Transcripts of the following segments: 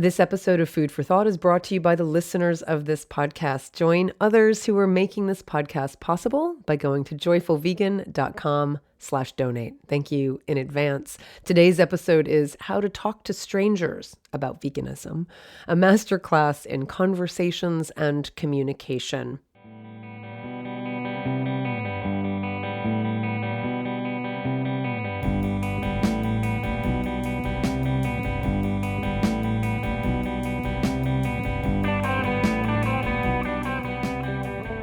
This episode of Food for Thought is brought to you by the listeners of this podcast. Join others who are making this podcast possible by going to joyfulvegan.com/donate. Thank you in advance. Today's episode is How to Talk to Strangers About Veganism, a masterclass in conversations and communication.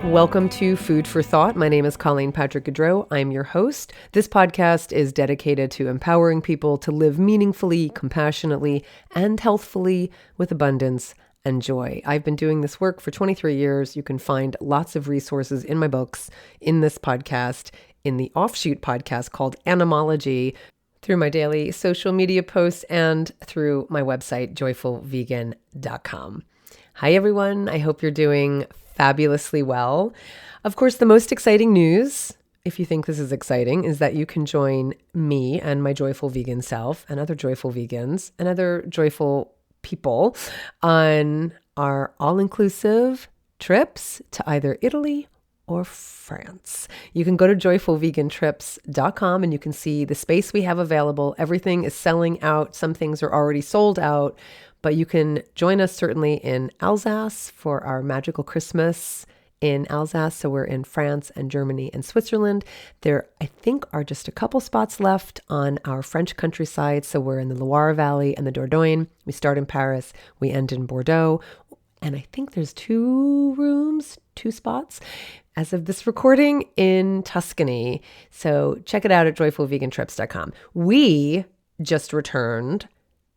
Welcome to Food for Thought. My name is Patrick-Goudreau. I'm your host. This podcast is dedicated to empowering people to live meaningfully, compassionately, and healthfully with abundance and joy. I've been doing this work for 23 years. You can find lots of resources in my books, in this podcast, in the offshoot podcast called Animology, through my daily social media posts, and through my website, joyfulvegan.com. Hi, everyone. I hope you're doing fabulously well. Of course, the most exciting news, if you think this is exciting, is that you can join me and my joyful vegan self and other joyful vegans and other joyful people on our all-inclusive trips to either Italy or France. You can go to joyfulvegantrips.com and you can see the space we have available. Everything is selling out. Some things are already sold out. But you can join us certainly in Alsace for our magical Christmas in Alsace. So we're in France and Germany and Switzerland. There, I think, are just a couple spots left on our French countryside. So we're in the Loire Valley and the Dordogne. We start in Paris, we end in Bordeaux. And I think there's two spots as of this recording in Tuscany. So check it out at joyfulvegantrips.com. We just returned,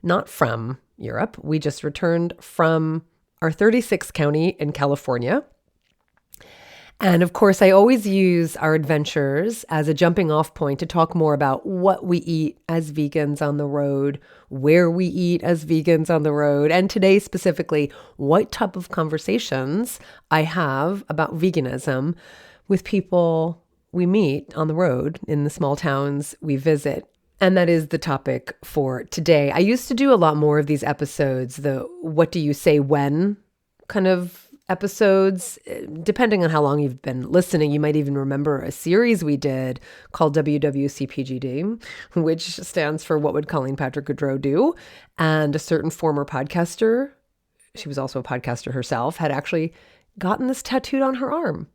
not from Europe. We just returned from our 36th county in California. And of course, I always use our adventures as a jumping off point to talk more about what we eat as vegans on the road, where we eat as vegans on the road, and today specifically, what type of conversations I have about veganism with people we meet on the road in the small towns we visit. And that is the topic for today. I used to do a lot more of these episodes, the what do you say when kind of episodes. Depending on how long you've been listening, you might even remember a series we did called WWCPGD, which stands for What Would Colleen Patrick-Goudreau Do? And a certain former podcaster, she was also a podcaster herself, had actually gotten this tattooed on her arm.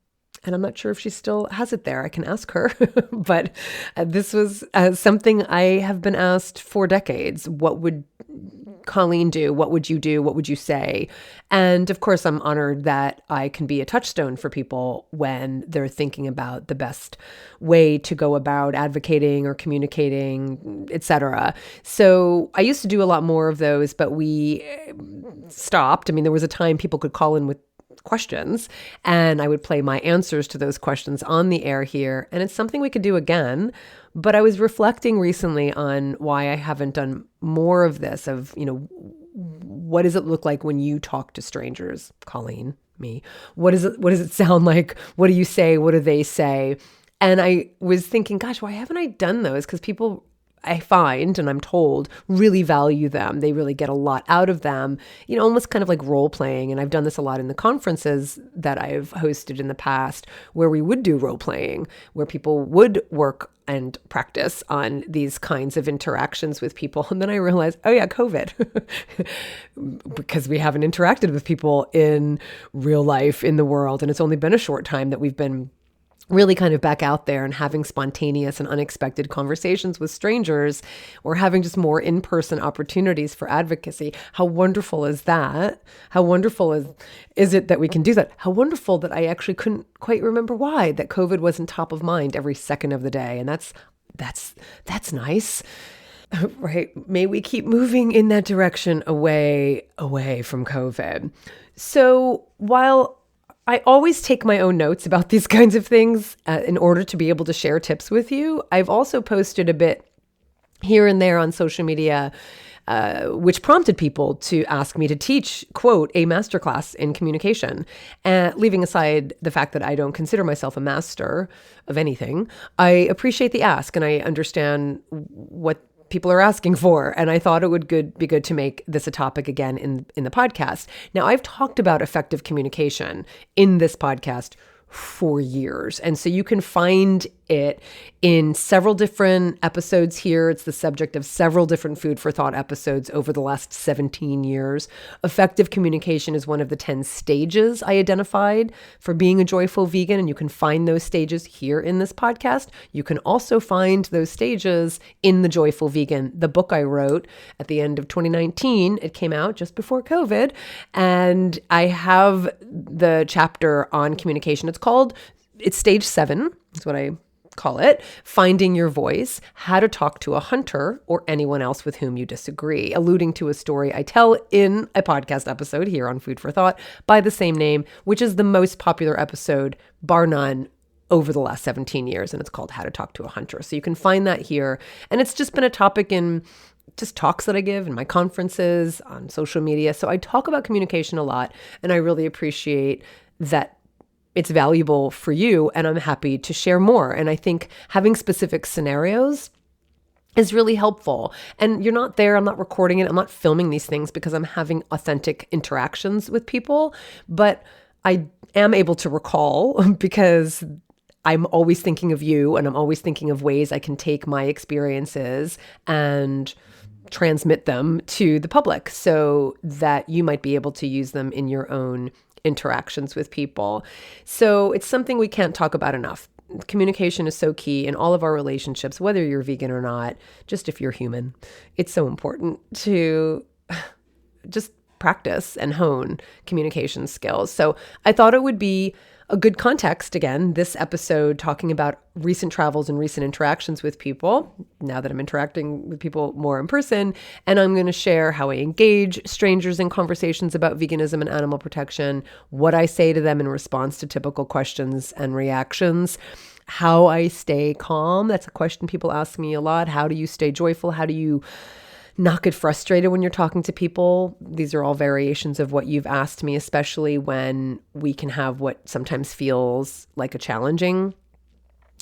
And I'm not sure if she still has it there. I can ask her. But this was something I have been asked for decades. What would Colleen do? What would you do? What would you say? And of course, I'm honored that I can be a touchstone for people when they're thinking about the best way to go about advocating or communicating, etc. So I used to do a lot more of those, but we stopped. I mean, there was a time people could call in with questions and I would play my answers to those questions on the air here. And it's something we could do again. But I was reflecting recently on why I haven't done more of this, of, what does it look like when you talk to strangers, Colleen, me? What does it sound like? What do you say? What do they say? And I was thinking, gosh, why haven't I done those? Because people, I find, and I'm told, really value them. They really get a lot out of them, almost kind of like role playing. And I've done this a lot in the conferences that I've hosted in the past, where we would do role playing, where people would work and practice on these kinds of interactions with people. And then I realized, oh yeah, COVID, because we haven't interacted with people in real life in the world. And it's only been a short time that we've been really kind of back out there and having spontaneous and unexpected conversations with strangers, or having just more in-person opportunities for advocacy. How wonderful is that? How wonderful is it that we can do that? How wonderful that I actually couldn't quite remember why that COVID wasn't top of mind every second of the day. And that's nice. Right? May we keep moving in that direction away from COVID. So while I always take my own notes about these kinds of things in order to be able to share tips with you, I've also posted a bit here and there on social media, which prompted people to ask me to teach, quote, a masterclass in communication. Leaving aside the fact that I don't consider myself a master of anything, I appreciate the ask and I understand what people are asking for. And I thought it would be good to make this a topic again in the podcast. Now, I've talked about effective communication in this podcast for years. And so you can find it in several different episodes here. It's the subject of several different Food for Thought episodes over the last 17 years. Effective communication is one of the 10 stages I identified for being a joyful vegan, and you can find those stages here in this podcast. You can also find those stages in The Joyful Vegan, the book I wrote at the end of 2019. It came out just before COVID, and I have the chapter on communication. It's stage 7, is what I call it, finding your voice, how to talk to a hunter or anyone else with whom you disagree, alluding to a story I tell in a podcast episode here on Food for Thought by the same name, which is the most popular episode, bar none, over the last 17 years. And it's called How to Talk to a Hunter. So you can find that here. And it's just been a topic in just talks that I give in my conferences, on social media. So I talk about communication a lot, and I really appreciate that it's valuable for you, and I'm happy to share more. And I think having specific scenarios is really helpful. And you're not there, I'm not recording it, I'm not filming these things because I'm having authentic interactions with people, but I am able to recall because I'm always thinking of you, and I'm always thinking of ways I can take my experiences and transmit them to the public so that you might be able to use them in your own interactions with people. So it's something we can't talk about enough. Communication is so key in all of our relationships, whether you're vegan or not, just if you're human. It's so important to just practice and hone communication skills. So I thought it would be a good context, again, this episode talking about recent travels and recent interactions with people, now that I'm interacting with people more in person. And I'm going to share how I engage strangers in conversations about veganism and animal protection, what I say to them in response to typical questions and reactions, how I stay calm. That's a question people ask me a lot. How do you stay joyful? How do you not get frustrated when you're talking to people? These are all variations of what you've asked me, especially when we can have what sometimes feels like a challenging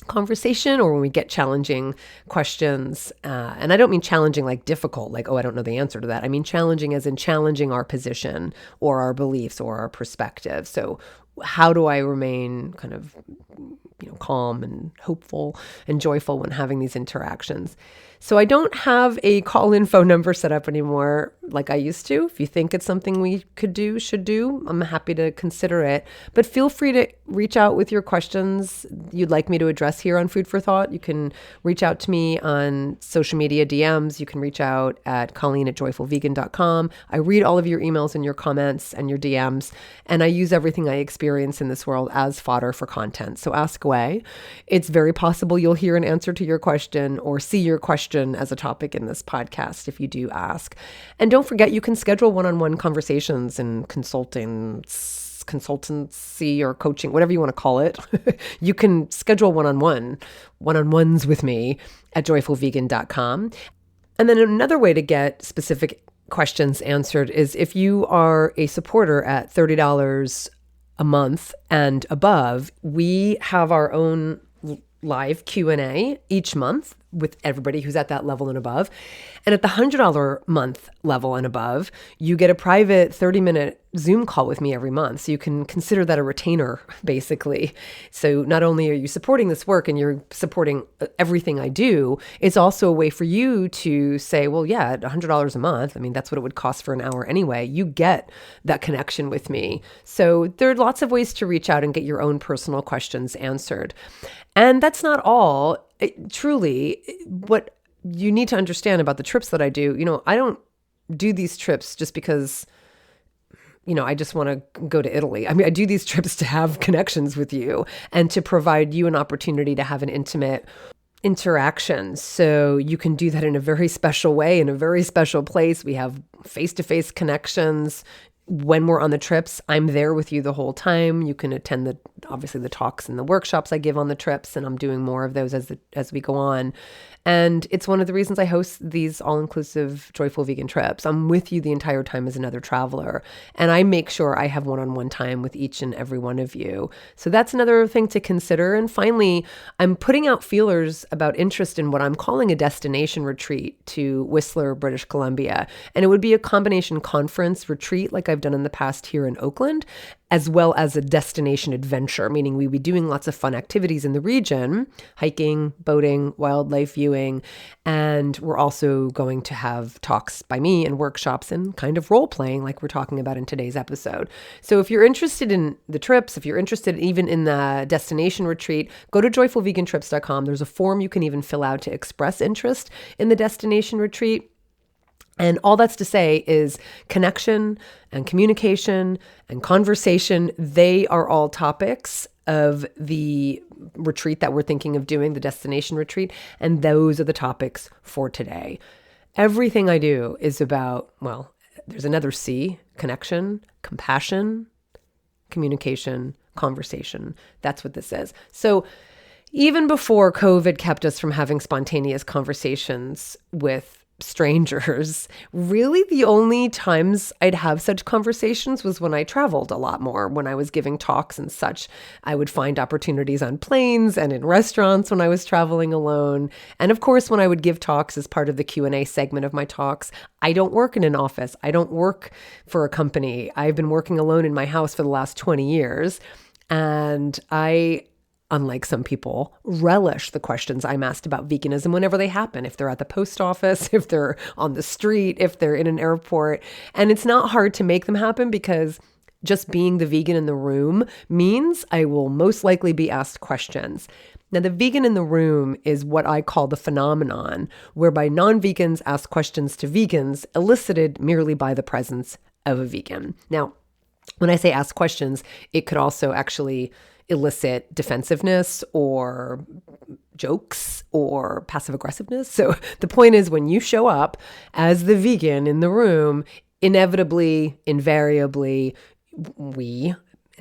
conversation, or when we get challenging questions. And I don't mean challenging like difficult, like, oh, I don't know the answer to that. I mean challenging as in challenging our position or our beliefs or our perspective. So how do I remain kind of, calm and hopeful and joyful when having these interactions? So I don't have a call-in phone number set up anymore like I used to. If you think it's something we should do, I'm happy to consider it. But feel free to reach out with your questions you'd like me to address here on Food for Thought. You can reach out to me on social media DMs. You can reach out at Colleen@joyfulvegan.com. I read all of your emails and your comments and your DMs, and I use everything I experience in this world as fodder for content. So ask away. It's very possible you'll hear an answer to your question or see your question as a topic in this podcast if you do ask. And don't forget, you can schedule one-on-one conversations and consultancy or coaching, whatever you want to call it. You can schedule one-on-ones with me at joyfulvegan.com. And then another way to get specific questions answered is if you are a supporter at $30 a month and above, we have our own live Q&A each month with everybody who's at that level and above. And at the $100 month level and above, you get a private 30-minute Zoom call with me every month. So you can consider that a retainer, basically. So not only are you supporting this work and you're supporting everything I do, it's also a way for you to say, well, yeah, at $100 a month, I mean, that's what it would cost for an hour anyway. You get that connection with me. So there are lots of ways to reach out and get your own personal questions answered. And that's not all. Truly, what you need to understand about the trips that I do, I don't do these trips just because, I just want to go to Italy. I mean, I do these trips to have connections with you and to provide you an opportunity to have an intimate interaction. So you can do that in a very special way, in a very special place. We have face-to-face connections. when we're on the trips, I'm there with you the whole time. You can attend obviously the talks and the workshops I give on the trips, and I'm doing more of those as we go on. And it's one of the reasons I host these all-inclusive joyful vegan trips. I'm with you the entire time as another traveler, and I make sure I have one-on-one time with each and every one of you. So that's another thing to consider. And finally, I'm putting out feelers about interest in what I'm calling a destination retreat to Whistler, British Columbia. And it would be a combination conference retreat like I've done in the past here in Oakland, as well as a destination adventure, meaning we'd be doing lots of fun activities in the region, hiking, boating, wildlife viewing, and we're also going to have talks by me and workshops and kind of role playing like we're talking about in today's episode. So if you're interested in the trips, if you're interested even in the destination retreat, go to joyfulvegantrips.com. There's a form you can even fill out to express interest in the destination retreat. And all that's to say is connection and communication and conversation, they are all topics of the retreat that we're thinking of doing, the destination retreat. And those are the topics for today. Everything I do is about, well, there's another C, connection, compassion, communication, conversation. That's what this is. So even before COVID kept us from having spontaneous conversations with strangers, really the only times I'd have such conversations was when I traveled a lot more. When I was giving talks and such, I would find opportunities on planes and in restaurants when I was traveling alone. And of course, when I would give talks as part of the Q&A segment of my talks, I don't work in an office. I don't work for a company. I've been working alone in my house for the last 20 years. And I, unlike some people, relish the questions I'm asked about veganism whenever they happen, if they're at the post office, if they're on the street, if they're in an airport. And it's not hard to make them happen because just being the vegan in the room means I will most likely be asked questions. Now, the vegan in the room is what I call the phenomenon, whereby non-vegans ask questions to vegans elicited merely by the presence of a vegan. Now, when I say ask questions, it could also actually elicit defensiveness or jokes or passive aggressiveness. So the point is, when you show up as the vegan in the room, inevitably, invariably, we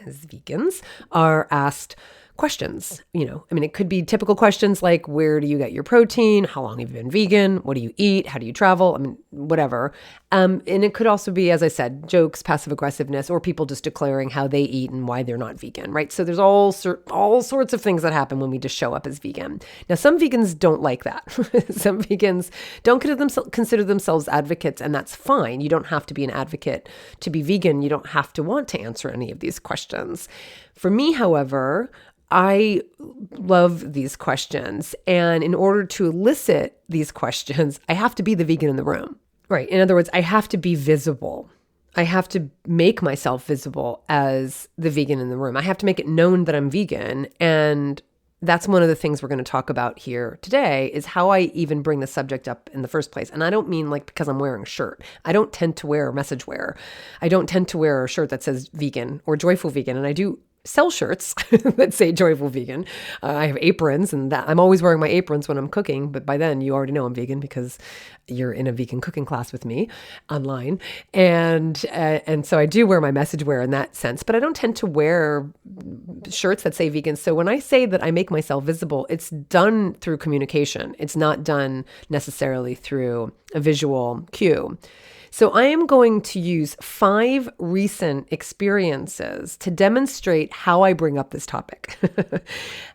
as vegans are asked questions. It could be typical questions like, where do you get your protein? How long have you been vegan? What do you eat? How do you travel? Whatever. And it could also be, as I said, jokes, passive aggressiveness, or people just declaring how they eat and why they're not vegan, right? So there's all sorts of things that happen when we just show up as vegan. Now, some vegans don't like that. Some vegans don't consider themselves advocates, and that's fine. You don't have to be an advocate to be vegan. You don't have to want to answer any of these questions. For me, however, I love these questions. And in order to elicit these questions, I have to be the vegan in the room. Right. In other words, I have to be visible. I have to make myself visible as the vegan in the room. I have to make it known that I'm vegan. And that's one of the things we're going to talk about here today, is how I even bring the subject up in the first place. And I don't mean like because I'm wearing a shirt. I don't tend to wear message wear. I don't tend to wear a shirt that says vegan or joyful vegan. And I do sell shirts that say joyful vegan. I have aprons, and that I'm always wearing my aprons when I'm cooking, but by then you already know I'm vegan because you're in a vegan cooking class with me online. And so I do wear my message wear in that sense, but I don't tend to wear shirts that say vegan. So when I say that I make myself visible, it's done through communication. It's not done necessarily through a visual cue. So I am going to use 5 recent experiences to demonstrate how I bring up this topic,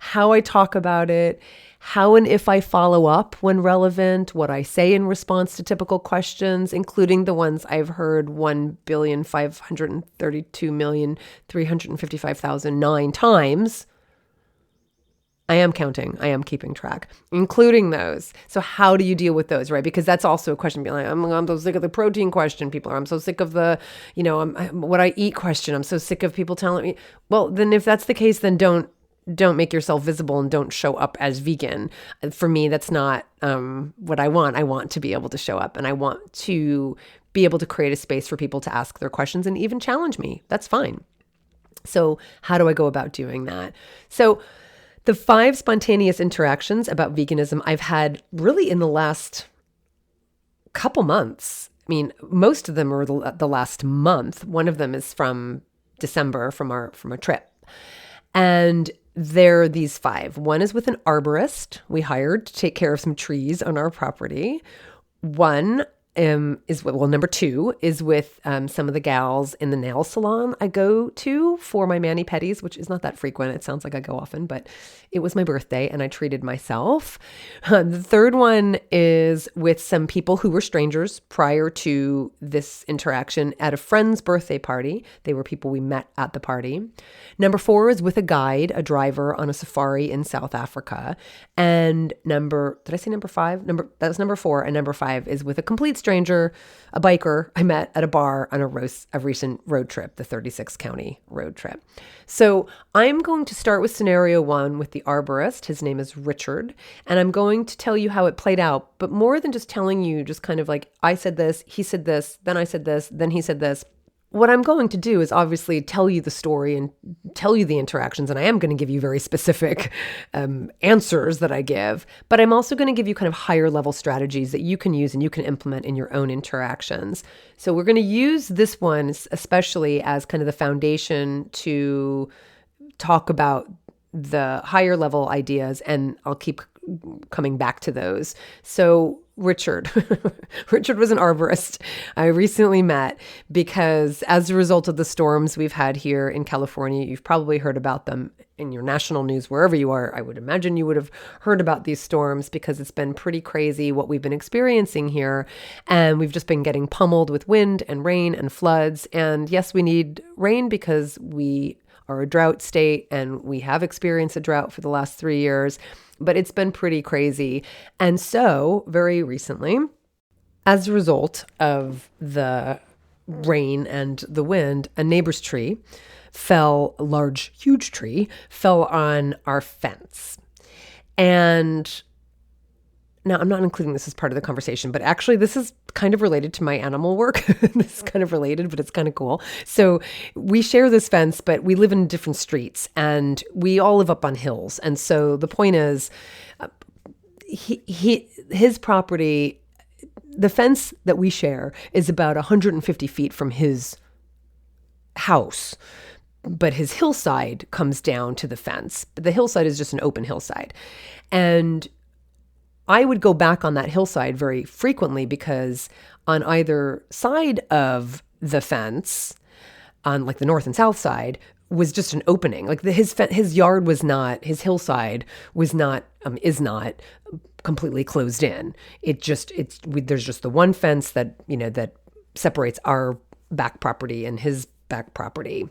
how I talk about it, how and if I follow up when relevant, what I say in response to typical questions, including the ones I've heard 1,532,355,009 times. I am counting. I am keeping track, including those. So how do you deal with those, right? Because that's also a question. Being like, I'm so sick of the protein question. People are, I'm so sick of the, what I eat question. I'm so sick of people telling me. Well, then if that's the case, then don't make yourself visible and don't show up as vegan. For me, that's not what I want. I want to be able to show up, and I want to be able to create a space for people to ask their questions and even challenge me. That's fine. So how do I go about doing that? So the 5 spontaneous interactions about veganism I've had really in the last couple months, mean, most of them are the last month. One of them is from December from our trip. And there are these 5. One is with an arborist we hired to take care of some trees on our property. One number 2 is with some of the gals in the nail salon I go to for my mani-pedis, which is not that frequent. It sounds like I go often, but it was my birthday and I treated myself. The third one is with some people who were strangers prior to this interaction at a friend's birthday party. They were people we met at the party. Number 4 is with a guide, a driver on a safari in South Africa. And did I say number 5? That was number 4. And number 5 is with a complete stranger, a biker I met at a bar on a recent road trip, the 36 county road trip. So I'm going to start with scenario 1 with the arborist. His name is Richard. And I'm going to tell you how it played out. But more than just telling you, just kind of like, I said this, he said this, then I said this, then he said this. What I'm going to do is obviously tell you the story and tell you the interactions, and I am going to give you very specific answers that I give, but I'm also going to give you kind of higher level strategies that you can use and you can implement in your own interactions. So we're going to use this one especially as kind of the foundation to talk about the higher level ideas, and I'll keep coming back to those. So Richard was an arborist I recently met because as a result of the storms we've had here in California, you've probably heard about them in your national news, wherever you are. I would imagine you would have heard about these storms because it's been pretty crazy what we've been experiencing here. And we've just been getting pummeled with wind and rain and floods. And yes, we need rain because we are a drought state and we have experienced a drought for the last 3 years. But it's been pretty crazy. And so very recently, as a result of the rain and the wind, a neighbor's tree huge tree fell on our fence. And now I'm not including this as part of the conversation, but actually this is kind of related to my animal work. This is kind of related, but it's kind of cool. So we share this fence, but we live in different streets and we all live up on hills. And so the point is, his property, the fence that we share is about 150 feet from his house, but his hillside comes down to the fence. But the hillside is just an open hillside. And I would go back on that hillside very frequently because on either side of the fence, on like the north and south side, was just an opening. Like his yard was not, his hillside was not, is not completely closed in. There's just the one fence that, that separates our back property and his back property.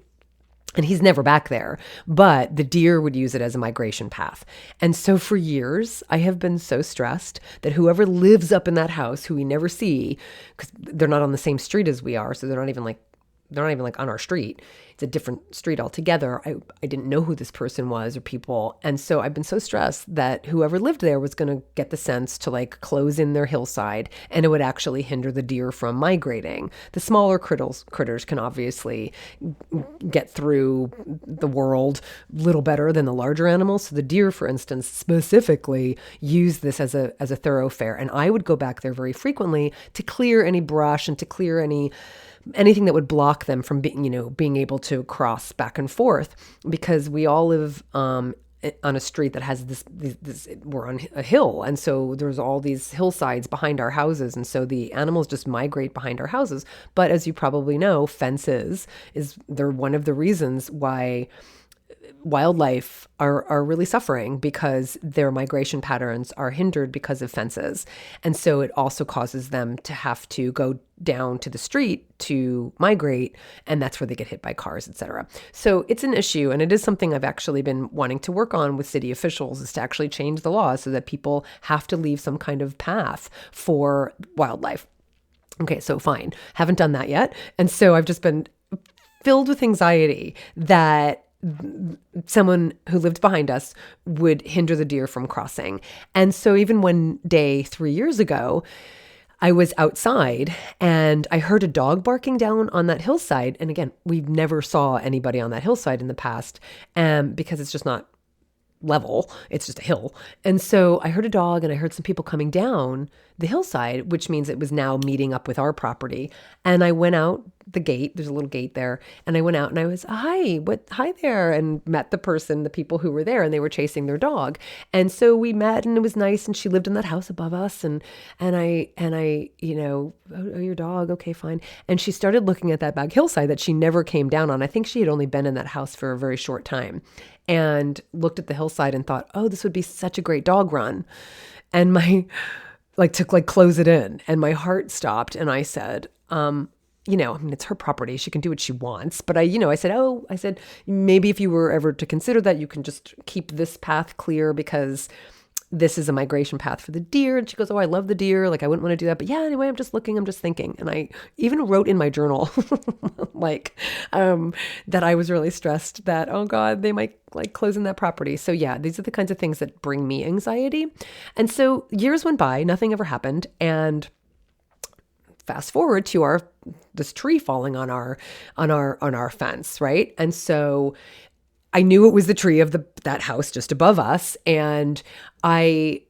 And he's never back there, but the deer would use it as a migration path. And so for years, I have been so stressed that whoever lives up in that house, who we never see, because they're not on the same street as we are, so they're not even like on our street. It's a different street altogether. I didn't know who this person was or people. And so I've been so stressed that whoever lived there was going to get the sense to like close in their hillside, and it would actually hinder the deer from migrating. The smaller critters can obviously get through the world a little better than the larger animals. So the deer, for instance, specifically use this as a thoroughfare. And I would go back there very frequently to clear any brush and to clear anything that would block them from being able to cross back and forth, because we all live on a street that has this we're on a hill, and so there's all these hillsides behind our houses, and so the animals just migrate behind our houses. But as you probably know, fences they're one of the reasons why wildlife are really suffering, because their migration patterns are hindered because of fences. And so it also causes them to have to go down to the street to migrate, and that's where they get hit by cars, etc. So it's an issue, and it is something I've actually been wanting to work on with city officials, is to actually change the law so that people have to leave some kind of path for wildlife. Okay, so fine. Haven't done that yet. And so I've just been filled with anxiety that someone who lived behind us would hinder the deer from crossing. And so even one day 3 years ago, I was outside and I heard a dog barking down on that hillside. And again, we never saw anybody on that hillside in the past, because it's just not level. It's just a hill. And so I heard a dog and I heard some people coming down the hillside, which means it was now meeting up with our property. And I went out the gate. There's a little gate there. And I went out and I was, hi there, and met the people who were there, and they were chasing their dog. And so we met and it was nice. And she lived in that house above us. And I, oh, your dog. Okay, fine. And she started looking at that back hillside that she never came down on. I think she had only been in that house for a very short time, and looked at the hillside and thought, oh, this would be such a great dog run. And my, close it in. And my heart stopped. And I said, it's her property. She can do what she wants. But I said, maybe if you were ever to consider that, you can just keep this path clear because this is a migration path for the deer. And she goes, oh, I love the deer. Like, I wouldn't want to do that. But yeah, anyway, I'm just looking, I'm just thinking. And I even wrote in my journal, that I was really stressed that, oh God, they might close in that property. So yeah, these are the kinds of things that bring me anxiety. And so years went by, nothing ever happened. And fast forward to this tree falling on our fence, right? And so I knew it was the tree of that house just above us, and I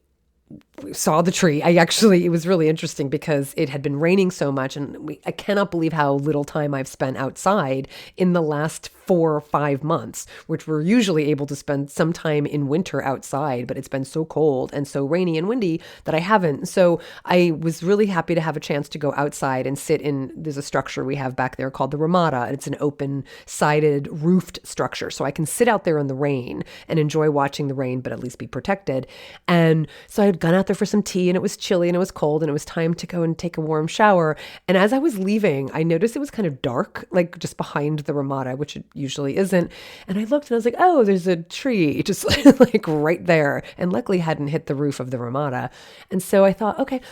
saw the tree. It was really interesting because it had been raining so much, and I cannot believe how little time I've spent outside in the last 4 or 5 months, which we're usually able to spend some time in winter outside, but it's been so cold and so rainy and windy that I haven't. So I was really happy to have a chance to go outside and sit there's a structure we have back there called the ramada. It's an open-sided roofed structure. So I can sit out there in the rain and enjoy watching the rain, but at least be protected. And so I had gone out there for some tea, and it was chilly and it was cold, and it was time to go and take a warm shower. And as I was leaving, I noticed it was kind of dark, just behind the ramada, which it usually isn't. And I looked and I was like, oh, there's a tree just right there. And luckily hadn't hit the roof of the ramada. And so I thought, okay,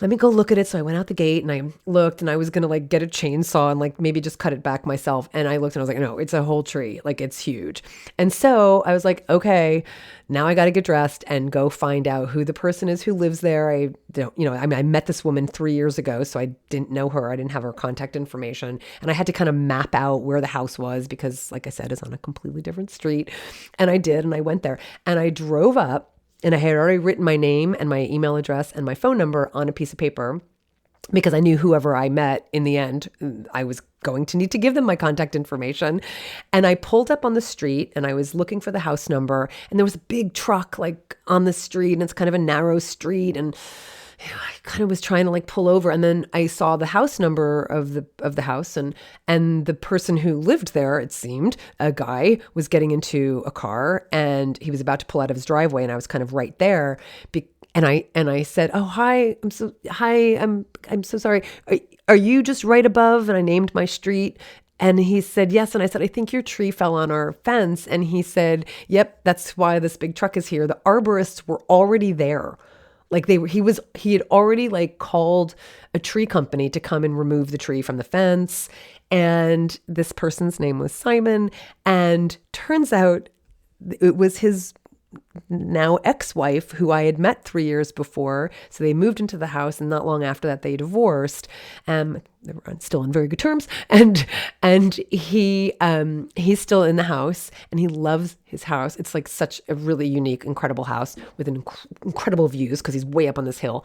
let me go look at it. So I went out the gate and I looked, and I was going to get a chainsaw and maybe just cut it back myself. And I looked and I was like, no, it's a whole tree. It's huge. And so I was like, okay, now I got to get dressed and go find out who the person is who lives there. I met this woman 3 years ago, so I didn't know her. I didn't have her contact information. And I had to kind of map out where the house was because, like I said, it's on a completely different street. And I did. And I went there and I drove up. And I had already written my name and my email address and my phone number on a piece of paper because I knew whoever I met in the end, I was going to need to give them my contact information. And I pulled up on the street and I was looking for the house number, and there was a big truck on the street, and it's kind of a narrow street, and I kind of was trying to pull over, and then I saw the house number of the house, and the person who lived there, it seemed, a guy, was getting into a car and he was about to pull out of his driveway, and I was kind of right there. And I said, oh, hi, I'm so sorry. Are you just right above? And I named my street. And he said, yes. And I said, I think your tree fell on our fence. And he said, yep, that's why this big truck is here. The arborists were already there. He had already called a tree company to come and remove the tree from the fence. And this person's name was Simon. And turns out it was his now ex-wife who I had met 3 years before. So they moved into the house, and not long after that they divorced. They were still on very good terms. And he's still in the house, and he loves his house. It's such a really unique, incredible house with incredible views because he's way up on this hill.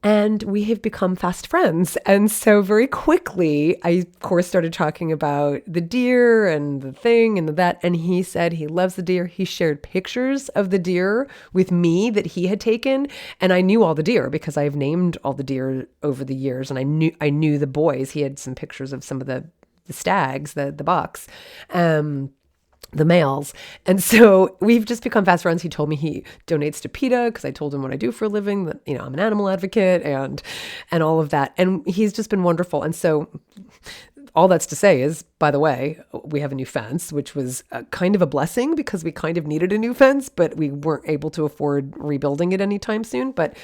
And we have become fast friends. And so very quickly, I, of course, started talking about the deer and the thing and that. And he said he loves the deer. He shared pictures of the deer with me that he had taken. And I knew all the deer because I've named all the deer over the years. And I knew the boys. He had some pictures of some of the stags, the bucks. The males. And so we've just become fast friends. He told me he donates to PETA because I told him what I do for a living, that, I'm an animal advocate and all of that. And he's just been wonderful. And so all that's to say is, by the way, we have a new fence, which was kind of a blessing because we kind of needed a new fence, but we weren't able to afford rebuilding it anytime soon. But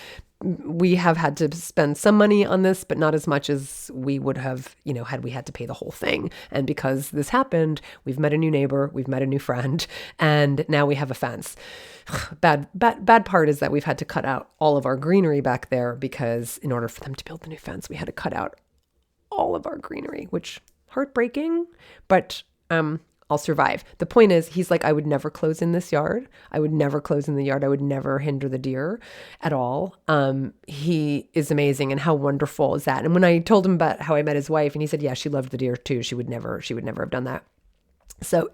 we have had to spend some money on this, but not as much as we would have, had we had to pay the whole thing. And because this happened, we've met a new neighbor, we've met a new friend, and now we have a fence. Bad part is that we've had to cut out all of our greenery back there because in order for them to build the new fence, we had to cut out all of our greenery, which heartbreaking, but I'll survive. The point is, he's like, I would never close in this yard. I would never close in the yard. I would never hinder the deer at all. He is amazing. And how wonderful is that? And when I told him about how I met his wife, and he said, yeah, she loved the deer too. She would never have done that. So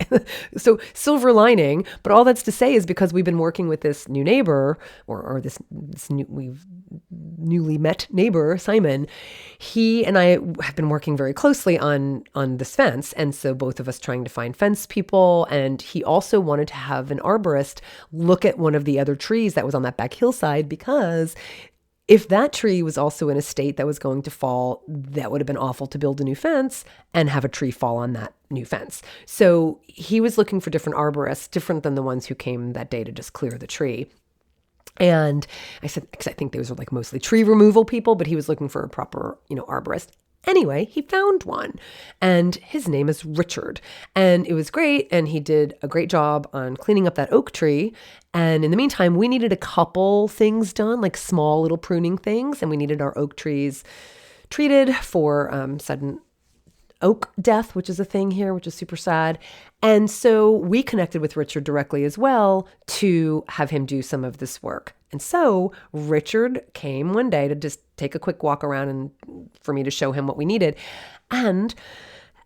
silver lining, but all that's to say is because we've been working with this new neighbor or this we've newly met neighbor, Simon, he and I have been working very closely on this fence. And so both of us trying to find fence people. And he also wanted to have an arborist look at one of the other trees that was on that back hillside, because if that tree was also in a state that was going to fall, that would have been awful to build a new fence and have a tree fall on that new fence. So he was looking for different arborists, different than the ones who came that day to just clear the tree. And I said, because I think those are like mostly tree removal people, but he was looking for a proper, arborist. Anyway, he found one, and his name is Richard, and it was great. And he did a great job on cleaning up that oak tree. And in the meantime, we needed a couple things done, like small little pruning things. And we needed our oak trees treated for sudden oak death, which is a thing here, which is super sad. And so we connected with Richard directly as well to have him do some of this work. And so Richard came one day to just take a quick walk around and for me to show him what we needed. And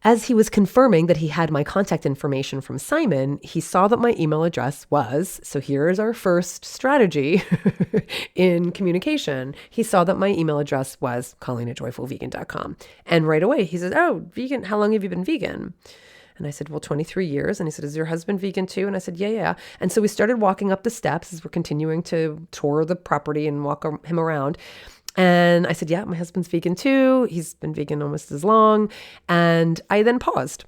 as he was confirming that he had my contact information from Simon, he saw that my email address was, so here's our first strategy in communication. He saw that my email address was colleen@joyfulvegan.com. And right away he says, oh, vegan, how long have you been vegan? And I said, well, 23 years. And he said, is your husband vegan too? And I said, yeah. And so we started walking up the steps as we're continuing to tour the property and walk him around. And I said, yeah, my husband's vegan too. He's been vegan almost as long. And I then paused,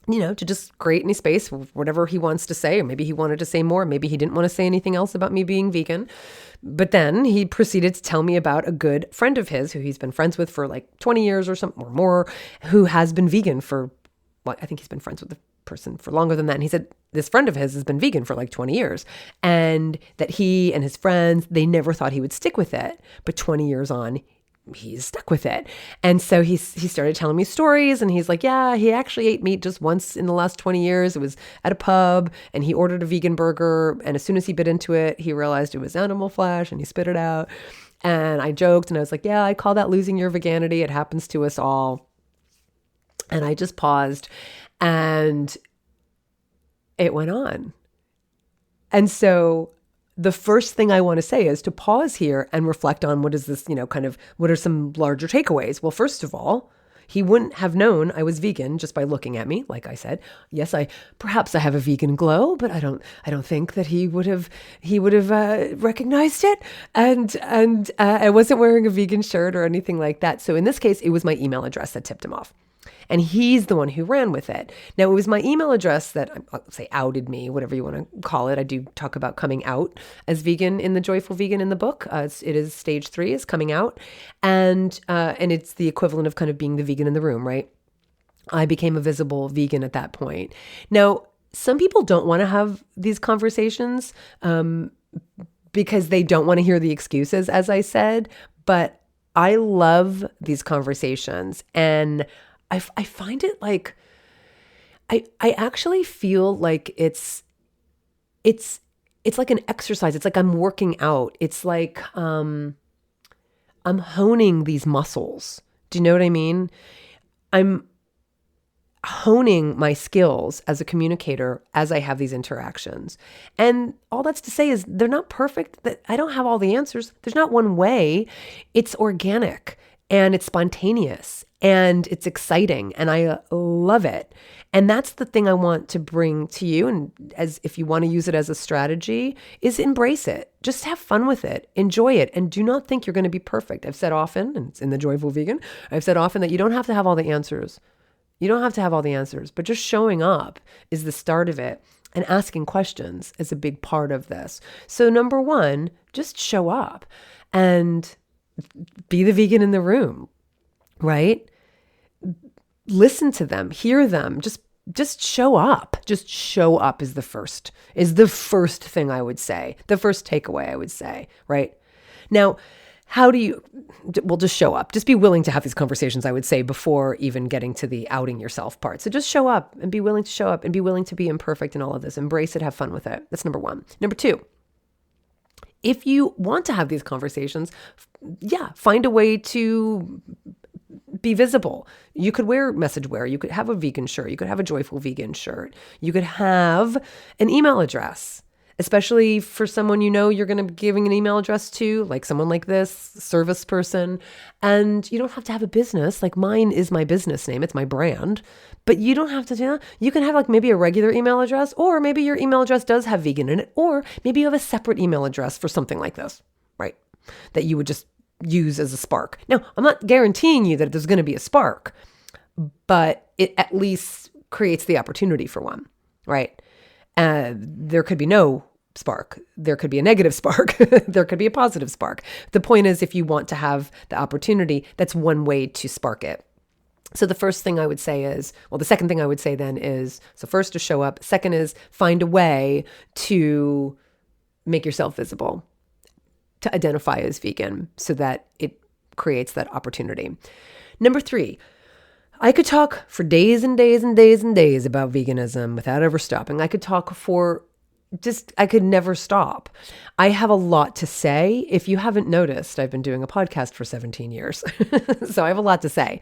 to just create any space, whatever he wants to say, or maybe he wanted to say more. Maybe he didn't want to say anything else about me being vegan. But then he proceeded to tell me about a good friend of his who he's been friends with for like 20 years or something or more, who has been vegan for, well, I think he's been friends with the person for longer than that. And he said this friend of his has been vegan for like 20 years, and that he and his friends, they never thought he would stick with it. But 20 years on, he's stuck with it. And so he started telling me stories, and he's like, yeah, he actually ate meat just once in the last 20 years. It was at a pub, and he ordered a vegan burger. And as soon as he bit into it, he realized it was animal flesh, and he spit it out. And I joked, and I was like, yeah, I call that losing your veganity. It happens to us all. And I just paused, and it went on. And so the first thing I want to say is to pause here and reflect on what is this, what are some larger takeaways? Well, first of all, he wouldn't have known I was vegan just by looking at me. Like I said, yes, perhaps I have a vegan glow, but I don't think that he would have recognized it. And I wasn't wearing a vegan shirt or anything like that. So in this case, it was my email address that tipped him off. And he's the one who ran with it. Now, it was my email address that, I'll say, outed me, whatever you want to call it. I do talk about coming out as vegan in the Joyful Vegan in the book. It is stage 3 is coming out. And it's the equivalent of kind of being the vegan in the room, right? I became a visible vegan at that point. Now, some people don't want to have these conversations because they don't want to hear the excuses, as I said. But I love these conversations, and I find it like, I actually feel like it's like an exercise. It's like I'm working out. It's like I'm honing these muscles. Do you know what I mean? I'm honing my skills as a communicator as I have these interactions. And all that's to say is they're not perfect. That I don't have all the answers. There's not one way. It's organic, and it's spontaneous, and it's exciting, and I love it. And that's the thing I want to bring to you. And as if you want to use it as a strategy, is embrace it. Just have fun with it. Enjoy it. And do not think you're going to be perfect. I've said often, and it's in the Joyful Vegan, I've said often that you don't have to have all the answers. You don't have to have all the answers, but just showing up is the start of it. And asking questions is a big part of this. So number 1, just show up and be the vegan in the room, right? Listen to them, hear them, just show up. Just show up is the first thing I would say, the first takeaway I would say, right? Now, how do you, well, just show up. Just be willing to have these conversations, I would say, before even getting to the outing yourself part. So just show up and be willing to show up and be willing to be imperfect in all of this. Embrace it, have fun with it. That's number one. Number two, if you want to have these conversations, find a way to be visible. You could wear message wear. You could have a vegan shirt. You could have a joyful vegan shirt. You could have an email address, especially for someone you're going to be giving an email address to, like someone like this, service person. And you don't have to have a business. Like mine is my business name. It's my brand. But you don't have to do that. You can have like maybe a regular email address, or maybe your email address does have vegan in it, or maybe you have a separate email address for something like this, right? That you would just use as a spark. Now, I'm not guaranteeing you that there's going to be a spark, but it at least creates the opportunity for one, right? There could be no spark. There could be a negative spark. There could be a positive spark. The point is, if you want to have the opportunity, that's one way to spark it. So the first thing I would say is, the second thing I would say then is, so first to show up. Second is find a way to make yourself visible, to identify as vegan so that it creates that opportunity. Number three, I could talk for days and days and days and days about veganism without ever stopping. I could I could never stop. I have a lot to say. If you haven't noticed, I've been doing a podcast for 17 years. So I have a lot to say.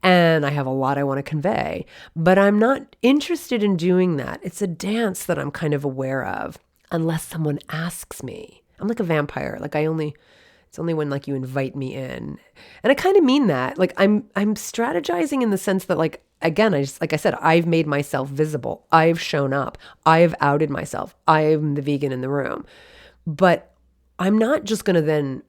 And I have a lot I want to convey. But I'm not interested in doing that. It's a dance that I'm kind of aware of, unless someone asks me. I'm like a vampire. It's only when like you invite me in. And I kind of mean that. Like I'm strategizing in the sense that like I said, I've made myself visible. I've shown up. I've outed myself. I'm the vegan in the room. But I'm not just going to then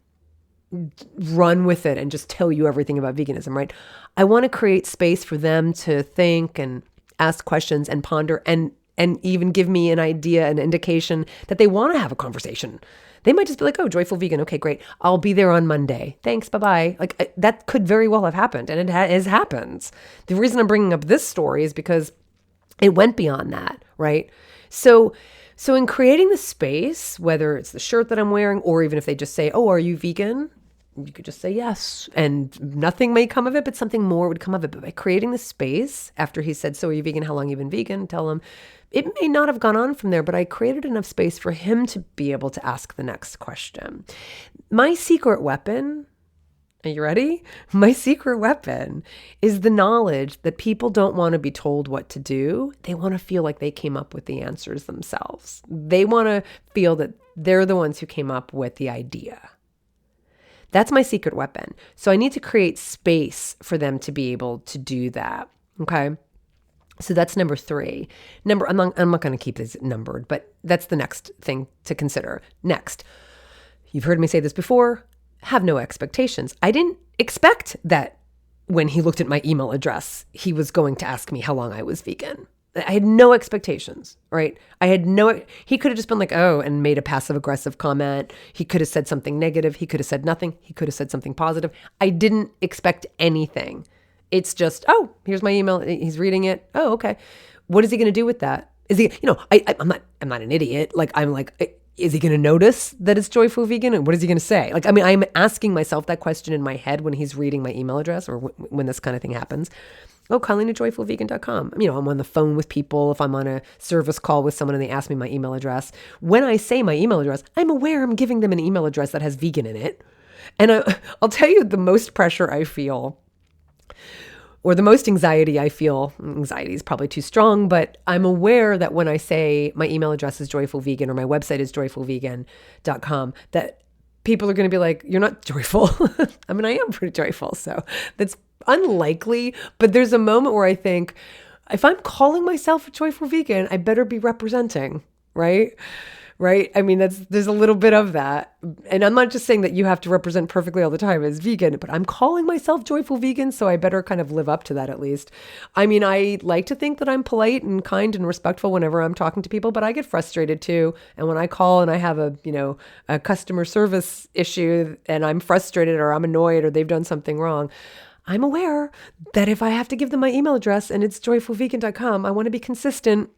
run with it and just tell you everything about veganism, right? I want to create space for them to think and ask questions and ponder and even give me an idea, an indication that they want to have a conversation. They might just be like, oh, joyful vegan. Okay, great. I'll be there on Monday. Thanks. Bye-bye. Like that could very well have happened. And it has happened. The reason I'm bringing up this story is because it went beyond that, right? So in creating the space, whether it's the shirt that I'm wearing, or even if they just say, oh, are you vegan? You could just say yes, and nothing may come of it, but something more would come of it. But by creating the space, after he said, so are you vegan? How long have you been vegan? Tell him. It may not have gone on from there, but I created enough space for him to be able to ask the next question. My secret weapon, are you ready? My secret weapon is the knowledge that people don't want to be told what to do. They want to feel like they came up with the answers themselves. They want to feel that they're the ones who came up with the idea. That's my secret weapon. So I need to create space for them to be able to do that. Okay. So that's number three. I'm not going to keep this numbered, but that's the next thing to consider. Next, you've heard me say this before, have no expectations. I didn't expect that when he looked at my email address, he was going to ask me how long I was vegan. I had no expectations, right? He could have just been like, oh, and made a passive aggressive comment. He could have said something negative. He could have said nothing. He could have said something positive. I didn't expect anything. It's just, oh, here's my email. He's reading it. Oh, okay. What is he going to do with that? Is he, I'm not an idiot. Like, I'm like, is he going to notice that it's joyful vegan? And what is he going to say? Like, I'm asking myself that question in my head when he's reading my email address or when this kind of thing happens. Oh, Colleen@joyfulvegan.com. I'm on the phone with people. If I'm on a service call with someone and they ask me my email address, when I say my email address, I'm aware I'm giving them an email address that has vegan in it. And I'll tell you the most pressure I feel, or the most anxiety I feel. Anxiety is probably too strong, but I'm aware that when I say my email address is joyfulvegan or my website is joyfulvegan.com, that people are going to be like, you're not joyful. I mean, I am pretty joyful. So that's unlikely, but there's a moment where I think, if I'm calling myself a joyful vegan, I better be representing, right? Right? I mean, there's a little bit of that. And I'm not just saying that you have to represent perfectly all the time as vegan, but I'm calling myself joyful vegan, so I better kind of live up to that at least. I mean, I like to think that I'm polite and kind and respectful whenever I'm talking to people, but I get frustrated too. And when I call and I have a customer service issue and I'm frustrated or I'm annoyed or they've done something wrong, I'm aware that if I have to give them my email address and it's joyfulvegan.com, I want to be consistent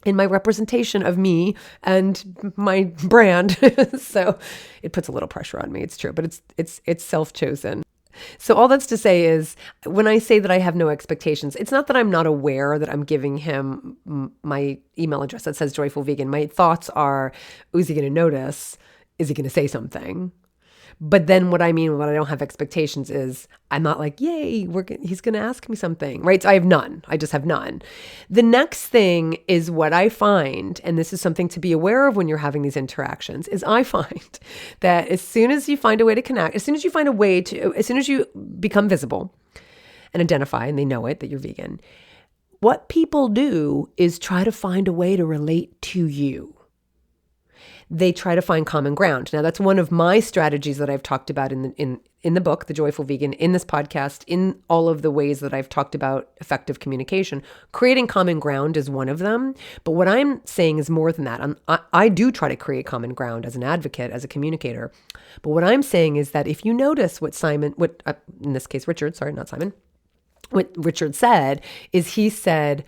in my representation of me and my brand. So it puts a little pressure on me. It's true, but it's self-chosen. So all that's to say is, when I say that I have no expectations, it's not that I'm not aware that I'm giving him my email address that says Joyful Vegan. My thoughts are, is he going to notice? Is he going to say something? But then what I mean when I don't have expectations is, I'm not like, yay, he's going to ask me something, right? So I have none. I just have none. The next thing is what I find, and this is something to be aware of when you're having these interactions, is I find that as soon as you find a way to connect, as soon as you become visible and identify, and they know it, that you're vegan, what people do is try to find a way to relate to you. They try to find common ground. Now, that's one of my strategies that I've talked about in the book, The Joyful Vegan, in this podcast, in all of the ways that I've talked about effective communication. Creating common ground is one of them. But what I'm saying is more than that. I do try to create common ground as an advocate, as a communicator. But what I'm saying is that if you notice what in this case, Richard, sorry, not Simon, what Richard said is he said,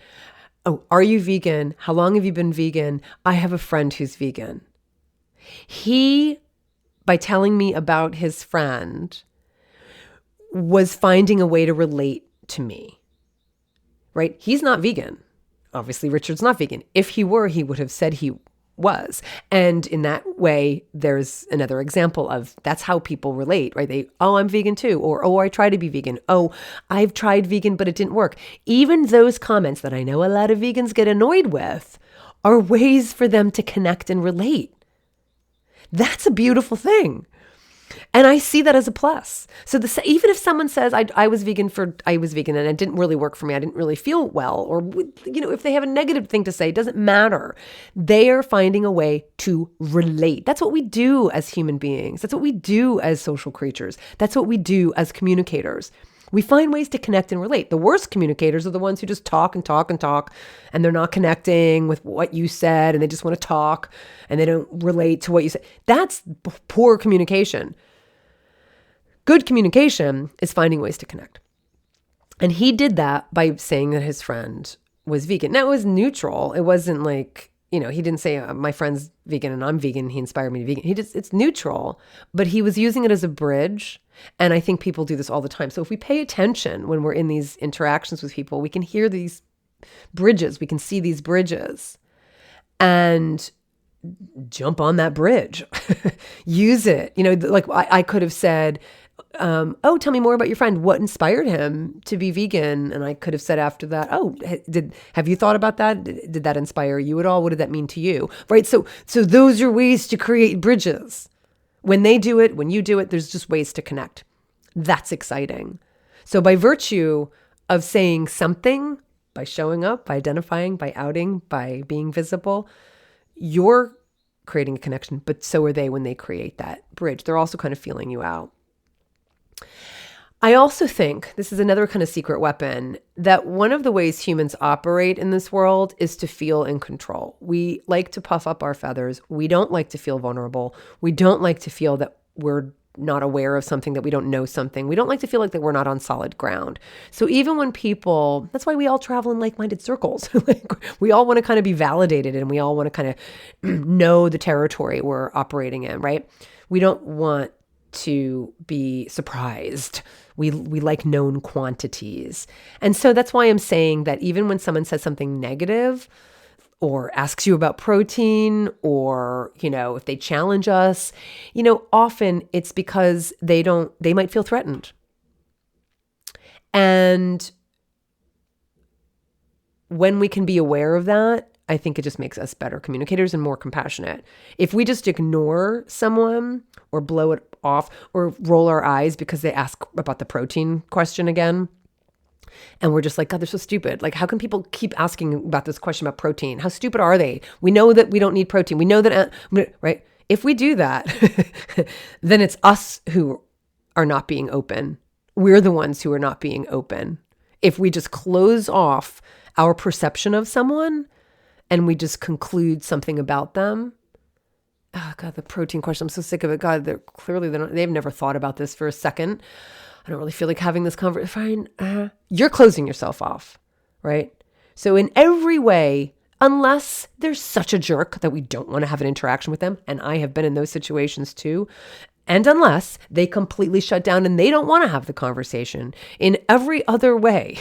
oh, are you vegan? How long have you been vegan? I have a friend who's vegan. He, by telling me about his friend, was finding a way to relate to me, right? He's not vegan. Obviously, Richard's not vegan. If he were, he would have said he was. And in that way, there's another example of that's how people relate, right? I'm vegan too. Or, I try to be vegan. Oh, I've tried vegan, but it didn't work. Even those comments that I know a lot of vegans get annoyed with are ways for them to connect and relate. That's a beautiful thing. And I see that as a plus. So even if someone says, I was vegan and it didn't really work for me, I didn't really feel well, or, if they have a negative thing to say, it doesn't matter. They are finding a way to relate. That's what we do as human beings. That's what we do as social creatures. That's what we do as communicators. We find ways to connect and relate. The worst communicators are the ones who just talk and talk and talk, and they're not connecting with what you said, and they just want to talk, and they don't relate to what you said. That's poor communication. Good communication is finding ways to connect. And he did that by saying that his friend was vegan. Now, it was neutral. It wasn't like, he didn't say, my friend's vegan and I'm vegan. He inspired me to be vegan. It's neutral, but he was using it as a bridge. And I think people do this all the time. So if we pay attention when we're in these interactions with people, we can hear these bridges. We can see these bridges and jump on that bridge. Use it. Like I could have said, tell me more about your friend. What inspired him to be vegan? And I could have said after that, have you thought about that? Did that inspire you at all? What did that mean to you? Right. So those are ways to create bridges. When they do it, when you do it, there's just ways to connect. That's exciting. So by virtue of saying something, by showing up, by identifying, by outing, by being visible, you're creating a connection, but so are they when they create that bridge. They're also kind of feeling you out. I also think, this is another kind of secret weapon, that one of the ways humans operate in this world is to feel in control. We like to puff up our feathers. We don't like to feel vulnerable. We don't like to feel that we're not aware of something, that we don't know something. We don't like to feel like that we're not on solid ground. So even when people, that's why we all travel in like-minded circles. Like we all want to kind of be validated, and we all want to kind of know the territory we're operating in, right? We don't want to be surprised. We like known quantities. And so that's why I'm saying that even when someone says something negative or asks you about protein, or, if they challenge us, often it's because they might feel threatened. And when we can be aware of that, I think it just makes us better communicators and more compassionate. If we just ignore someone or blow it off or roll our eyes because they ask about the protein question again, and we're just like, God, they're so stupid. Like, how can people keep asking about this question about protein? How stupid are they? We know that we don't need protein. We know that, right? If we do that, then it's us who are not being open. We're the ones who are not being open. If we just close off our perception of someone and we just conclude something about them. Oh God, the protein question. I'm so sick of it. God, they've never thought about this for a second. I don't really feel like having this conversation. Fine. You're closing yourself off, right? So in every way, unless they're such a jerk that we don't want to have an interaction with them. And I have been in those situations too. And unless they completely shut down and they don't want to have the conversation. In every other way,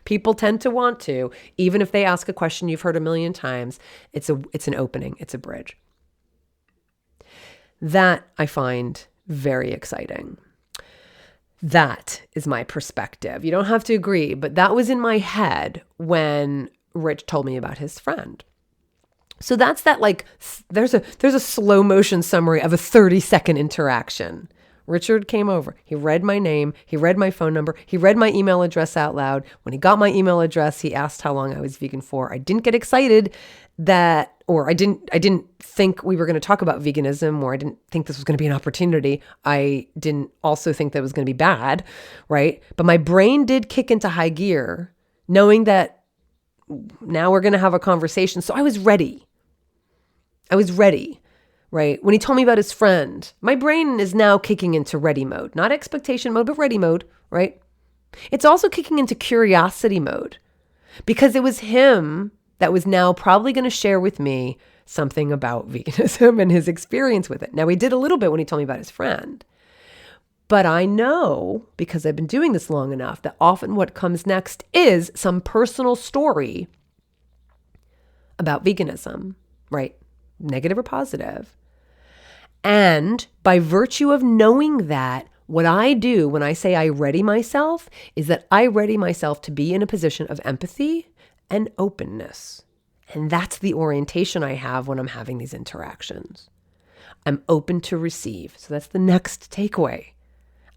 people tend to want to, even if they ask a question you've heard a million times, it's an opening, it's a bridge. That I find very exciting. That is my perspective. You don't have to agree, but that was in my head when Rich told me about his friend. So that's that, like, there's a slow motion summary of a 30-second interaction. Richard came over. He read my name. He read my phone number. He read my email address out loud. When he got my email address, he asked how long I was vegan for. I didn't get excited I didn't think we were going to talk about veganism, or I didn't think this was going to be an opportunity. I didn't also think that it was going to be bad, right? But my brain did kick into high gear, knowing that now we're going to have a conversation. So I was ready. Right? When he told me about his friend, my brain is now kicking into ready mode, not expectation mode, but ready mode, right? It's also kicking into curiosity mode, because it was him that was now probably going to share with me something about veganism and his experience with it. Now, he did a little bit when he told me about his friend, but I know, because I've been doing this long enough, that often what comes next is some personal story about veganism, right? Negative or positive. And by virtue of knowing that, what I do when I say I ready myself is that I ready myself to be in a position of empathy and openness. And that's the orientation I have when I'm having these interactions. I'm open to receive. So that's the next takeaway.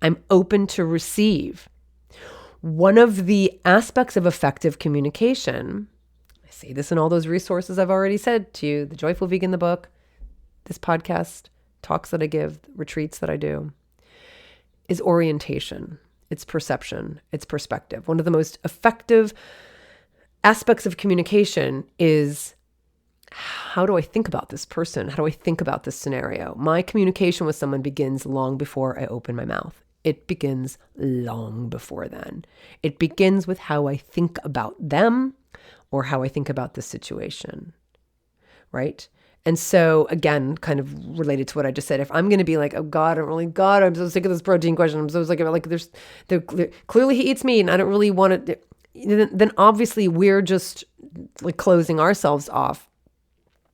I'm open to receive. One of the aspects of effective communication, I say this in all those resources I've already said to you, The Joyful Vegan, the book, this podcast, talks that I give, retreats that I do, is orientation. It's perception. It's perspective. One of the most effective aspects of communication is, how do I think about this person? How do I think about this scenario? My communication with someone begins long before I open my mouth. It begins long before then. It begins with how I think about them or how I think about the situation, right? And so, again, kind of related to what I just said, if I'm going to be like, oh God, I'm so sick of this protein question. I'm so sick of it. Clearly he eats meat and I don't really want it. Then obviously we're just like closing ourselves off.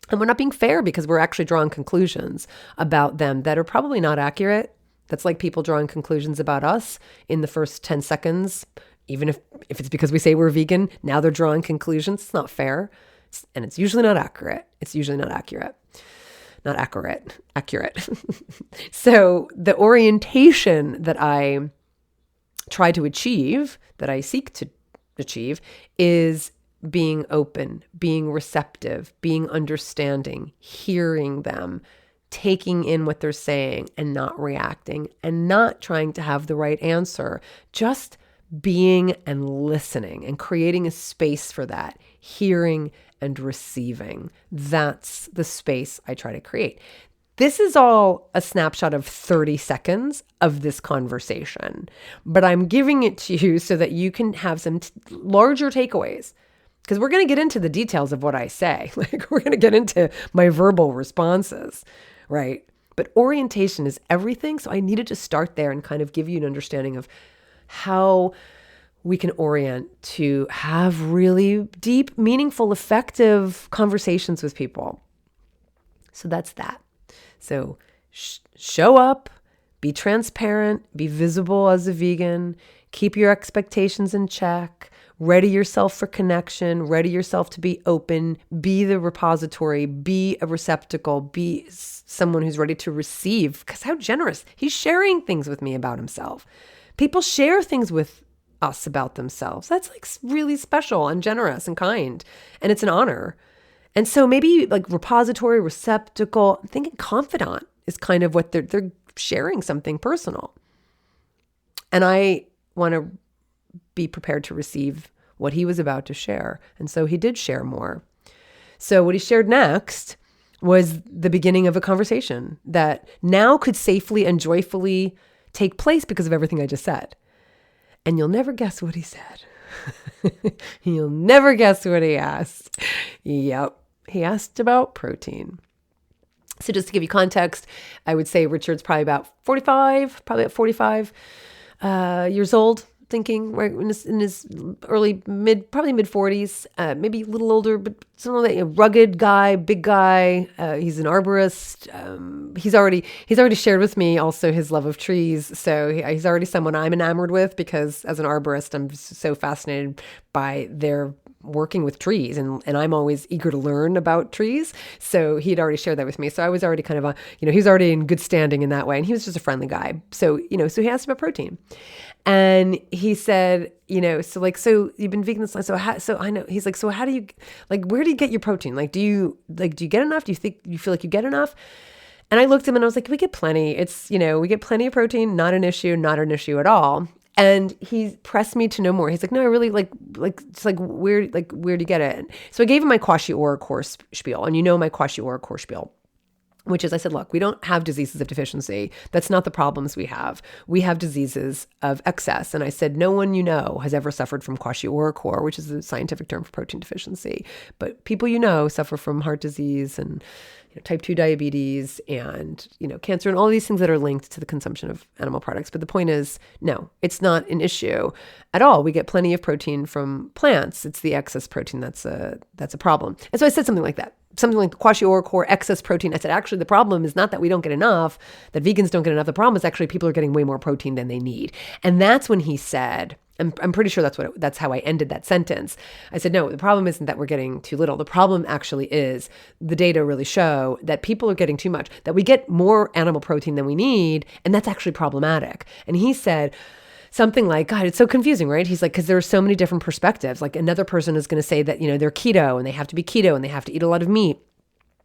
And we're not being fair, because we're actually drawing conclusions about them that are probably not accurate. That's like people drawing conclusions about us in the first 10 seconds. Even if it's because we say we're vegan, now they're drawing conclusions. It's not fair. And it's usually not accurate. Accurate. So the orientation that I try to achieve, that I seek to achieve, is being open, being receptive, being understanding, hearing them, taking in what they're saying and not reacting and not trying to have the right answer, just being and listening and creating a space for that, hearing and receiving. That's the space I try to create. This is all a snapshot of 30 seconds of this conversation, but I'm giving it to you so that you can have some larger takeaways, because we're going to get into the details of what I say. Like, we're going to get into my verbal responses, right? But orientation is everything. So I needed to start there and kind of give you an understanding of how we can orient to have really deep, meaningful, effective conversations with people. So that's that. So show up, be transparent, be visible as a vegan, keep your expectations in check, ready yourself for connection, ready yourself to be open, be the repository, be a receptacle, be someone who's ready to receive. Because how generous. He's sharing things with me about himself. People share things with us about themselves. That's like really special and generous and kind. And it's an honor. And so maybe like repository, receptacle, I'm thinking confidant is kind of what they're sharing, something personal. And I want to be prepared to receive what he was about to share. And so he did share more. So what he shared next was the beginning of a conversation that now could safely and joyfully take place because of everything I just said. And you'll never guess what he said. You'll never guess what he asked. Yep. He asked about protein. So just to give you context, I would say Richard's probably about 45 years old, thinking right in his probably mid 40s, maybe a little older, but something like that. A rugged guy, big guy. He's an arborist. He's already shared with me also his love of trees. So he's already someone I'm enamored with, because as an arborist, I'm so fascinated by their working with trees, and I'm always eager to learn about trees. So he'd already shared that with me. So I was already kind of he's already in good standing in that way. And he was just a friendly guy. So, so he asked about protein, and he said, so you've been vegan this long. So I know, he's like, so how do you, where do you get your protein? Do you get enough? Do you feel like you get enough? And I looked at him and I was like, we get plenty. We get plenty of protein, not an issue at all. And he pressed me to know more. He's like, no, I really where do you get it? So I gave him my Kwashiorkor core spiel, and my Kwashiorkor core spiel, which is, I said, look, we don't have diseases of deficiency. That's not the problems we have. We have diseases of excess. And I said, no one has ever suffered from Kwashiorkor, which is the scientific term for protein deficiency. But people suffer from heart disease and type 2 diabetes and, cancer and all these things that are linked to the consumption of animal products. But the point is, no, it's not an issue at all. We get plenty of protein from plants. It's the excess protein that's a problem. And so I said something like that. Something like the Kwashiorkor excess protein. I said, actually, the problem is not that we don't get enough, that vegans don't get enough. The problem is actually people are getting way more protein than they need. And that's when he said, I'm pretty sure that's how I ended that sentence. I said, no, the problem isn't that we're getting too little. The problem actually is the data really show that people are getting too much, that we get more animal protein than we need. And that's actually problematic. And he said something like, God, it's so confusing, right? He's like, because there are so many different perspectives. Like another person is going to say that, they're keto and they have to be keto and they have to eat a lot of meat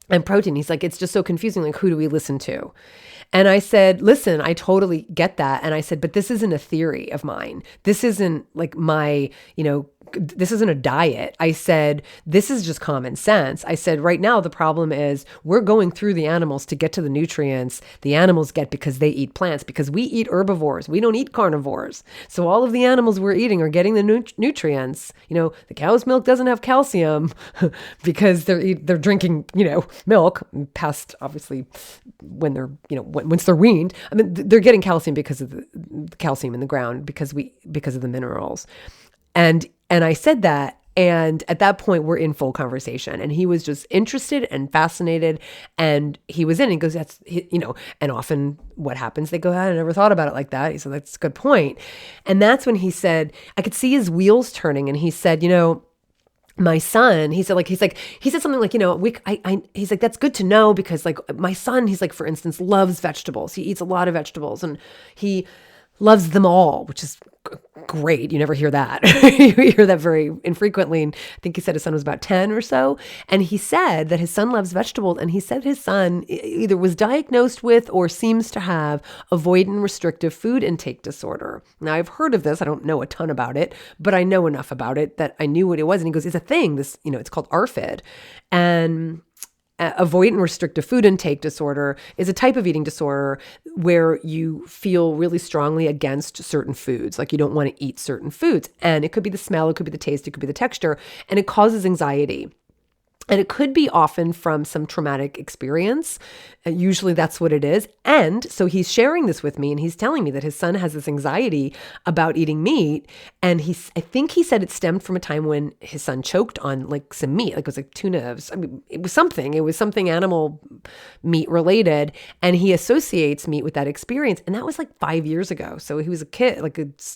and protein. He's like, it's just so confusing. Like, who do we listen to? And I said, listen, I totally get that. And I said, but this isn't a theory of mine. This isn't like my, this isn't a diet. I said, this is just common sense. I said, right now, the problem is we're going through the animals to get to the nutrients the animals get because they eat plants, because we eat herbivores. We don't eat carnivores. So all of the animals we're eating are getting the nutrients. The cow's milk doesn't have calcium because they're drinking, milk past, obviously, when they're, once they're weaned. I mean, they're getting calcium because of the calcium in the ground, because of the minerals. And I said that, and at that point we're in full conversation, and he was just interested and fascinated, and he was in, and he goes, that's, and often what happens, they go, I never thought about it like that. He said, that's a good point. And that's when he said, I could see his wheels turning, and he said, my son, he said something like, he's like, that's good to know, because my son, he's like, for instance, loves vegetables. He eats a lot of vegetables and he loves them all, which is great. You never hear that. You hear that very infrequently. And I think he said his son was about 10 or so. And he said that his son loves vegetables. And he said his son either was diagnosed with or seems to have avoidant restrictive food intake disorder. Now, I've heard of this. I don't know a ton about it, but I know enough about it that I knew what it was. And he goes, it's a thing. This, it's called ARFID. And avoidant restrictive food intake disorder is a type of eating disorder where you feel really strongly against certain foods. Like you don't want to eat certain foods. And it could be the smell, it could be the taste, it could be the texture, and it causes anxiety. And it could be often from some traumatic experience. Usually that's what it is. And so he's sharing this with me, and he's telling me that his son has this anxiety about eating meat. And I think he said it stemmed from a time when his son choked on some meat, it was tuna. It was something animal meat related. And he associates meat with that experience. And that was 5 years ago. So he was a kid,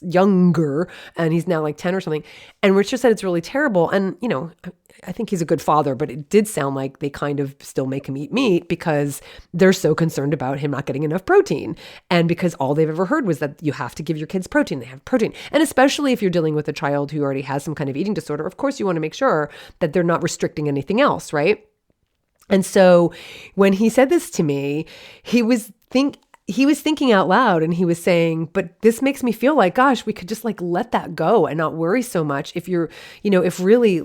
younger, and he's now 10 or something. And Richard said it's really terrible. And, I think he's a good father, but it did sound like they kind of still make him eat meat because they're so concerned about him not getting enough protein. And because all they've ever heard was that you have to give your kids protein. They have protein. And especially if you're dealing with a child who already has some kind of eating disorder, of course you want to make sure that they're not restricting anything else, right? And so when he said this to me, he was thinking out loud, and he was saying, but this makes me feel like, gosh, we could just let that go and not worry so much if you're, if really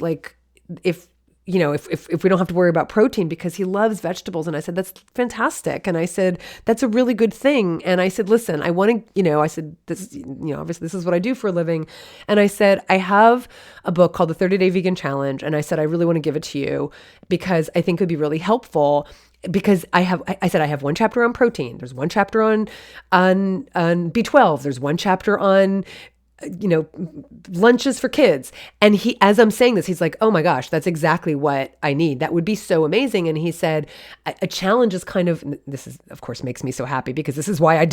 if if we don't have to worry about protein because he loves vegetables. And I said, that's fantastic. And I said, that's a really good thing. And I said, listen, I want to, I said, this, obviously this is what I do for a living. And I said, I have a book called the 30-Day Vegan Challenge. And I said, I really want to give it to you because I think it would be really helpful. Because I said I have one chapter on protein. There's one chapter on B12. There's one chapter on lunches for kids. And he, as I'm saying this, he's like, oh my gosh, that's exactly what I need. That would be so amazing. And he said, a challenge is kind of, this is, of course, makes me so happy because this is why I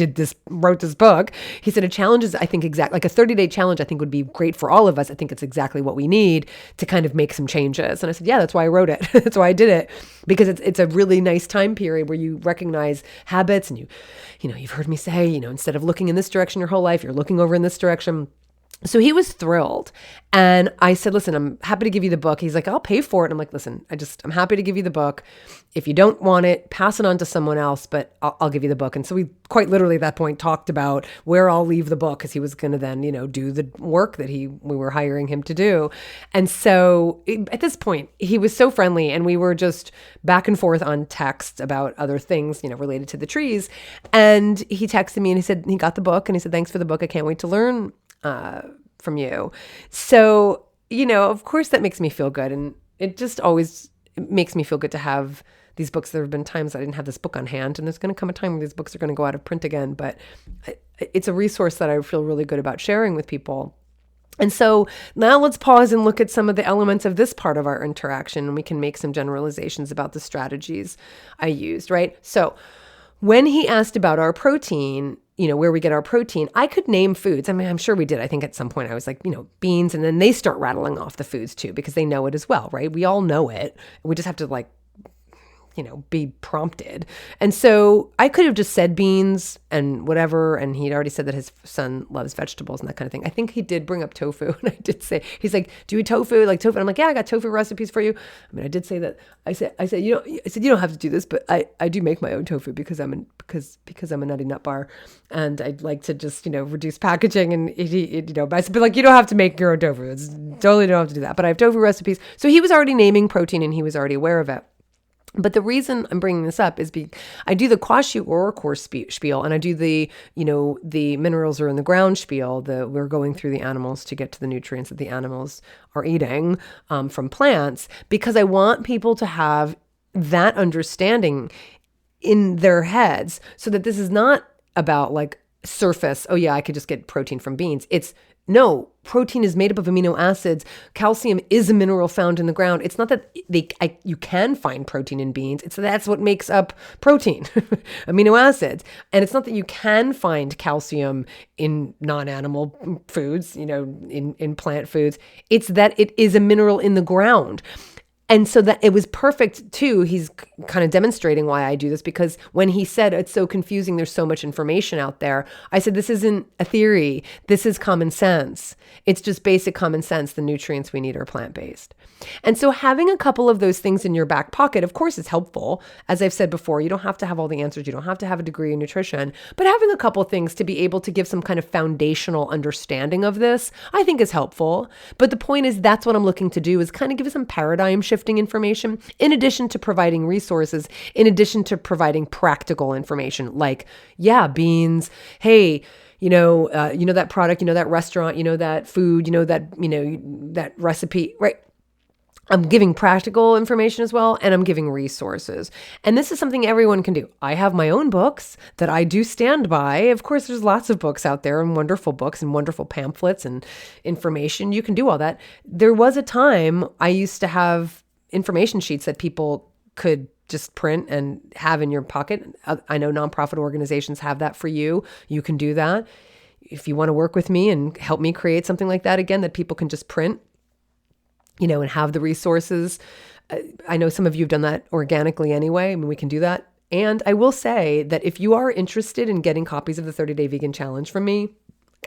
wrote this book. He said, a challenge is, I think, like a 30-day challenge, I think would be great for all of us. I think it's exactly what we need to kind of make some changes. And I said, yeah, that's why I wrote it. That's why I did it, because it's a really nice time period where you recognize habits and you've heard me say, instead of looking in this direction your whole life, you're looking over in this direction. So he was thrilled. And I said, listen, I'm happy to give you the book. He's like, I'll pay for it. I'm like, listen, I'm happy to give you the book. If you don't want it, pass it on to someone else, but I'll give you the book. And so we quite literally at that point talked about where I'll leave the book because he was going to then, do the work that we were hiring him to do. And so at this point, he was so friendly and we were just back and forth on text about other things, related to the trees. And he texted me and he said, he got the book and he said, thanks for the book. I can't wait to learn from you. So, of course that makes me feel good. And it just always makes me feel good to have these books. There have been times I didn't have this book on hand, and there's going to come a time where these books are going to go out of print again, but it's a resource that I feel really good about sharing with people. And so now let's pause and look at some of the elements of this part of our interaction, and we can make some generalizations about the strategies I used, right? So when he asked about our protein, where we get our protein, I could name foods. I mean, I'm sure we did. I think at some point I was like, beans, and then they start rattling off the foods too, because they know it as well, right? We all know it. We just have to be prompted. And so I could have just said beans and whatever. And he'd already said that his son loves vegetables and that kind of thing. I think he did bring up tofu. And I did say, he's like, do you eat tofu? Like tofu. And I'm like, yeah, I got tofu recipes for you. I mean, I did say that. I said, you don't have to do this, but I do make my own tofu because I'm a nutty nut bar. And I'd like to just, reduce packaging and but I said, but you don't have to make your own tofu. It's totally don't have to do that. But I have tofu recipes. So he was already naming protein and he was already aware of it. But the reason I'm bringing this up is I do the kwashiorkor spiel, and I do the minerals are in the ground spiel. We're going through the animals to get to the nutrients that the animals are eating from plants, because I want people to have that understanding in their heads, so that this is not about surface. Oh yeah, I could just get protein from beans. No, protein is made up of amino acids. Calcium is a mineral found in the ground. It's not that you can find protein in beans. That's what makes up protein, amino acids. And it's not that you can find calcium in non-animal foods, in plant foods. It's that it is a mineral in the ground. And so that it was perfect too. He's kind of demonstrating why I do this, because when he said it's so confusing, there's so much information out there, I said, this isn't a theory. This is common sense. It's just basic common sense. The nutrients we need are plant-based. And so having a couple of those things in your back pocket, of course, is helpful. As I've said before, you don't have to have all the answers. You don't have to have a degree in nutrition, but having a couple of things to be able to give some kind of foundational understanding of this, I think is helpful. But the point is, that's what I'm looking to do, is kind of give some paradigm shifting information, in addition to providing resources, in addition to providing practical information like, yeah, beans, hey, that product, that restaurant, that food, that recipe, right? I'm giving practical information as well, and I'm giving resources. And this is something everyone can do. I have my own books that I do stand by. Of course, there's lots of books out there, and wonderful books and wonderful pamphlets and information. You can do all that. There was a time I used to have information sheets that people could just print and have in your pocket. I know nonprofit organizations have that for you. You can do that. If you want to work with me and help me create something like that again, that people can just print, and have the resources. I know some of you have done that organically anyway. I mean, we can do that. And I will say that if you are interested in getting copies of the 30-Day Vegan Challenge from me,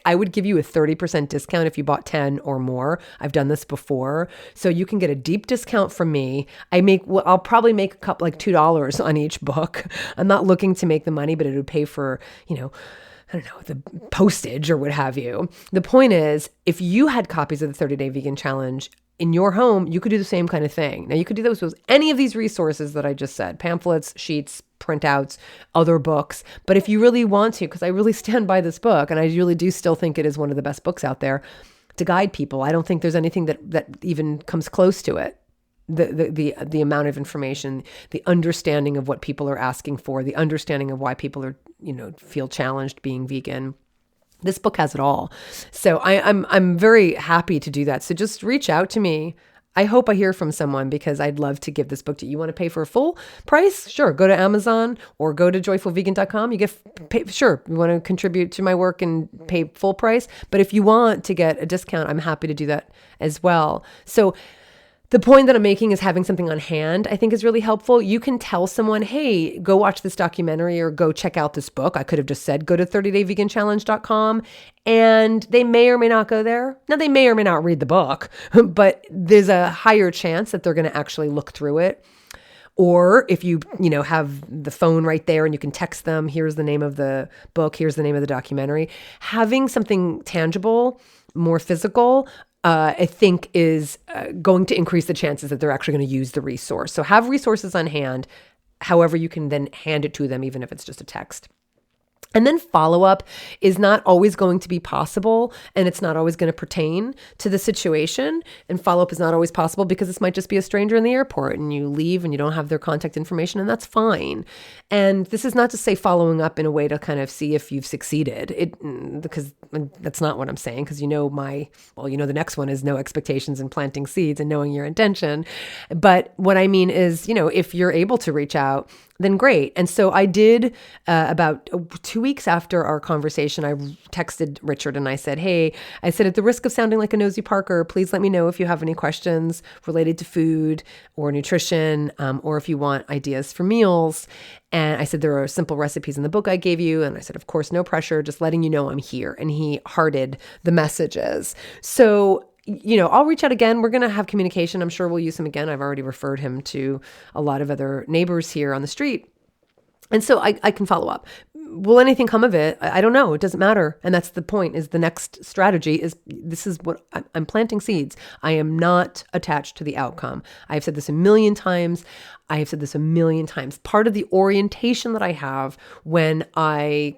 I would give you a 30% discount if you bought 10 or more. I've done this before. So you can get a deep discount from me. I'll probably make a couple, $2 on each book. I'm not looking to make the money, but it would pay for, I don't know, the postage or what have you. The point is, if you had copies of the 30-Day Vegan Challenge, in your home, you could do the same kind of thing. Now, you could do those with any of these resources that I just said, pamphlets, sheets, printouts, other books. But if you really want to, because I really stand by this book, and I really do still think it is one of the best books out there to guide people. I don't think there's anything that even comes close to it. The amount of information, the understanding of what people are asking for, the understanding of why people are, feel challenged being vegan. This book has it all. So I'm very happy to do that. So just reach out to me. I hope I hear from someone, because I'd love to give this book to you. You want to pay for a full price? Sure. Go to Amazon or go to joyfulvegan.com. You sure. You want to contribute to my work and pay full price. But if you want to get a discount, I'm happy to do that as well. So the point that I'm making is having something on hand, I think, is really helpful. You can tell someone, hey, go watch this documentary or go check out this book. I could have just said, go to 30dayveganchallenge.com, and they may or may not go there. Now, they may or may not read the book, but there's a higher chance that they're going to actually look through it. Or if you have the phone right there and you can text them, here's the name of the book, here's the name of the documentary. Having something tangible, more physical, I think is going to increase the chances that they're actually going to use the resource. So have resources on hand, however you can then hand it to them, even if it's just a text. And then follow-up is not always going to be possible, and it's not always going to pertain to the situation. And follow-up is not always possible because this might just be a stranger in the airport and you leave and you don't have their contact information, and that's fine. And this is not to say following up in a way to kind of see if you've succeeded, because that's not what I'm saying, because the next one is no expectations and planting seeds and knowing your intention. But what I mean is, if you're able to reach out, then great. And so I did about 2 weeks after our conversation, I texted Richard and I said, hey, at the risk of sounding like a nosy Parker, please let me know if you have any questions related to food or nutrition, or if you want ideas for meals. And I said, there are simple recipes in the book I gave you. And I said, of course, no pressure, just letting you know I'm here. And he hearted the messages. So I'll reach out again. We're going to have communication. I'm sure we'll use him again. I've already referred him to a lot of other neighbors here on the street. And so I can follow up. Will anything come of it? I don't know. It doesn't matter. And that's the point, is the next strategy is, this is what I'm planting seeds. I am not attached to the outcome. I've said this a million times. Part of the orientation that I have when I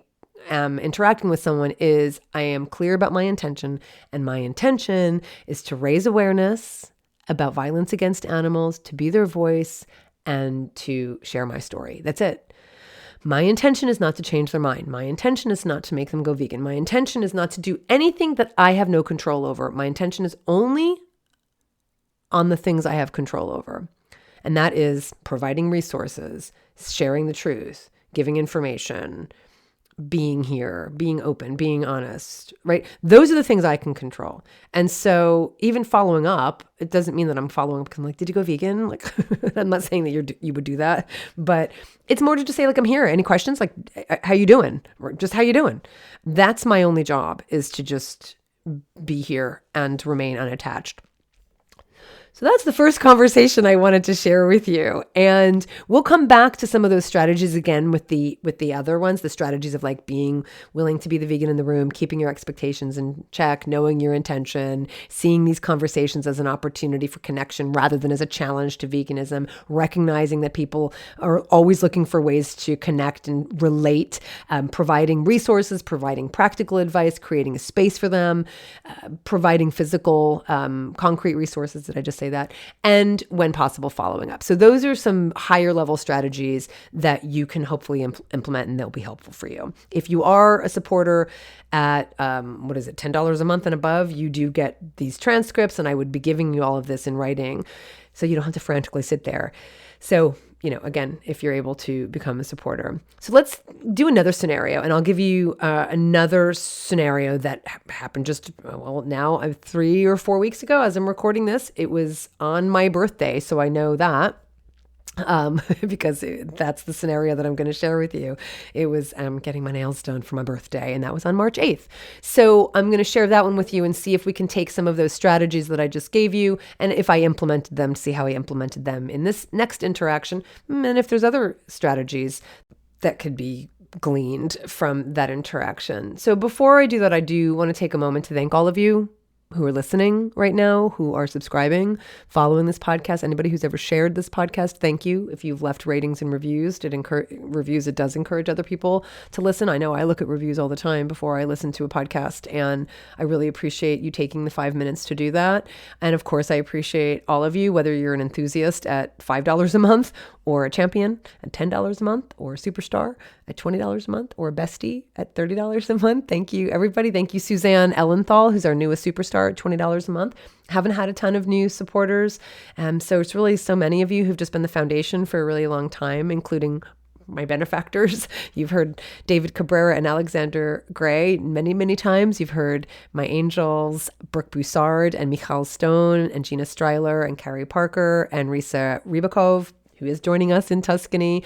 am interacting with someone is I am clear about my intention, and my intention is to raise awareness about violence against animals, to be their voice, and to share my story. That's it. My intention is not to change their mind. My intention is not to make them go vegan. My intention is not to do anything that I have no control over. My intention is only on the things I have control over. And that is providing resources, sharing the truth, giving information, being here, being open, being honest, right? Those are the things I can control. And so even following up, it doesn't mean that I'm following up because I'm like, did you go vegan? Like, I'm not saying that you would do that, but it's more to just say, like, I'm here. Any questions? Like, how you doing? Or just how you doing? That's my only job, is to just be here and remain unattached. So that's the first conversation I wanted to share with you. And we'll come back to some of those strategies again with the other ones, the strategies of like being willing to be the vegan in the room, keeping your expectations in check, knowing your intention, seeing these conversations as an opportunity for connection rather than as a challenge to veganism, recognizing that people are always looking for ways to connect and relate, providing resources, providing practical advice, creating a space for them, providing physical, concrete resources. Did I just say that? And when possible, following up. So those are some higher level strategies that you can hopefully implement, and they'll be helpful for you. If you are a supporter at, $10 a month and above, you do get these transcripts, and I would be giving you all of this in writing, so you don't have to frantically sit there. So, again, if you're able to become a supporter. So let's do another scenario, and I'll give you another scenario that happened just, now 3 or 4 weeks ago as I'm recording this. It was on my birthday, so I know that. Because that's the scenario that I'm going to share with you. It was getting my nails done for my birthday, and that was on March 8th. So I'm going to share that one with you and see if we can take some of those strategies that I just gave you, and if I implemented them, see how I implemented them in this next interaction, and if there's other strategies that could be gleaned from that interaction. So before I do that, I do want to take a moment to thank all of you who are listening right now, who are subscribing, following this podcast, anybody who's ever shared this podcast, thank you. If you've left ratings and reviews, it does encourage other people to listen. I know I look at reviews all the time before I listen to a podcast, and I really appreciate you taking the 5 minutes to do that. And of course, I appreciate all of you, whether you're an enthusiast at $5 a month, or a champion at $10 a month, or a superstar at $20 a month, or a bestie at $30 a month. Thank you, everybody. Thank you, Suzanne Ellenthal, who's our newest superstar at $20 a month. Haven't had a ton of new supporters. So it's really so many of you who've just been the foundation for a really long time, including my benefactors. You've heard David Cabrera and Alexander Gray many, many times. You've heard my angels, Brooke Broussard and Michal Stone and Gina Streiler and Carrie Parker and Risa Rybakov, who is joining us in Tuscany.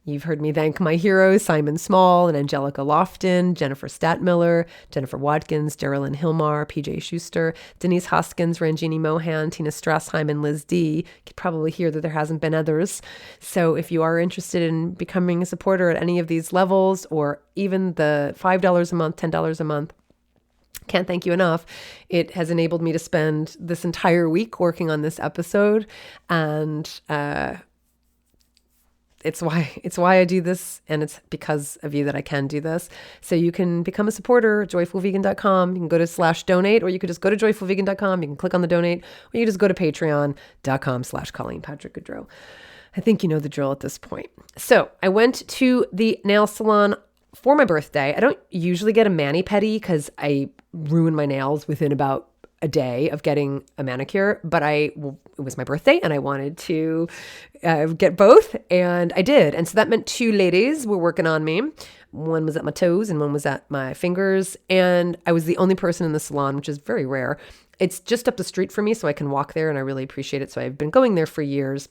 You've heard me thank my heroes, Simon Small and Angelica Lofton, Jennifer Statmiller, Jennifer Watkins, Geraldine Hilmar, PJ Schuster, Denise Hoskins, Ranjini Mohan, Tina Strassheim, and Liz D. You could probably hear that there hasn't been others. So if you are interested in becoming a supporter at any of these levels, or even the $5 a month, $10 a month, can't thank you enough. It has enabled me to spend this entire week working on this episode, and it's why I do this, and it's because of you that I can do this. So you can become a supporter at joyfulvegan.com. You can go to /donate, or you could just go to joyfulvegan.com. You can click on the donate, or you can just go to patreon.com/Colleen Patrick-Goudreau. I think you know the drill at this point. So I went to the nail salon for my birthday. I don't usually get a mani-pedi because I ruin my nails within about a day of getting a manicure, but it was my birthday and I wanted to get both, and I did. And so that meant two ladies were working on me. One was at my toes and one was at my fingers, and I was the only person in the salon, which is very rare. It's just up the street from me, so I can walk there, and I really appreciate it. So I've been going there for years.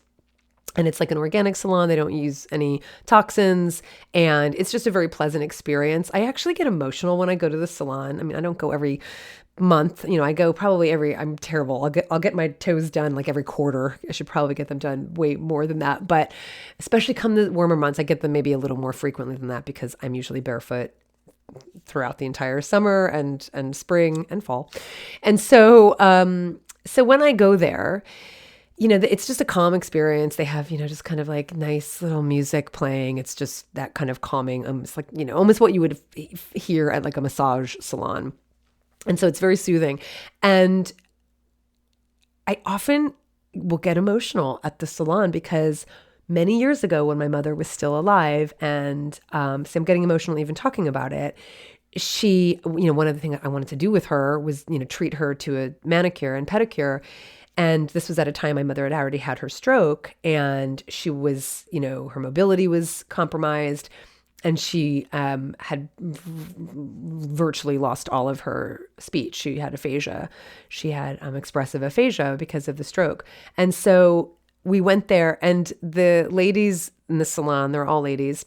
And it's like an organic salon. They don't use any toxins, and it's just a very pleasant experience. I actually get emotional when I go to the salon. I mean, I don't go every month. I go probably I'm terrible. I'll get my toes done like every quarter. I should probably get them done way more than that. But especially come the warmer months, I get them maybe a little more frequently than that, because I'm usually barefoot throughout the entire summer and spring and fall. And so when I go there, it's just a calm experience. They have, just kind of like nice little music playing. It's just that kind of calming, it's like, almost what you would hear at like a massage salon. And so it's very soothing. And I often will get emotional at the salon because many years ago, when my mother was still alive, and so I'm getting emotional even talking about it, she, one of the things I wanted to do with her was, treat her to a manicure and pedicure. And this was at a time my mother had already had her stroke, and she was, her mobility was compromised, and she had virtually lost all of her speech. She had aphasia. She had expressive aphasia because of the stroke. And so we went there, and the ladies in the salon, they're all ladies,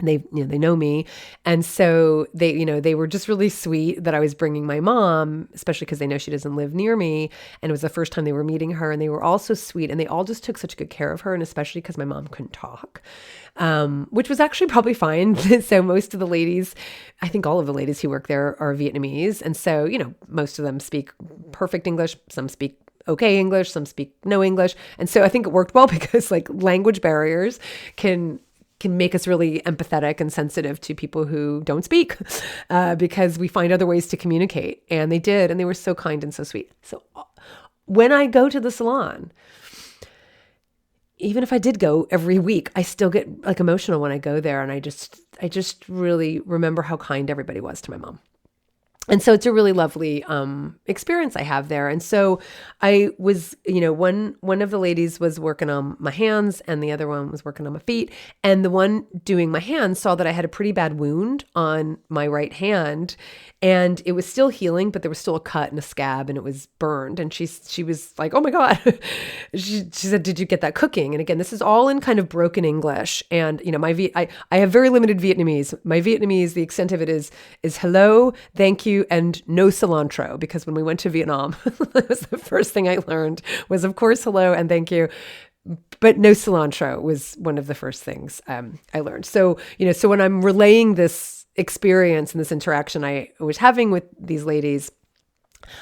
they know me. And so they were just really sweet that I was bringing my mom, especially because they know she doesn't live near me. And it was the first time they were meeting her, and they were all so sweet, and they all just took such good care of her. And especially because my mom couldn't talk, which was actually probably fine. So most of the ladies, I think all of the ladies who work there are Vietnamese. And so, most of them speak perfect English. Some speak okay English, some speak no English. And so I think it worked well, because like language barriers can make us really empathetic and sensitive to people who don't speak, because we find other ways to communicate. And they did, and they were so kind and so sweet. So when I go to the salon, even if I did go every week, I still get like emotional when I go there. And I just really remember how kind everybody was to my mom. And so it's a really lovely experience I have there. And so I was, one of the ladies was working on my hands, and the other one was working on my feet. And the one doing my hands saw that I had a pretty bad wound on my right hand, and it was still healing, but there was still a cut and a scab, and it was burned. And she was like, "Oh my God." She said, "Did you get that cooking?" And again, this is all in kind of broken English. And, I have very limited Vietnamese. My Vietnamese, the extent of it is hello, thank you, and no cilantro, because when we went to Vietnam, that was the first thing I learned was, of course, hello and thank you, but no cilantro was one of the first things I learned. So, so when I'm relaying this experience and this interaction I was having with these ladies,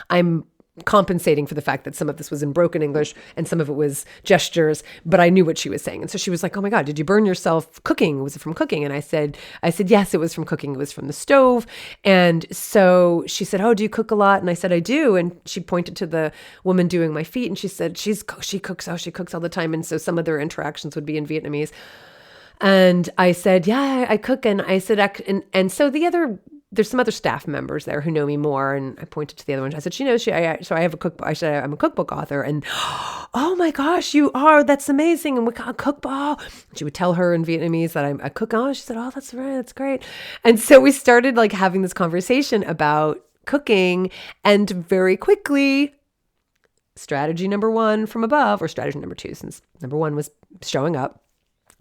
I'm compensating for the fact that some of this was in broken English and some of it was gestures, but I knew what she was saying. And so she was like, "Oh my God, did you burn yourself cooking? Was it from cooking?" And I said, "Yes, it was from cooking. It was from the stove." And so she said, "Oh, do you cook a lot?" And I said, "I do." And she pointed to the woman doing my feet and she said, she cooks all the time. And so some of their interactions would be in Vietnamese. And I said, "Yeah, I cook." And I said, and so there's some other staff members there who know me more. And I pointed to the other one. I said, "She knows so I have a cookbook." I said, "I'm a cookbook author." And, "Oh my gosh, you are, that's amazing. And we got a cookbook." Oh. She would tell her in Vietnamese that I'm a cook. Oh, she said, "Oh, that's right. That's great." And so we started like having this conversation about cooking, and very quickly, strategy number one from above, or strategy number two, since number one was showing up.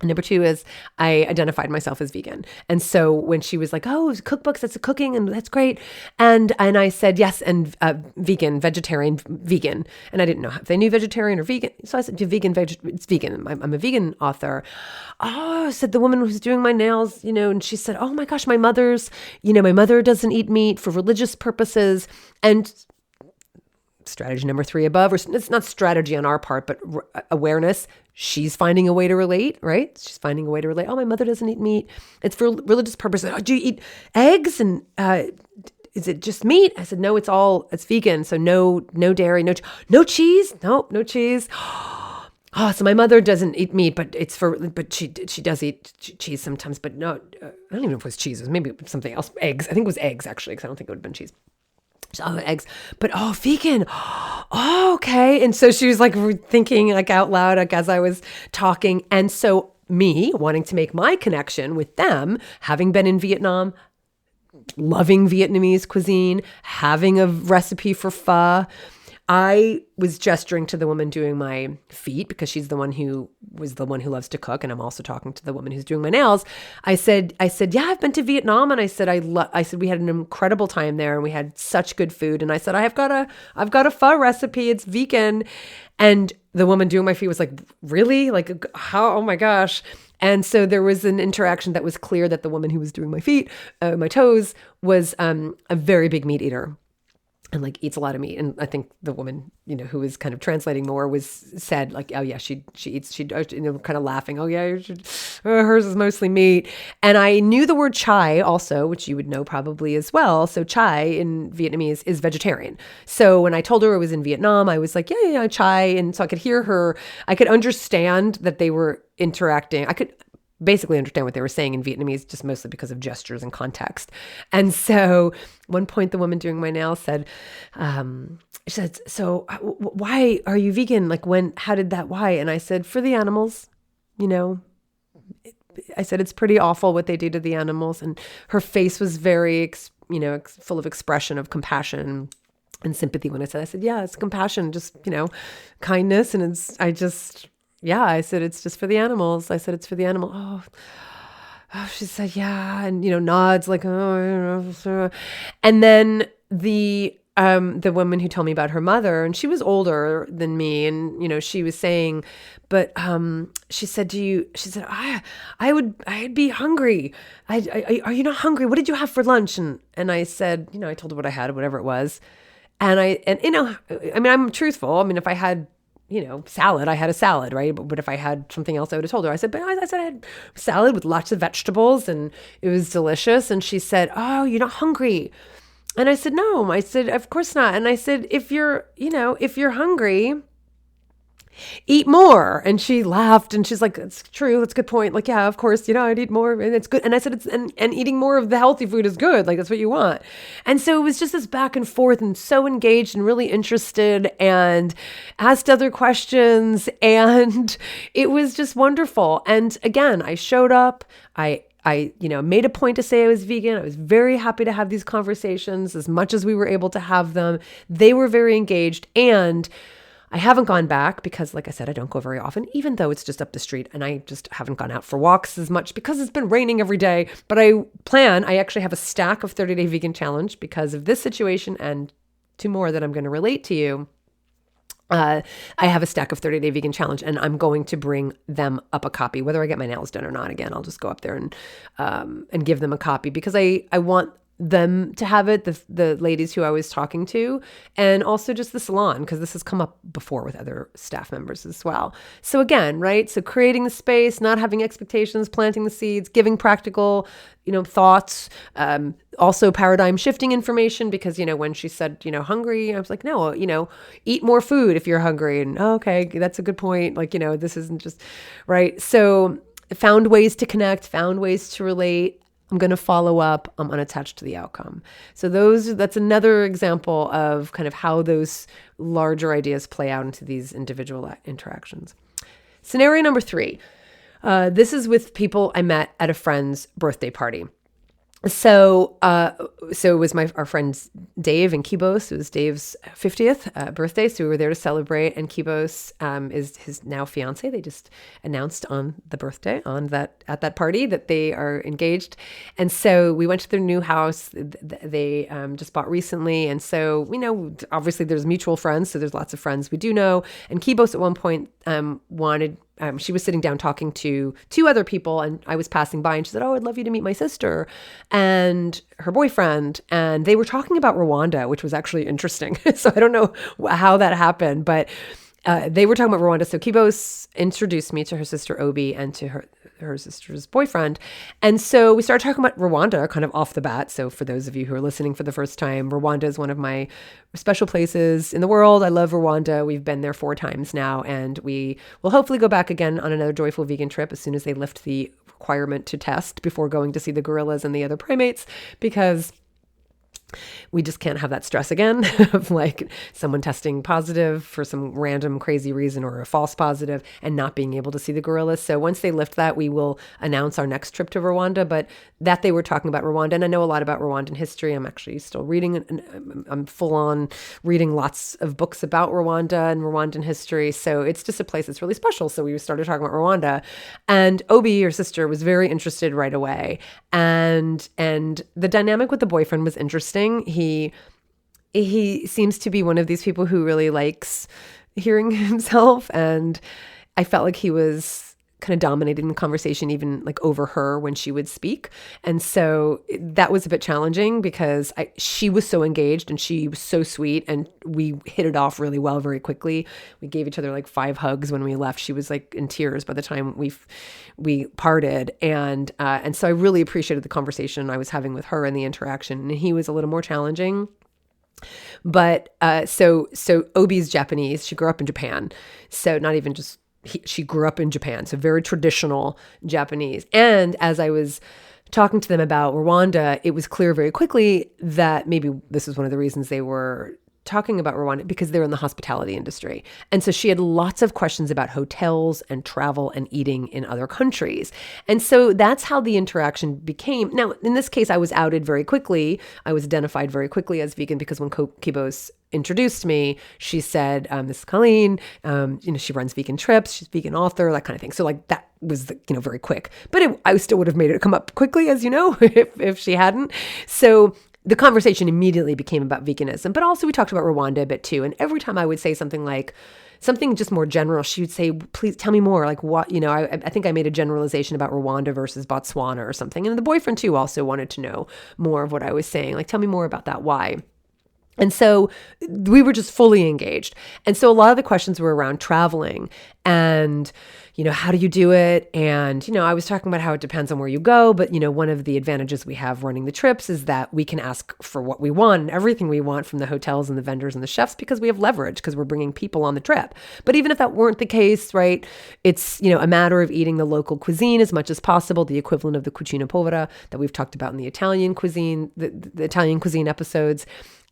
Number two is I identified myself as vegan. And so when she was like, "Oh, cookbooks, that's a cooking and that's great." And I said, "Yes, and vegan, vegetarian, vegan." And I didn't know if they knew vegetarian or vegan. So I said, "Vegan, it's vegan. I'm a vegan author." "Oh," said the woman who's doing my nails, and she said, "Oh my gosh, my mother doesn't eat meat for religious purposes." And strategy number three above, or it's not strategy on our part, but awareness. She's finding a way to relate, right? She's finding a way to relate. "Oh, my mother doesn't eat meat. It's for religious purposes." "Oh, do you eat eggs? And is it just meat?" I said, "No, it's vegan. So no dairy, no cheese. No cheese." "Oh, so my mother doesn't eat meat, but she does eat cheese sometimes, but no, I don't even know if it was cheese. It was maybe something else. Eggs. I think it was eggs actually, because I don't think it would have been cheese." "Oh, eggs, but vegan. Oh, okay." And so she was like thinking like out loud, like as I was talking. And so me wanting to make my connection with them, having been in Vietnam, loving Vietnamese cuisine, having a recipe for pho, I was gesturing to the woman doing my feet because she's the one who loves to cook. And I'm also talking to the woman who's doing my nails. I said, "Yeah, I've been to Vietnam." And I said, I said, "We had an incredible time there and we had such good food." And I said, I've got a pho recipe. It's vegan." And the woman doing my feet was like, "Really? Like how? Oh my gosh." And so there was an interaction that was clear that the woman who was doing my feet, my toes, was a very big meat eater. And like eats a lot of meat. And I think the woman, who was kind of translating more said like, "Oh yeah, she eats, kind of laughing. Oh yeah, hers is mostly meat." And I knew the word chai also, which you would know probably as well. So chai in Vietnamese is vegetarian. So when I told her I was in Vietnam, I was like, yeah, chai. And so I could hear her, I could understand that they were interacting. I could basically understand what they were saying in Vietnamese, just mostly because of gestures and context. And so one point, the woman doing my nails said, she said, "So why are you vegan? Like how did that, why?" And I said, "For the animals, I said, it's pretty awful what they do to the animals." And her face was very, full of expression of compassion and sympathy when I said, "Yeah, it's compassion, just, kindness." And I said, "It's just for the animals." I said, "It's for the animal." Oh, she said, "Yeah." And, nods like, "Oh." And then the woman who told me about her mother, and she was older than me. And, she was saying, but, she said, I'd be hungry. Are you not hungry? What did you have for lunch?" And I said, I told her what I had, whatever it was. And I'm truthful. I mean, if I had, salad, I had a salad, right? But if I had something else, I would have told her. I said I had salad with lots of vegetables and it was delicious. And she said, "Oh, you're not hungry?" And I said, "No." I said, "Of course not." And I said, if you're hungry, eat more." And she laughed and she's like, "It's true. That's a good point. Like, yeah, of course, I'd eat more and it's good." And I said, and eating more of the healthy food is good. Like, that's what you want. And so it was just this back and forth and so engaged and really interested and asked other questions. And it was just wonderful. And again, I showed up. I made a point to say I was vegan. I was very happy to have these conversations as much as we were able to have them. They were very engaged, and I haven't gone back because, like I said, I don't go very often, even though it's just up the street, and I just haven't gone out for walks as much because it's been raining every day. But I actually have a stack of 30-day vegan challenge because of this situation and two more that I'm going to relate to you. I have a stack of 30-day vegan challenge, and I'm going to bring them up a copy, whether I get my nails done or not. Again, I'll just go up there and give them a copy because I want them to have it, the ladies who I was talking to, and also just the salon, because this has come up before with other staff members as well. So again, right? So creating the space, not having expectations, planting the seeds, giving practical, thoughts, also paradigm shifting information, because, when she said, hungry, I was like, no, eat more food if you're hungry. And okay, that's a good point. Like, this isn't just right. So found ways to connect, found ways to relate. I'm going to follow up. I'm unattached to the outcome. So that's another example of kind of how those larger ideas play out into these individual interactions. Scenario number 3. This is with people I met at a friend's birthday party. So it was our friends Dave and Kibos. It was Dave's 50th birthday, so we were there to celebrate. And Kibos is his now fiance. They just announced on the birthday at that party that they are engaged. And so we went to their new house. They just bought recently, and so obviously there's mutual friends, so there's lots of friends we do know. And Kibos at one point wanted. She was sitting down talking to 2 other people, and I was passing by, and she said, "Oh, I'd love you to meet my sister and her boyfriend." And they were talking about Rwanda, which was actually interesting. So I don't know how that happened, but they were talking about Rwanda. So Kibos introduced me to her sister Obi and to her sister's boyfriend. And so we started talking about Rwanda kind of off the bat. So for those of you who are listening for the first time, Rwanda is one of my special places in the world. I love Rwanda. We've been there 4 times now, and we will hopefully go back again on another Joyful Vegan trip as soon as they lift the requirement to test before going to see the gorillas and the other primates, because we just can't have that stress again of like someone testing positive for some random crazy reason or a false positive and not being able to see the gorillas. So once they lift that, we will announce our next trip to Rwanda. But that they were talking about Rwanda, and I know a lot about Rwandan history. I'm actually still reading, and I'm full on reading lots of books about Rwanda and Rwandan history. So it's just a place that's really special. So we started talking about Rwanda, and Obi, her sister, was very interested right away. And the dynamic with the boyfriend was interesting. He seems to be one of these people who really likes hearing himself, and I felt like he was kind of dominating the conversation, even like over her when she would speak. And so that was a bit challenging because she was so engaged and she was so sweet, and we hit it off really well very quickly. We gave each other like 5 hugs when we left. She was like in tears by the time we parted. And so I really appreciated the conversation I was having with her and the interaction. And he was a little more challenging. But so Obi's Japanese. She grew up in Japan. So not even just she grew up in Japan, so very traditional Japanese. And as I was talking to them about Rwanda, it was clear very quickly that maybe this is one of the reasons they were talking about Rwanda, because they're in the hospitality industry. And so she had lots of questions about hotels and travel and eating in other countries. And so that's how the interaction became. Now, in this case, I was outed very quickly. I was identified very quickly as vegan because when Kibos introduced me, she said, this is Colleen, she runs vegan trips, she's a vegan author, that kind of thing. So like that was, very quick, but I still would have made it come up quickly, as you know, if she hadn't. So the conversation immediately became about veganism, but also we talked about Rwanda a bit too. And every time I would say something just more general, she would say, please tell me more. Like what, I think I made a generalization about Rwanda versus Botswana or something. And the boyfriend too also wanted to know more of what I was saying. Like, tell me more about that. Why? And so we were just fully engaged. And so a lot of the questions were around traveling and, how do you do it? And, I was talking about how it depends on where you go. But, one of the advantages we have running the trips is that we can ask for what we want, everything we want from the hotels and the vendors and the chefs, because we have leverage, because we're bringing people on the trip. But even if that weren't the case, right, it's, a matter of eating the local cuisine as much as possible, the equivalent of the cucina povera that we've talked about in the Italian cuisine, the Italian cuisine episodes.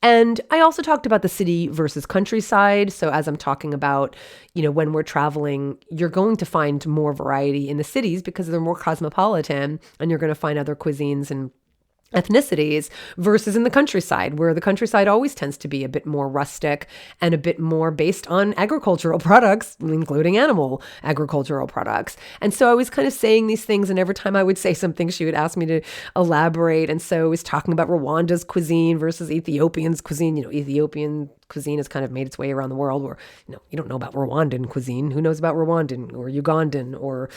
And I also talked about the city versus countryside. So as I'm talking about, when we're traveling, you're going to find more variety in the cities because they're more cosmopolitan, and you're going to find other cuisines and ethnicities versus in the countryside, where the countryside always tends to be a bit more rustic and a bit more based on agricultural products, including animal agricultural products. And so I was kind of saying these things, and every time I would say something, she would ask me to elaborate. And so I was talking about Rwanda's cuisine versus Ethiopian's cuisine. Ethiopian cuisine has kind of made its way around the world, where, you don't know about Rwandan cuisine. Who knows about Rwandan or Ugandan or,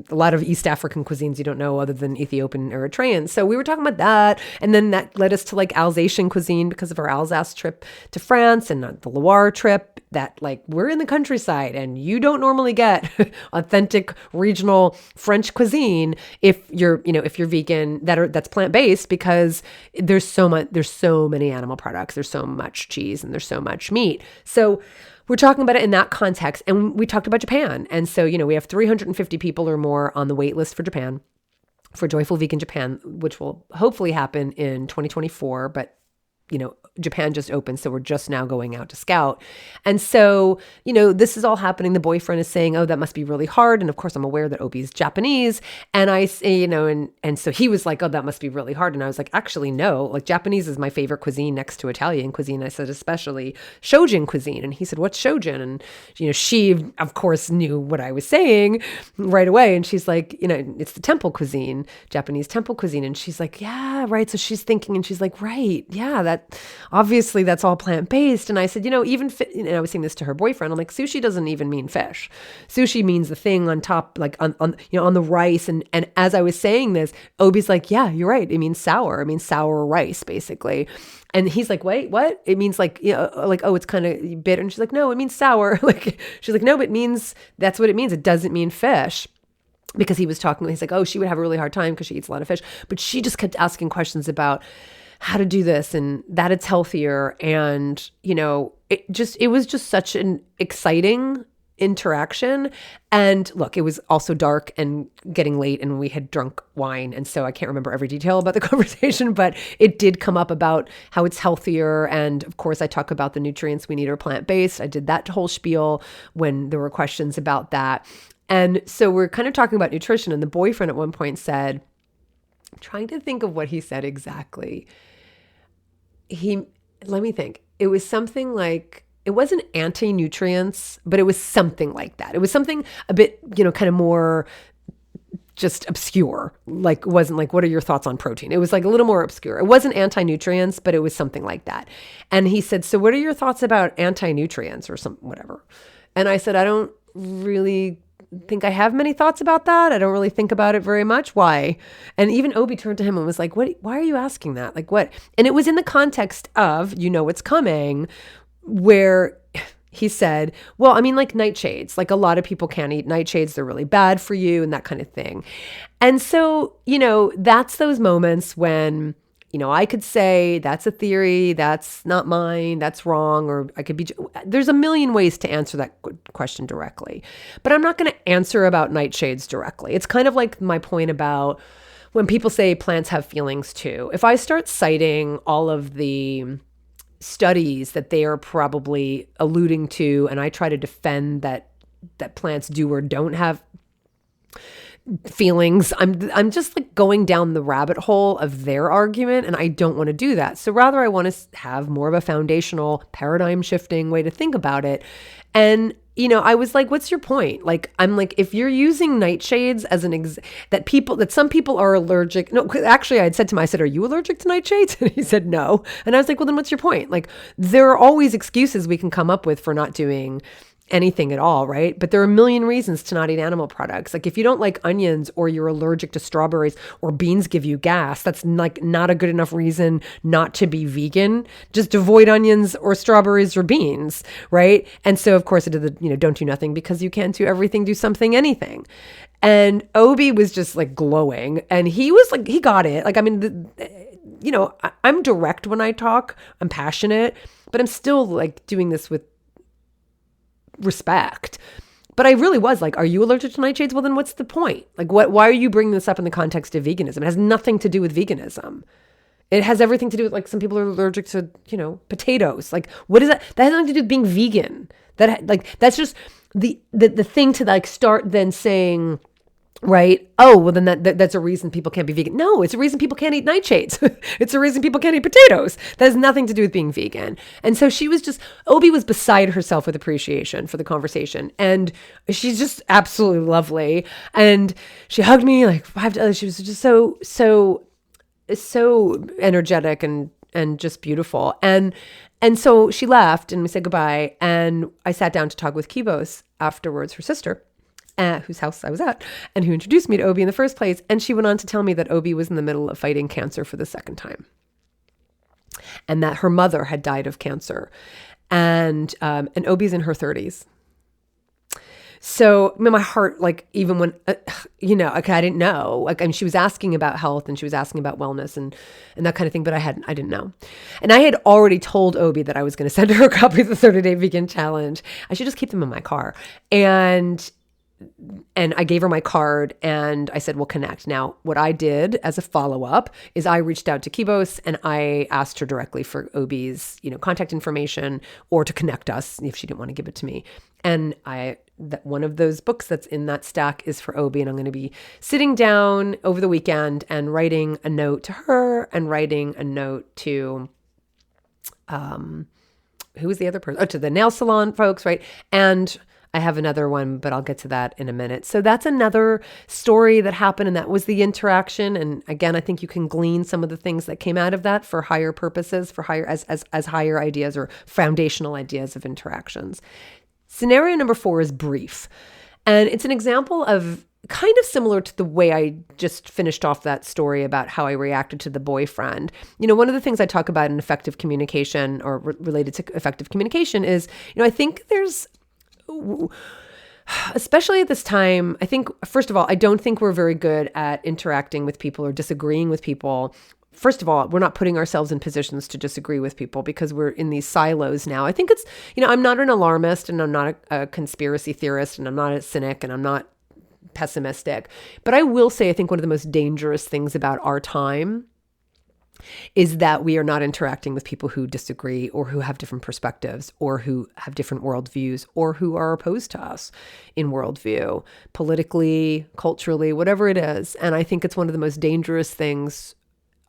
a lot of East African cuisines you don't know other than Ethiopian, Eritrean. So we were talking about that. And then that led us to like Alsatian cuisine because of our Alsace trip to France and the Loire trip, that like we're in the countryside and you don't normally get authentic regional French cuisine if you're vegan, that's plant-based, because there's so many animal products, there's so much cheese and there's so much meat. So we're talking about it in that context. And we talked about Japan. And so, we have 350 people or more on the wait list for Japan, for Joyful Vegan Japan, which will hopefully happen in 2024. But, Japan just opened, so we're just now going out to scout. And so, this is all happening. The boyfriend is saying, oh, that must be really hard. And of course, I'm aware that Obi's Japanese. And I say, and so he was like, oh, that must be really hard. And I was like, actually, no, like Japanese is my favorite cuisine next to Italian cuisine. I said, especially Shojin cuisine. And he said, what's Shojin? And, she, of course, knew what I was saying right away. And she's like, it's the temple cuisine, Japanese temple cuisine. And she's like, yeah, right. So she's thinking, and she's like, right. Yeah, obviously that's all plant-based. And I said, even, and I was saying this to her boyfriend, I'm like, sushi doesn't even mean fish. Sushi means the thing on top, like on the rice. And as I was saying this, Obi's like, yeah, you're right. It means sour. It means sour rice, basically. And he's like, wait, what? It means like, oh, it's kind of bitter. And she's like, no, it means sour. Like, she's like, no, but that's what it means. It doesn't mean fish. Because he was talking, he's like, oh, she would have a really hard time because she eats a lot of fish. But she just kept asking questions about how to do this and that it's healthier. And, it was just such an exciting interaction. And look, it was also dark and getting late and we had drunk wine. And so I can't remember every detail about the conversation, but it did come up about how it's healthier. And of course, I talk about the nutrients we need are plant-based. I did that whole spiel when there were questions about that. And so we're kind of talking about nutrition. And the boyfriend at one point said, I'm trying to think of what he said exactly. Let me think. It was something like, it wasn't anti-nutrients, but it was something like that. It was something a bit, kind of more just obscure. Like, it wasn't like, what are your thoughts on protein? It was like a little more obscure. It wasn't anti-nutrients, but it was something like that. And he said, so what are your thoughts about anti-nutrients or whatever? And I said, I don't really think I have many thoughts about that. I don't really think about it very much. Why? And even Obi turned to him and was like, why are you asking that? Like, what? And it was in the context of, what's coming, where he said, well, I mean, like nightshades, like a lot of people can't eat nightshades. They're really bad for you and that kind of thing. And so, that's those moments when, I could say that's a theory, that's not mine, that's wrong, or there's a million ways to answer that question directly. But I'm not going to answer about nightshades directly. It's kind of like my point about when people say plants have feelings too. If I start citing all of the studies that they are probably alluding to, and I try to defend that plants do or don't have feelings, I'm just like going down the rabbit hole of their argument, and I don't want to do that. So rather, I want to have more of a foundational paradigm shifting way to think about it. And I was like, what's your point? Like, I'm like, if you're using nightshades as that some people are allergic. No, actually I said, are you allergic to nightshades? And he said, no. And I was like, well, then what's your point? Like, there are always excuses we can come up with for not doing anything at all, right? But there are a million reasons to not eat animal products. Like if you don't like onions or you're allergic to strawberries or beans give you gas, that's like not a good enough reason not to be vegan. Just avoid onions or strawberries or beans, right? And so of course I did the, don't do nothing because you can't do everything, do something, anything. And Obi was just like glowing and he was like, he got it. Like, I mean, I'm direct when I talk, I'm passionate, but I'm still like doing this with respect. But I really was like, are you allergic to nightshades? Well, then what's the point? Like, why are you bringing this up in the context of veganism? It has nothing to do with veganism. It has everything to do with like some people are allergic to, potatoes. Like, what is that? That has nothing to do with being vegan. That's just the thing to like start then saying, right? Oh, well then that's a reason people can't be vegan. No, it's a reason people can't eat nightshades. It's a reason people can't eat potatoes. That has nothing to do with being vegan. And so Obi was beside herself with appreciation for the conversation. And she's just absolutely lovely. And she hugged me like 5 times. She was just so energetic and and just beautiful. And so she left and we said goodbye. And I sat down to talk with Kibos afterwards, her sister, whose house I was at, and who introduced me to Obi in the first place. And she went on to tell me that Obi was in the middle of fighting cancer for the second time, and that her mother had died of cancer. And Obi's in her 30s. So my heart, like, even when, like, I didn't know, like, I mean, she was asking about health and she was asking about wellness and that kind of thing, but I didn't know. And I had already told Obi that I was going to send her a copy of the 30-Day Vegan Challenge. I should just keep them in my car. And I gave her my card and I said, we'll connect. Now, what I did as a follow-up is I reached out to Kibos and I asked her directly for Obi's, contact information or to connect us if she didn't want to give it to me. And that one of those books that's in that stack is for Obi. And I'm going to be sitting down over the weekend and writing a note to her and writing a note to, who was the other person? Oh, to the nail salon folks, right? And I have another one, but I'll get to that in a minute. So that's another story that happened, and that was the interaction. And again, I think you can glean some of the things that came out of that for higher purposes, for higher as higher ideas or foundational ideas of interactions. Scenario number 4 is brief, and it's an example of kind of similar to the way I just finished off that story about how I reacted to the boyfriend. One of the things I talk about in effective communication or related to effective communication is, I think there's, especially at this time, I think, first of all, I don't think we're very good at interacting with people or disagreeing with people. First of all, we're not putting ourselves in positions to disagree with people because we're in these silos now. I think it's, I'm not an alarmist and I'm not a conspiracy theorist and I'm not a cynic and I'm not pessimistic. But I will say, I think one of the most dangerous things about our time is that we are not interacting with people who disagree or who have different perspectives or who have different worldviews or who are opposed to us in worldview, politically, culturally, whatever it is. And I think it's one of the most dangerous things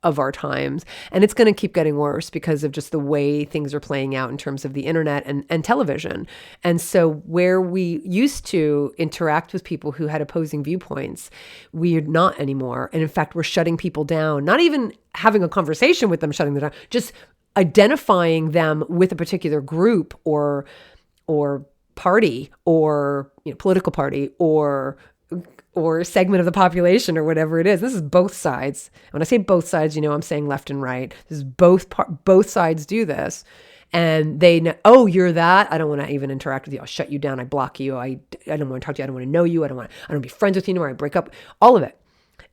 of our times. And it's going to keep getting worse because of just the way things are playing out in terms of the internet and television. And so where we used to interact with people who had opposing viewpoints, we are not anymore. And in fact, we're shutting people down, not even having a conversation with them, shutting them down, just identifying them with a particular group or party or political party or segment of the population or whatever it is. This is both sides. When I say both sides, I'm saying left and right. This is both sides do this. And they know, oh, you're that. I don't want to even interact with you. I'll shut you down. I block you. I don't want to talk to you. I don't want to know you. I don't want to be friends with you anymore. I break up, all of it.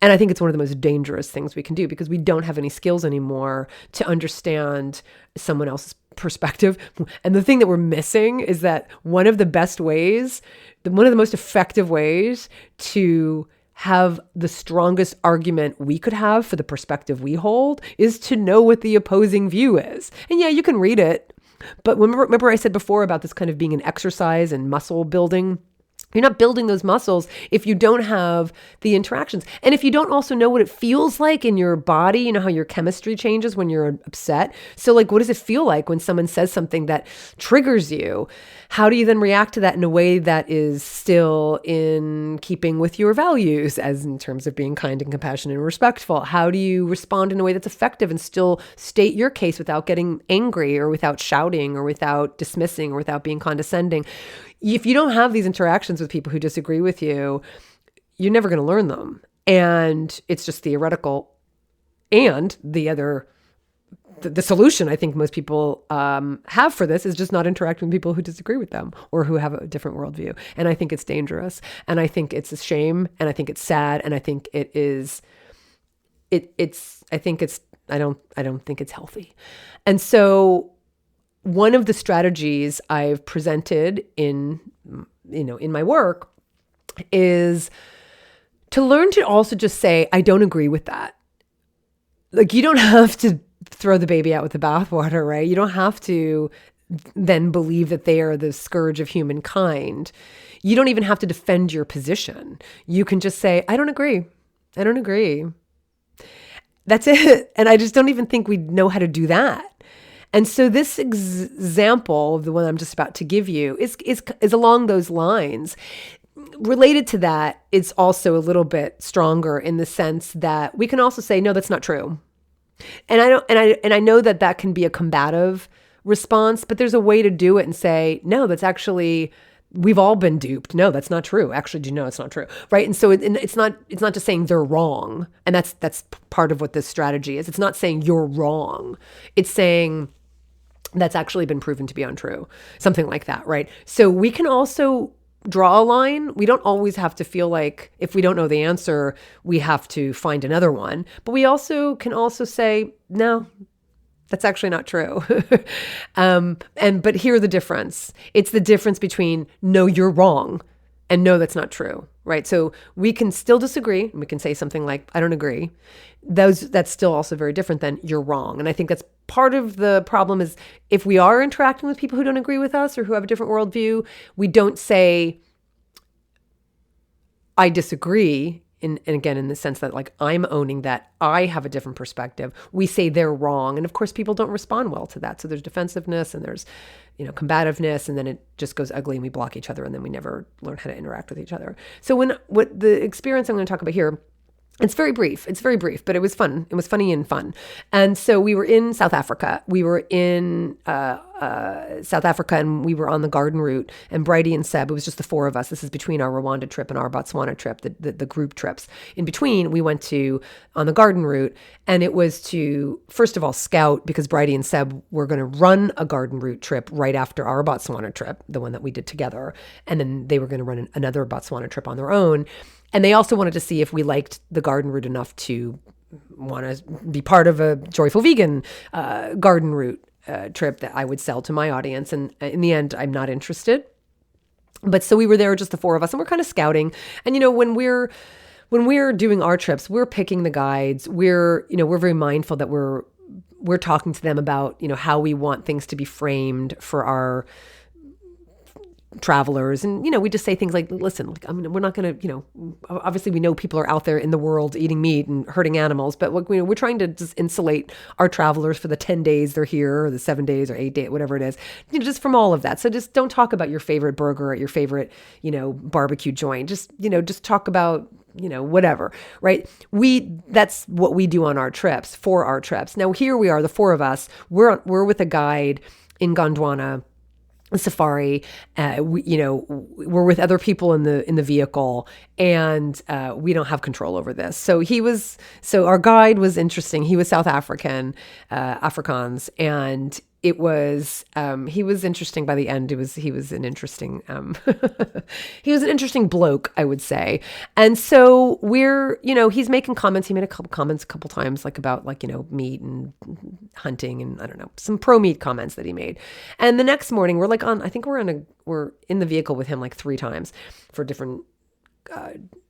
And I think it's one of the most dangerous things we can do because we don't have any skills anymore to understand someone else's perspective. And the thing that we're missing is that one of the most effective ways to have the strongest argument we could have for the perspective we hold is to know what the opposing view is. And yeah, you can read it. But remember I said before about this kind of being an exercise and muscle building? You're not building those muscles if you don't have the interactions. And if you don't also know what it feels like in your body, how your chemistry changes when you're upset. So like, what does it feel like when someone says something that triggers you? How do you then react to that in a way that is still in keeping with your values as in terms of being kind and compassionate and respectful? How do you respond in a way that's effective and still state your case without getting angry or without shouting or without dismissing or without being condescending? If you don't have these interactions with people who disagree with you, you're never going to learn them. And it's just theoretical. And the solution I think most people have for this is just not interacting with people who disagree with them or who have a different worldview. And I think it's dangerous. And I think it's a shame. And I think it's sad. And I think I don't think it's healthy. And so one of the strategies I've presented in my work is to learn to also just say, I don't agree with that. Like, you don't have to throw the baby out with the bathwater, right? You don't have to then believe that they are the scourge of humankind. You don't even have to defend your position. You can just say, I don't agree. I don't agree. That's it. And I just don't even think we know how to do that. And so this example, the one I'm just about to give you, is along those lines. Related to that, it's also a little bit stronger in the sense that we can also say, no, that's not true. And I know that that can be a combative response, but there's a way to do it and say, no, that's actually, we've all been duped. No, that's not true. Actually, do you know it's not true? Right. And so it's not just saying they're wrong. And that's part of what this strategy is. It's not saying you're wrong. It's saying that's actually been proven to be untrue. Something like that. Right. So we can also draw a line. We don't always have to feel like if we don't know the answer, we have to find another one. But we also can also say, no, that's actually not true. But here's the difference. It's the difference between no, you're wrong and no, that's not true, right? So we can still disagree and we can say something like, I don't agree. That's still also very different than you're wrong. And I think that's part of the problem is if we are interacting with people who don't agree with us or who have a different worldview, we don't say, I disagree. And again, in the sense that like I'm owning that I have a different perspective. We say they're wrong. And of course, people don't respond well to that. So there's defensiveness and there's, combativeness, and then it just goes ugly and we block each other and then we never learn how to interact with each other. So what the experience I'm going to talk about here, it's very brief, but it was fun. It was funny and fun. And so we were in South Africa. We were in South Africa and we were on the garden route, and Bridie and Seb, it was just the four of us. This is between our Rwanda trip and our Botswana trip, the group trips. In between, we went on the garden route, and it was to, first of all, scout, because Bridie and Seb were going to run a garden route trip right after our Botswana trip, the one that we did together. And then they were going to run another Botswana trip on their own. And they also wanted to see if we liked the garden route enough to want to be part of a Joyful Vegan garden route trip that I would sell to my audience. And in the end, I'm not interested. But so we were there, just the four of us, and we're kind of scouting. And, when we're doing our trips, we're picking the guides. We're very mindful that we're talking to them about, how we want things to be framed for our travelers. And, we just say things like, listen, we're not going to, obviously we know people are out there in the world eating meat and hurting animals, but we're trying to just insulate our travelers for the 10 days they're here, or the 7 days or 8 days, whatever it is, just from all of that. So just don't talk about your favorite burger at your favorite, barbecue joint. Just talk about, whatever, right? That's what we do on our trips, for our trips. Now here we are, the four of us, we're with a guide in Gondwana safari. We're with other people in the vehicle, and we don't have control over this. So our guide was interesting. He was South African, Afrikaans, and it was, he was interesting by the end. He was an interesting, he was an interesting bloke, I would say. And so he's making comments. He made a couple comments a couple times, about meat and hunting and I don't know, some pro meat comments that he made. And the next morning we're we're in the vehicle with him 3 times for different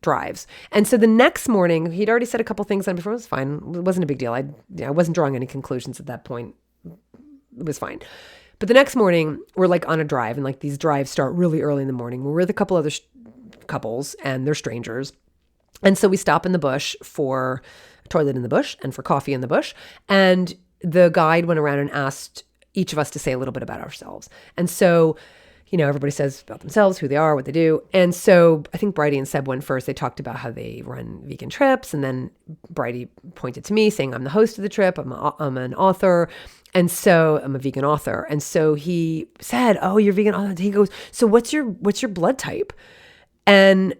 drives. And so the next morning he'd already said a couple things and before, it was fine. It wasn't a big deal. I wasn't drawing any conclusions at that point. It was fine. But the next morning we're on a drive, and these drives start really early in the morning. We're with a couple other couples and they're strangers. And so we stop in the bush for a toilet in the bush and for coffee in the bush. And the guide went around and asked each of us to say a little bit about ourselves. And so, everybody says about themselves, who they are, what they do. And so I think Bridie and Seb went first. They talked about how they run vegan trips. And then Bridie pointed to me saying, I'm the host of the trip. I'm an author. And so I'm a vegan author. And so he said, oh, you're vegan author. He goes, so what's your blood type? And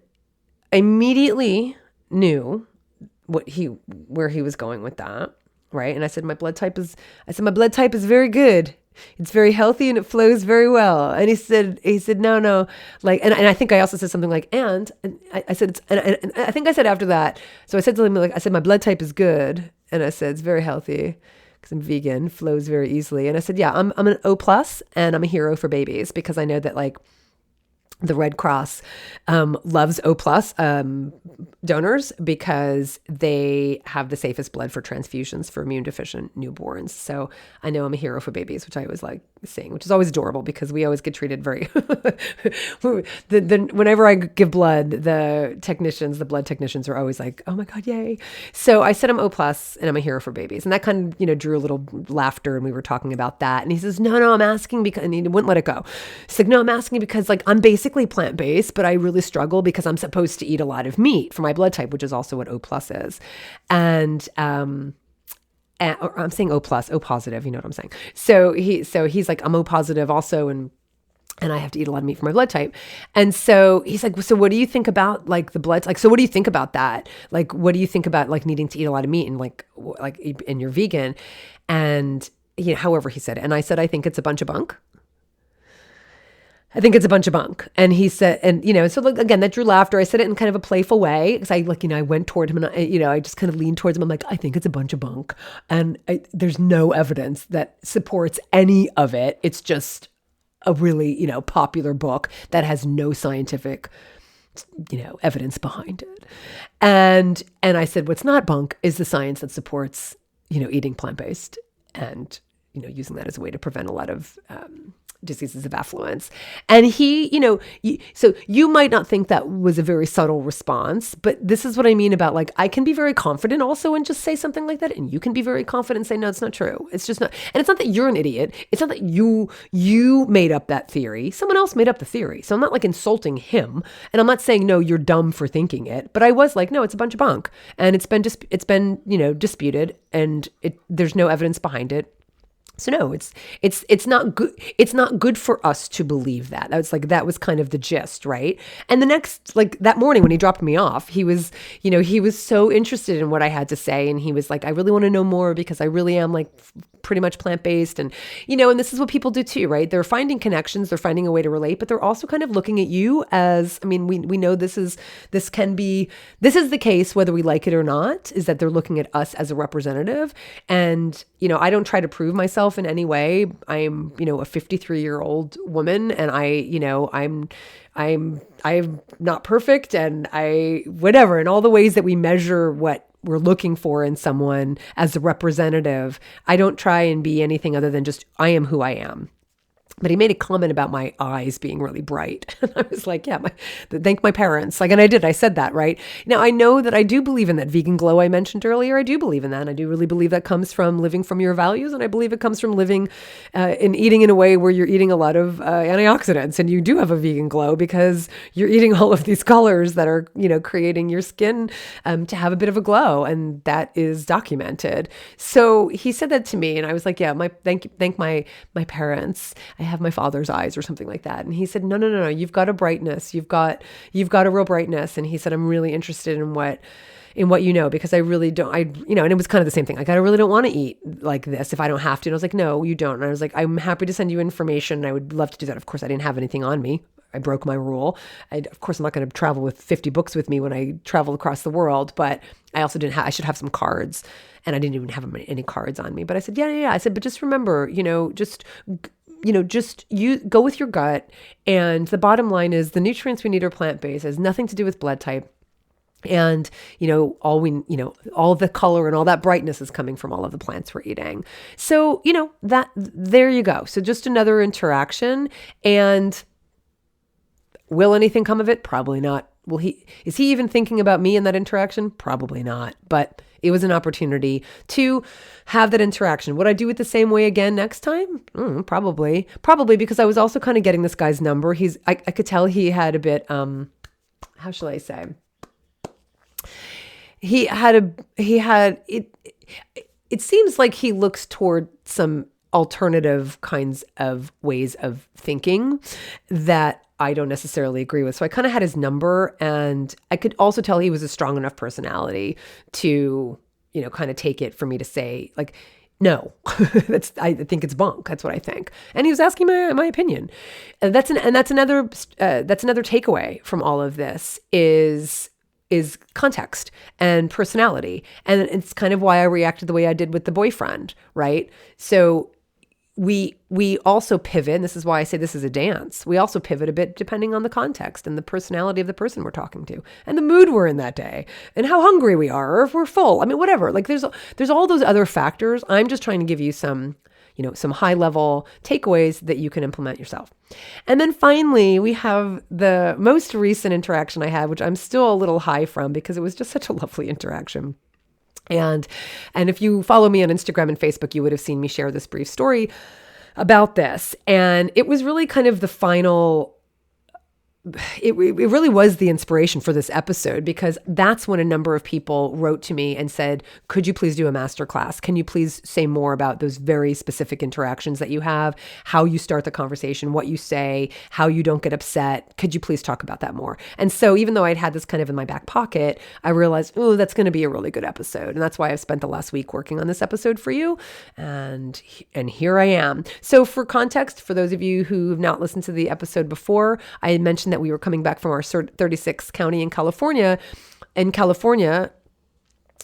I immediately knew where he was going with that. Right. And I said, my blood type is very good. It's very healthy and it flows very well. And he said, no, and I think I also said something and I said, and I think I said after that. So I said something I said, my blood type is good. And I said, it's very healthy because I'm vegan, flows very easily. And I said, yeah, I'm an O+, and I'm a hero for babies, because I know that the Red Cross loves O+ donors because they have the safest blood for transfusions for immune deficient newborns. So I know I'm a hero for babies, which I always like saying, which is always adorable because we always get treated very, whenever I give blood, the blood technicians are always like, oh my God, yay. So I said I'm O+ and I'm a hero for babies. And that kind of, drew a little laughter, and we were talking about that. And he says, no, I'm asking because, and he wouldn't let it go. He's like, no, I'm asking because I'm basically plant-based, but I really struggle because I'm supposed to eat a lot of meat for my blood type, which is also what O+ is. And or I'm saying O plus, O positive, you know what I'm saying? So he's like, I'm O positive also. And I have to eat a lot of meat for my blood type. And so he's like, so what do you think about like the blood? Like, so what do you think about that? Like, what do you think about like needing to eat a lot of meat and and you're vegan? And however he said it. And I said, I think it's a bunch of bunk. I think it's a bunch of bunk. And he said, and so like, again, that drew laughter. I said it in kind of a playful way because I went toward him and I just kind of leaned towards him. I'm like, I think it's a bunch of bunk. And there's no evidence that supports any of it. It's just a really, popular book that has no scientific, evidence behind it. And I said, what's not bunk is the science that supports, eating plant-based and, using that as a way to prevent a lot of, diseases of affluence. And he, so you might not think that was a very subtle response, but this is what I mean about like, I can be very confident also and just say something like that. And you can be very confident and say, no, it's not true. It's just not. And it's not that you're an idiot. It's not that you made up that theory. Someone else made up the theory. So I'm not like insulting him. And I'm not saying, no, you're dumb for thinking it. But I was like, no, it's a bunch of bunk. And it's been disputed and there's no evidence behind it. So no, it's not good. It's not good for us to believe that. That was kind of the gist, right? And the next, like that morning when he dropped me off, he was so interested in what I had to say, and he was like, I really want to know more because I really am like pretty much plant-based, and and this is what people do too, right? They're finding connections, they're finding a way to relate, but they're also kind of looking at you as, we know this is the case whether we like it or not, is that they're looking at us as a representative. And I don't try to prove myself in any way. I'm a 53-year-old woman, and I'm not perfect, and whatever, in all the ways that we measure what we're looking for in someone as a representative. I don't try and be anything other than just, I am who I am. But he made a comment about my eyes being really bright. And I was like, yeah, thank my parents. Like, and I said that, right? Now, I know that I do believe in that vegan glow I mentioned earlier. I do believe in that. And I do really believe that comes from living from your values. And I believe it comes from living and eating in a way where you're eating a lot of antioxidants. And you do have a vegan glow because you're eating all of these colors that are, creating your skin to have a bit of a glow. And that is documented. So he said that to me. And I was like, yeah, thank my parents. I have my father's eyes or something like that. And he said, no, you've got a brightness. You've got a real brightness. And he said, I'm really interested in what because I really don't, and it was kind of the same thing. Like, I really don't want to eat like this if I don't have to. And I was like, no, you don't. And I was like, I'm happy to send you information. And I would love to do that. Of course, I didn't have anything on me. I broke my rule. Of course, I'm not going to travel with 50 books with me when I travel across the world, but I also I should have some cards, and I didn't even have any cards on me. But I said, yeah. I said, but just remember, just you go with your gut. And the bottom line is the nutrients we need are plant-based. It has nothing to do with blood type. And, all the color and all that brightness is coming from all of the plants we're eating. So, there you go. So just another interaction. And will anything come of it? Probably not. Is he even thinking about me in that interaction? Probably not. But it was an opportunity to have that interaction. Would I do it the same way again next time? Probably because I was also kind of getting this guy's number. I could tell he had a bit, how shall I say? It seems like he looks toward some alternative kinds of ways of thinking that I don't necessarily agree with. So I kind of had his number, and I could also tell he was a strong enough personality to, kind of take it for me to say like, no, I think it's bunk. That's what I think. And he was asking my opinion. And that's another takeaway from all of this is context and personality. And it's kind of why I reacted the way I did with the boyfriend, right? So we also pivot, and this is why I say this is a dance. We also pivot a bit depending on the context and the personality of the person we're talking to and the mood we're in that day and how hungry we are or if we're full. I mean, whatever. Like there's all those other factors. I'm just trying to give you some high level takeaways that you can implement yourself. And then finally, we have the most recent interaction I had, which I'm still a little high from because it was just such a lovely interaction. And if you follow me on Instagram and Facebook, you would have seen me share this brief story about this. And it was really kind of the final it really was the inspiration for this episode, because that's when a number of people wrote to me and said, could you please do a masterclass? Can you please say more about those very specific interactions that you have, how you start the conversation, what you say, how you don't get upset? Could you please talk about that more? And so even though I'd had this kind of in my back pocket, I realized, oh, that's going to be a really good episode. And that's why I've spent the last week working on this episode for you. And here I am. So for context, for those of you who have not listened to the episode before, I had mentioned that we were coming back from our 36th county in California,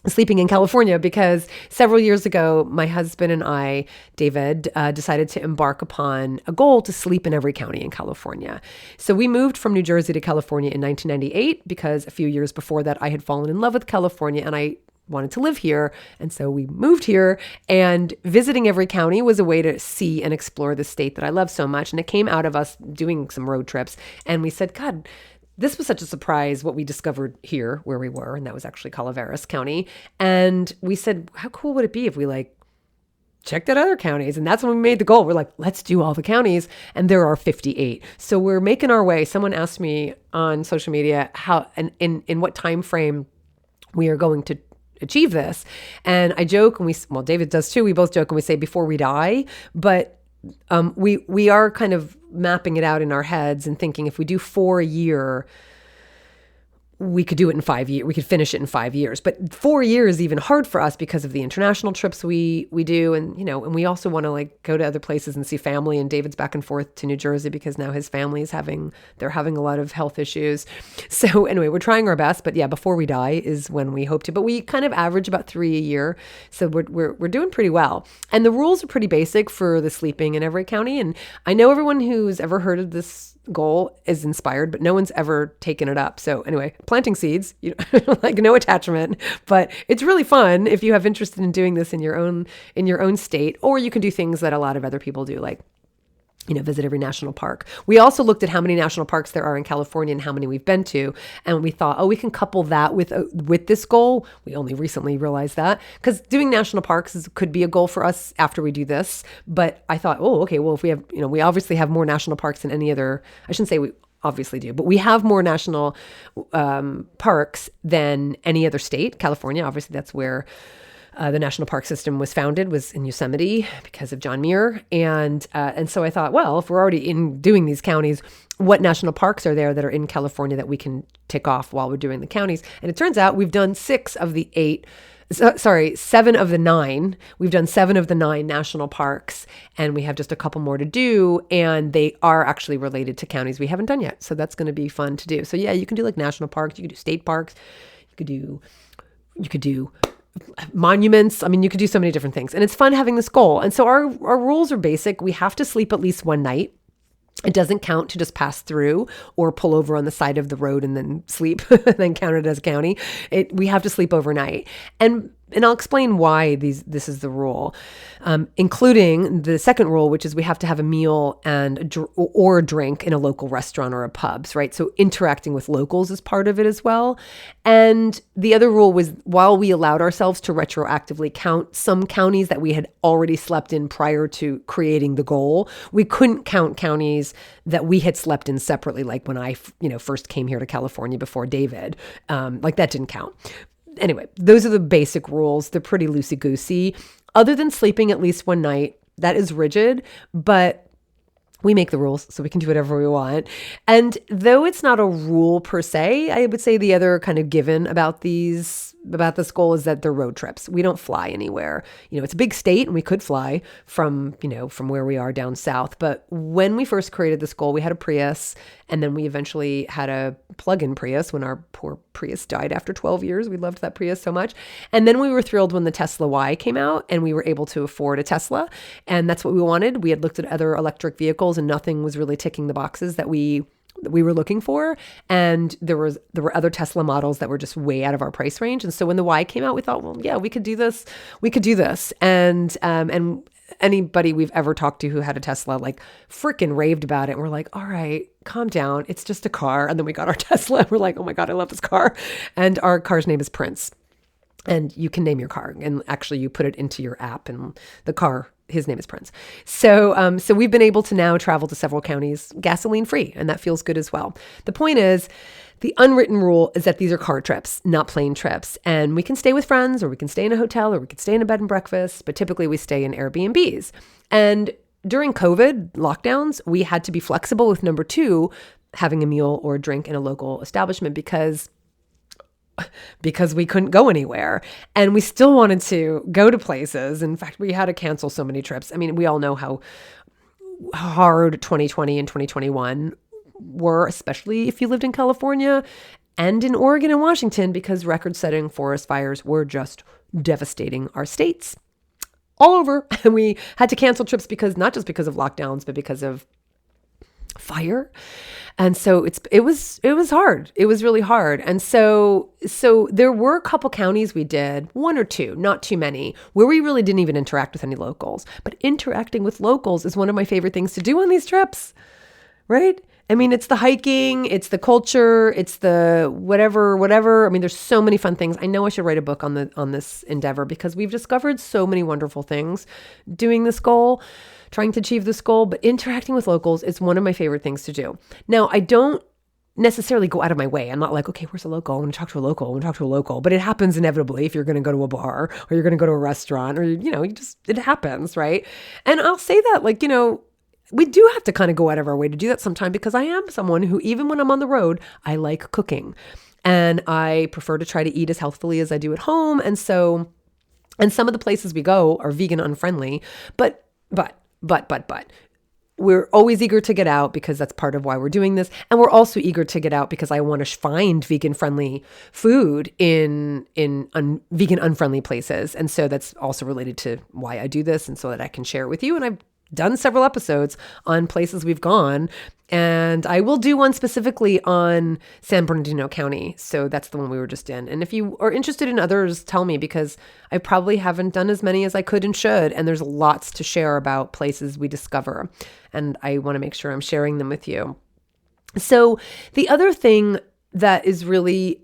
sleeping in California, because several years ago, my husband and I, David, decided to embark upon a goal to sleep in every county in California. So we moved from New Jersey to California in 1998, because a few years before that, I had fallen in love with California and I wanted to live here. And so we moved here, and visiting every county was a way to see and explore the state that I love so much. And it came out of us doing some road trips. And we said, God, this was such a surprise what we discovered here where we were. And that was actually Calaveras County. And we said, how cool would it be if we checked out other counties? And that's when we made the goal. We're like, let's do all the counties. And there are 58. So we're making our way. Someone asked me on social media how and in what time frame we are going to achieve this. And I joke, and David does too. We both joke and we say before we die, but we are kind of mapping it out in our heads and thinking if we do 4 a year, we could do it in 5 years. We could finish it in 5 years, but 4 years is even hard for us because of the international trips we do. And, and we also want to go to other places and see family, and David's back and forth to New Jersey because now his family is having a lot of health issues. So anyway, we're trying our best, but yeah, before we die is when we hope to, but we kind of average about 3 a year. So we're doing pretty well. And the rules are pretty basic for the sleeping in every county. And I know everyone who's ever heard of this goal is inspired, but no one's ever taken it up. So anyway, planting seeds, no attachment, but it's really fun if you have interest in doing this in your own state, or you can do things that a lot of other people do, like visit every national park. We also looked at how many national parks there are in California and how many we've been to. And we thought, we can couple that with this goal. We only recently realized that, because doing national parks could be a goal for us after we do this. But I thought, okay, well, if we have, we obviously have more national parks than any other, I shouldn't say we obviously do, but we have more national parks than any other state. California, obviously that's where the national park system was founded, was in Yosemite because of John Muir. And so I thought, well, if we're already doing these counties, what national parks are there that are in California that we can tick off while we're doing the counties? And it turns out we've done 7 of the 9. We've done 7 of the 9 national parks, and we have just a couple more to do. And they are actually related to counties we haven't done yet. So that's going to be fun to do. So yeah, you can do national parks, you could do state parks, you could do monuments. I mean, you could do so many different things, and it's fun having this goal. And so our rules are basic. We have to sleep at least one night. It doesn't count to just pass through or pull over on the side of the road and then sleep, and then count it as a county. We have to sleep overnight. And I'll explain why this is the rule, including the second rule, which is we have to have a meal or a drink in a local restaurant or a pubs, right? So interacting with locals is part of it as well. And the other rule was, while we allowed ourselves to retroactively count some counties that we had already slept in prior to creating the goal, we couldn't count counties that we had slept in separately, like when I first came here to California before David. That didn't count. Anyway, those are the basic rules. They're pretty loosey-goosey. Other than sleeping at least one night, that is rigid, but we make the rules, so we can do whatever we want. And though it's not a rule per se, I would say the other kind of given about this goal is that they're road trips. We don't fly anywhere. It's a big state, and we could fly from where we are down south. But when we first created this goal, we had a Prius, and then we eventually had a plug-in Prius when our poor Prius died after 12 years. We loved that Prius so much. And then we were thrilled when the Tesla Y came out, and we were able to afford a Tesla. And that's what we wanted. We had looked at other electric vehicles, and nothing was really ticking the boxes that we were looking for. And there were other Tesla models that were just way out of our price range. And so when the Y came out, we thought, well, yeah, we could do this. And anybody we've ever talked to who had a Tesla, freaking raved about it. And we're like, all right, calm down. It's just a car. And then we got our Tesla, and we're like, oh my God, I love this car. And our car's name is Prince. And you can name your car. And actually you put it into your app, and the car his name is Prince. So we've been able to now travel to several counties gasoline free, and that feels good as well. The point is, the unwritten rule is that these are car trips, not plane trips. And we can stay with friends, or we can stay in a hotel, or we can stay in a bed and breakfast, but typically we stay in Airbnbs. And during COVID lockdowns, we had to be flexible with number 2, having a meal or a drink in a local establishment because we couldn't go anywhere. And we still wanted to go to places. In fact, we had to cancel so many trips. I mean, we all know how hard 2020 and 2021 were, especially if you lived in California and in Oregon and Washington, because record-setting forest fires were just devastating our states all over. And we had to cancel trips not just because of lockdowns, but because of fire. And so it was hard. It was really hard. And so there were a couple counties we did, 1 or 2, not too many, where we really didn't even interact with any locals. But interacting with locals is one of my favorite things to do on these trips, right? I mean, it's the hiking, it's the culture, it's the whatever. I mean, there's so many fun things. I know I should write a book on this endeavor, because we've discovered so many wonderful things doing this goal, trying to achieve this goal. But interacting with locals is one of my favorite things to do. Now, I don't necessarily go out of my way. I'm not like, okay, where's a local? I'm going to talk to a local. I'm going to talk to a local. But it happens inevitably if you're going to go to a bar, or you're going to go to a restaurant, or, it happens, right? And I'll say that, like, we do have to kind of go out of our way to do that sometime, because I am someone who, even when I'm on the road, I like cooking, and I prefer to try to eat as healthfully as I do at home. And some of the places we go are vegan unfriendly, but we're always eager to get out, because that's part of why we're doing this. And we're also eager to get out because I want to find vegan friendly food in vegan unfriendly places. And so that's also related to why I do this, and so that I can share it with you. And I've done several episodes on places we've gone, and I will do one specifically on San Bernardino County. So that's the one we were just in. And if you are interested in others, tell me, because I probably haven't done as many as I could and should. And there's lots to share about places we discover, and I want to make sure I'm sharing them with you. So the other thing that is really,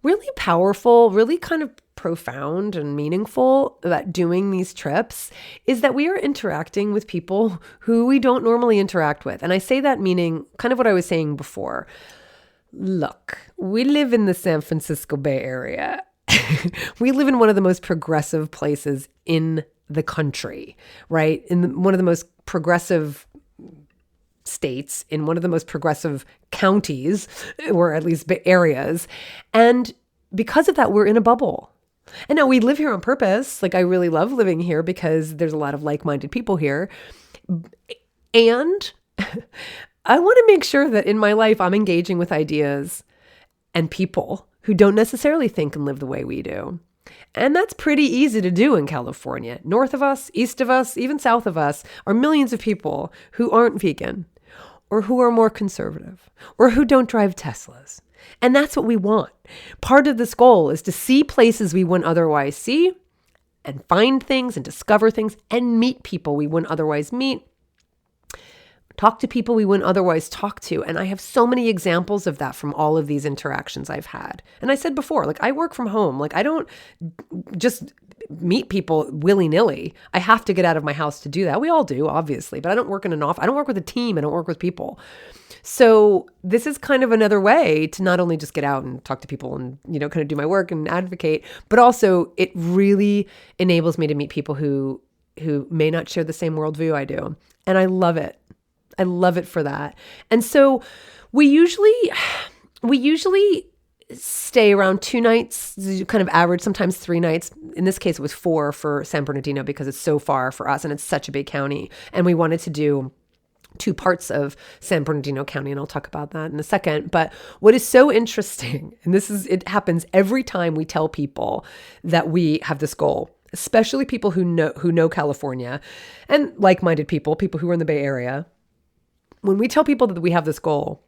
really powerful, really kind of profound and meaningful about doing these trips is that we are interacting with people who we don't normally interact with. And I say that meaning kind of what I was saying before. Look, we live in the San Francisco Bay Area. We live in one of the most progressive places in the country, right? One of the most progressive states, in one of the most progressive counties, or at least areas. And because of that, we're in a bubble. And now we live here on purpose. Like, I really love living here because there's a lot of like-minded people here. And I want to make sure that in my life, I'm engaging with ideas and people who don't necessarily think and live the way we do. And that's pretty easy to do in California. North of us, east of us, even south of us are millions of people who aren't vegan, or who are more conservative, or who don't drive Teslas. And that's what we want. Part of this goal is to see places we wouldn't otherwise see, and find things and discover things, and meet people we wouldn't otherwise meet, talk to people we wouldn't otherwise talk to. And I have so many examples of that from all of these interactions I've had. And I said before, like, I work from home. Like, I don't just meet people willy-nilly. I have to get out of my house to do that. We all do, obviously, but I don't work in an office. I don't work with a team. I don't work with people. So this is kind of another way to not only just get out and talk to people and, kind of do my work and advocate, but also it really enables me to meet people who may not share the same worldview I do. And I love it. I love it for that. And so we usually stay around 2 nights, kind of average, sometimes 3 nights. In this case, it was 4 for San Bernardino because it's so far for us and it's such a big county. And we wanted to do 2 parts of San Bernardino County, and I'll talk about that in a second. But what is so interesting, and it happens every time we tell people that we have this goal, especially people who know California and like-minded people who are in the Bay Area. When we tell people that we have this goal,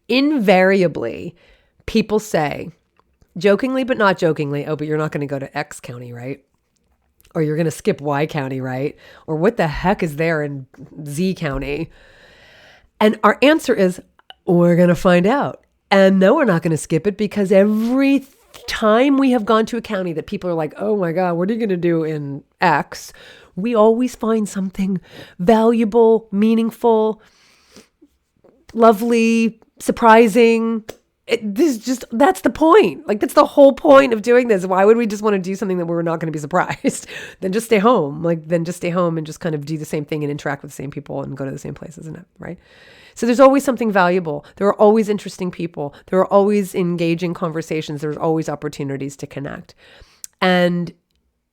invariably people say, jokingly but not jokingly, oh, but you're not going to go to X county, right? Or you're going to skip Y county, right? Or what the heck is there in Z county? And our answer is, we're going to find out. And no, we're not going to skip it, because every time we have gone to a county that people are like, oh my God, what are you going to do in X? We always find something valuable, meaningful, lovely, surprising. That's the point. Like, that's the whole point of doing this. Why would we just want to do something that we're not going to be surprised? Then just stay home. Then just stay home and just kind of do the same thing and interact with the same people and go to the same places, isn't it? Right? So there's always something valuable. There are always interesting people. There are always engaging conversations. There's always opportunities to connect. And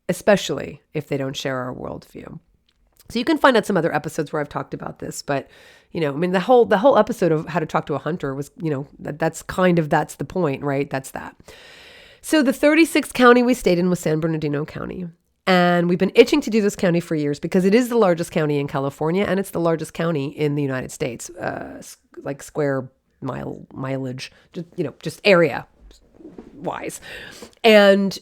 especially if they don't share our worldview. So you can find out some other episodes where I've talked about this, but the whole episode of how to talk to a hunter was, that's the point, right? That's that. So the 36th county we stayed in was San Bernardino County. And we've been itching to do this county for years because it is the largest county in California and it's the largest county in the United States, like square mileage, just area wise. And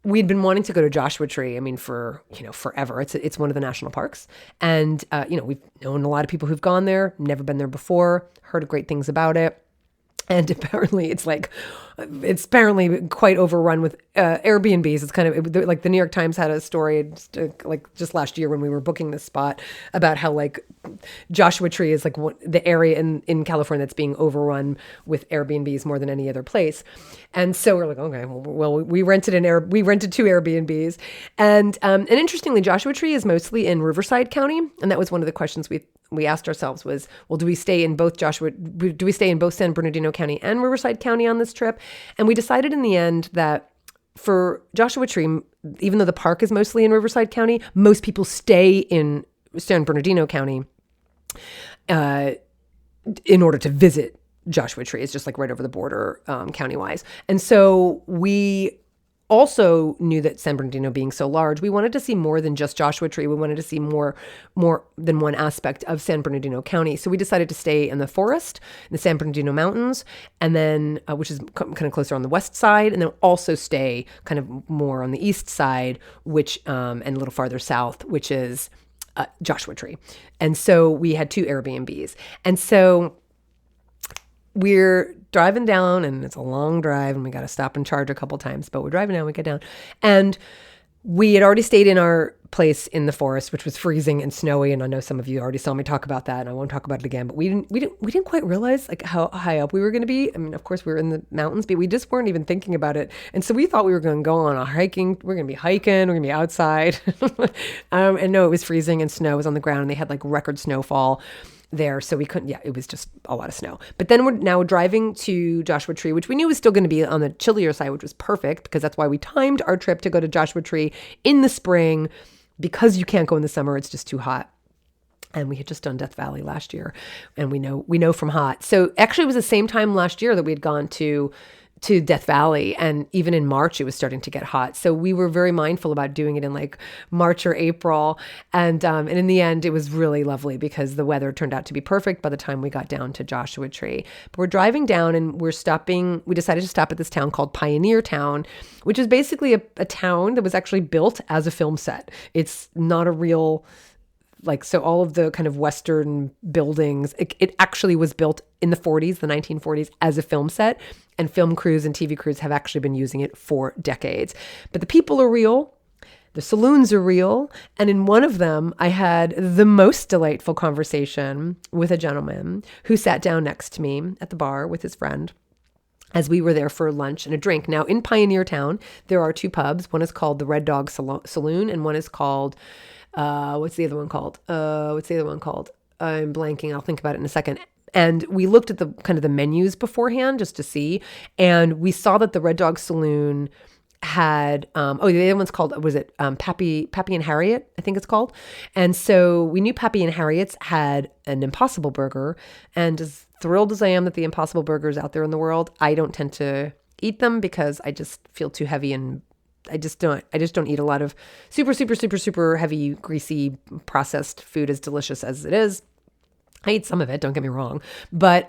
we'd been wanting to go to Joshua Tree, for, forever. It's one of the national parks. And, we've known a lot of people who've gone there, never been there before, heard great things about it. And apparently it's apparently quite overrun with Airbnbs. It's kind of like the New York Times had a story just last year when we were booking this spot about how Joshua Tree is the area in California that's being overrun with Airbnbs more than any other place. And so we're like, okay, well, we rented two Airbnbs. And interestingly, Joshua Tree is mostly in Riverside County. And that was one of the questions we asked ourselves was, well, do we stay in both San Bernardino County and Riverside County on this trip? And we decided in the end that for Joshua Tree, even though the park is mostly in Riverside County, most people stay in San Bernardino County in order to visit Joshua Tree. It's just right over the border county-wise. And so we also knew that San Bernardino being so large, we wanted to see more than just Joshua Tree. We wanted to see more than one aspect of San Bernardino County. So we decided to stay in the forest, in the San Bernardino Mountains, and then, which is kind of closer on the west side, and then also stay kind of more on the east side, which, and a little farther south, which is Joshua Tree. And so we had two Airbnbs. And so we're driving down, and it's a long drive, and we got to stop and charge a couple times, but we're driving down, we get down, and we had already stayed in our place in the forest, which was freezing and snowy. And I know some of you already saw me talk about that, and I won't talk about it again, but we didn't quite realize how high up we were going to be. Of course we were in the mountains, but we just weren't even thinking about it. And so we thought we were going to go on a hiking. We're going to be hiking. We're going to be outside. And no, it was freezing and snow was on the ground, and they had record snowfall there. So we couldn't, it was just a lot of snow. But then we're now driving to Joshua Tree, which we knew was still going to be on the chillier side, which was perfect because that's why we timed our trip to go to Joshua Tree in the spring, because you can't go in the summer. It's just too hot. And we had just done Death Valley last year, and we know from hot. So actually it was the same time last year that we had gone to Death Valley, and even in March it was starting to get hot. So we were very mindful about doing it in March or April, and in the end it was really lovely because the weather turned out to be perfect by the time we got down to Joshua Tree. But we're driving down, and we decided to stop at this town called Pioneer Town, which is basically a town that was actually built as a film set. It's not a real so all of the kind of Western buildings, it actually was built in the 1940s as a film set, and film crews and TV crews have actually been using it for decades. But the people are real. The saloons are real. And in one of them, I had the most delightful conversation with a gentleman who sat down next to me at the bar with his friend as we were there for lunch and a drink. Now, in Pioneer Town, there are two pubs. One is called the Red Dog Saloon, and one is called what's the other one called? I'm blanking. I'll think about it in a second. And we looked at the kind of the menus beforehand just to see, and we saw that the Red Dog Saloon had the other one's called, Pappy and Harriet, I think it's called. And so we knew Pappy and Harriet's had an Impossible Burger, and as thrilled as I am that the Impossible Burger is out there in the world, I don't tend to eat them because I just feel too heavy, and I just don't eat a lot of super, super, super, super heavy, greasy, processed food, as delicious as it is. I eat some of it, don't get me wrong. But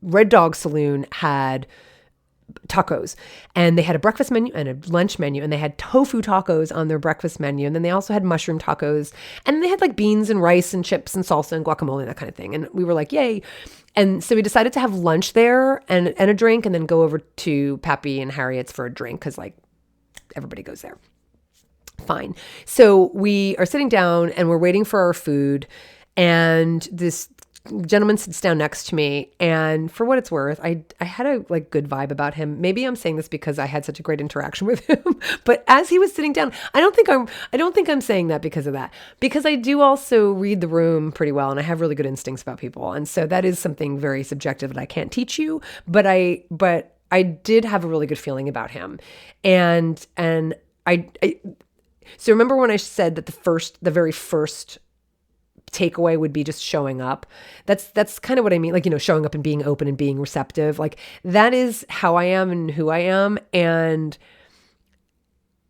Red Dog Saloon had tacos, and they had a breakfast menu and a lunch menu, and they had tofu tacos on their breakfast menu. And then they also had mushroom tacos, and they had like beans and rice and chips and salsa and guacamole and that kind of thing. And we were like, yay. And so we decided to have lunch there and a drink, and then go over to Pappy and Harriet's for a drink, because like everybody goes there. Fine. So we are sitting down and we're waiting for our food, and this gentleman sits down next to me, and for what it's worth, I had a like good vibe about him. Maybe I'm saying this because I had such a great interaction with him, but as he was sitting down, I don't think I'm saying that because of that, because I do also read the room pretty well, and I have really good instincts about people, and so that is something very subjective that I can't teach you, but I did have a really good feeling about him, and I so remember when I said that the very first takeaway would be just showing up. That's kind of what I mean. Like, showing up and being open and being receptive. Like, that is how I am and who I am. And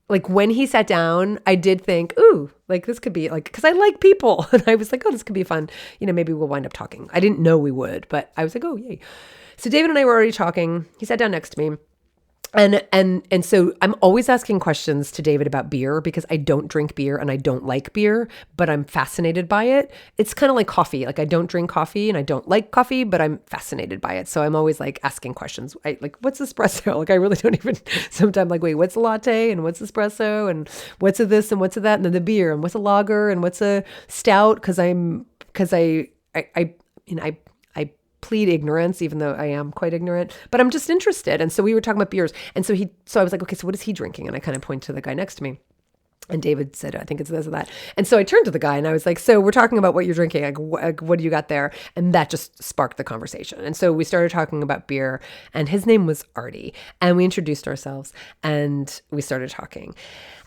like, when he sat down, I did think, ooh, like this could be like, because I like people. And I was like, oh, this could be fun. Maybe we'll wind up talking. I didn't know we would, but I was like, oh, yay. So David and I were already talking. He sat down next to me. And so I'm always asking questions to David about beer, because I don't drink beer and I don't like beer, but I'm fascinated by it. It's kind of like coffee. Like, I don't drink coffee and I don't like coffee, but I'm fascinated by it. So I'm always like asking questions. Like, what's espresso? Like, I really don't even, sometimes like, wait, what's a latte and what's espresso and what's a this and what's a that, and then the beer and what's a lager and what's a stout? Because I plead ignorance, even though I am quite ignorant, but I'm just interested. And so we were talking about beers. And so I was like, okay, so what is he drinking? And I kind of point to the guy next to me. And David said, I think it's this or that. And so I turned to the guy and I was like, so we're talking about what you're drinking. Like, what do you got there? And that just sparked the conversation. And so we started talking about beer, and his name was Artie. And we introduced ourselves and we started talking.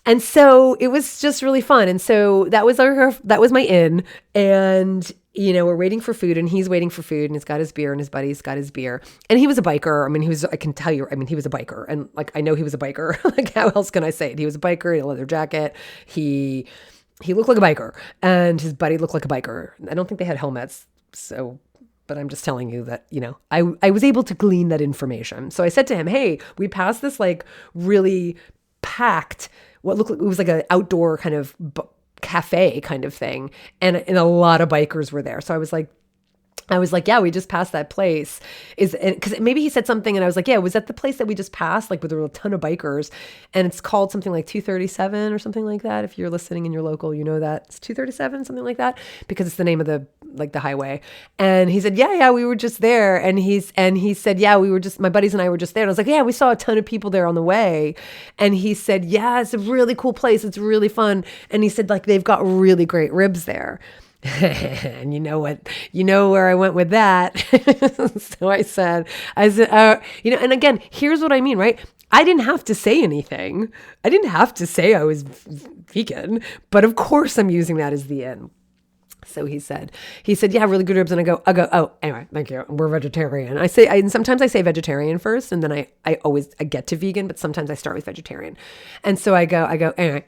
And so it was just really fun. And so that was my in. And we're waiting for food, and he's waiting for food, and he's got his beer, and his buddy's got his beer. And he was a biker. I mean, he was a biker. And like, I know he was a biker. Like, how else can I say it? He was a biker. He had a leather jacket. He looked like a biker, and his buddy looked like a biker. I don't think they had helmets. So, but I'm just telling you that, I was able to glean that information. So I said to him, hey, we passed this like really packed, what looked like, it was like an outdoor kind of cafe kind of thing. And a lot of bikers were there. So I was like, yeah, we just passed that place. Because maybe he said something and I was like, yeah, was that the place that we just passed? Like, with a ton of bikers. And it's called something like 237 or something like that. If you're listening in your local, you know that. It's 237, something like that, because it's the name of the highway. And he said, yeah, we were just there. And he said, yeah, my buddies and I were just there. And I was like, yeah, we saw a ton of people there on the way. And he said, yeah, it's a really cool place. It's really fun. And he said, like, they've got really great ribs there. And you know where I went with that. So I said, and again, here's what I mean, right? I didn't have to say anything. I didn't have to say I was vegan, but of course I'm using that as the in. So he said, yeah, really good ribs. And I go, oh, anyway, thank you. We're vegetarian. And sometimes I say vegetarian first, and then I get to vegan, but sometimes I start with vegetarian. And so I go, anyway,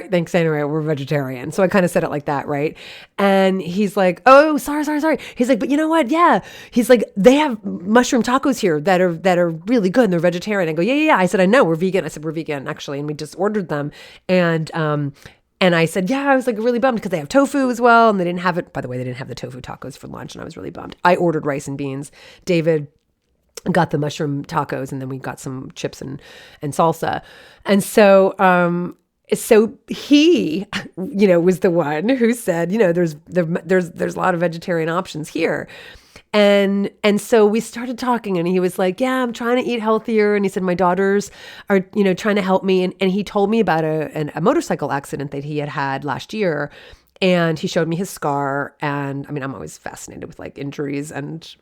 thanks. Anyway, we're vegetarian. So I kind of said it like that. Right. And he's like, oh, sorry. He's like, but you know what? Yeah. He's like, they have mushroom tacos here that are really good, and they're vegetarian. I go, yeah. I said, I know, we're vegan. I said, we're vegan actually. And we just ordered them. And I said, yeah, I was like really bummed because they have tofu as well. And they didn't have it. By the way, they didn't have the tofu tacos for lunch. And I was really bummed. I ordered rice and beans. David got the mushroom tacos, and then we got some chips and salsa. And so he, was the one who said, there's a lot of vegetarian options here. And so we started talking, and he was like, yeah, I'm trying to eat healthier. And he said, my daughters are, trying to help me. And he told me about a motorcycle accident that he had last year. And he showed me his scar. And I mean, I'm always fascinated with like injuries, and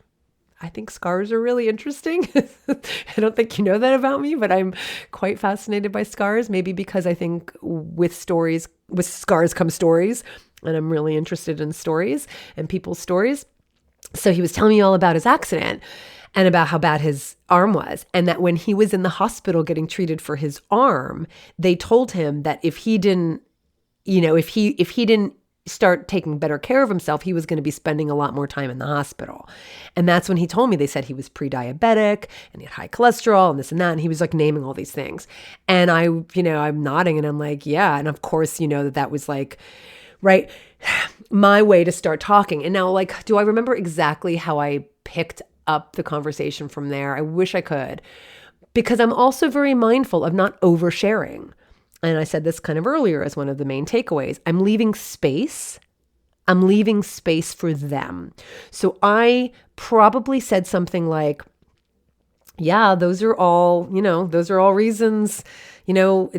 I think scars are really interesting. I don't think you know that about me, but I'm quite fascinated by scars, maybe because I think with scars come stories, and I'm really interested in stories and people's stories. So he was telling me all about his accident and about how bad his arm was. And that when he was in the hospital getting treated for his arm, they told him that if he didn't start taking better care of himself, he was going to be spending a lot more time in the hospital. And that's when he told me, they said he was pre-diabetic and he had high cholesterol and this and that. And he was like naming all these things. And I'm nodding and I'm like, yeah. And of course, that was like, right, my way to start talking. And now, like, do I remember exactly how I picked up the conversation from there? I wish I could, because I'm also very mindful of not oversharing. And I said this kind of earlier as one of the main takeaways. I'm leaving space for them. So I probably said something like, yeah, those are all reasons, how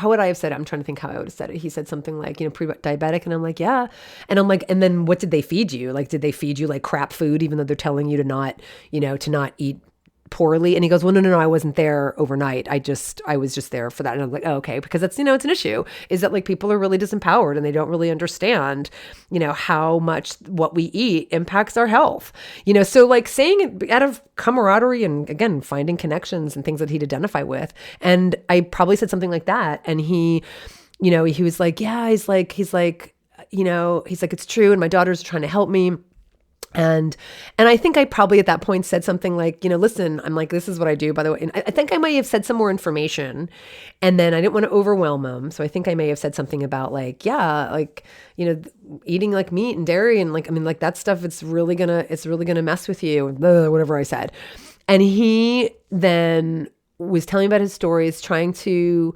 would I have said it? I'm trying to think how I would have said it. He said something like, pre-diabetic. And I'm like, yeah. And I'm like, and then what did they feed you? Like, did they feed you like crap food, even though they're telling you to not eat poorly? And he goes, well, no, I wasn't there overnight. I was just there for that. And I'm like, oh, okay. Because that's, it's an issue, is that like people are really disempowered and they don't really understand, how much what we eat impacts our health, so like saying it out of camaraderie and again, finding connections and things that he'd identify with. And I probably said something like that. And he was like, yeah, he's like, it's true. And my daughters are trying to help me. And I think I probably at that point said something like, listen, I'm like, this is what I do, by the way. And I think I might have said some more information, and then I didn't want to overwhelm him. So I think I may have said something about like, yeah, like, eating like meat and dairy and like, I mean, like that stuff, it's really gonna mess with you, whatever I said. And he then was telling me about his stories, trying to,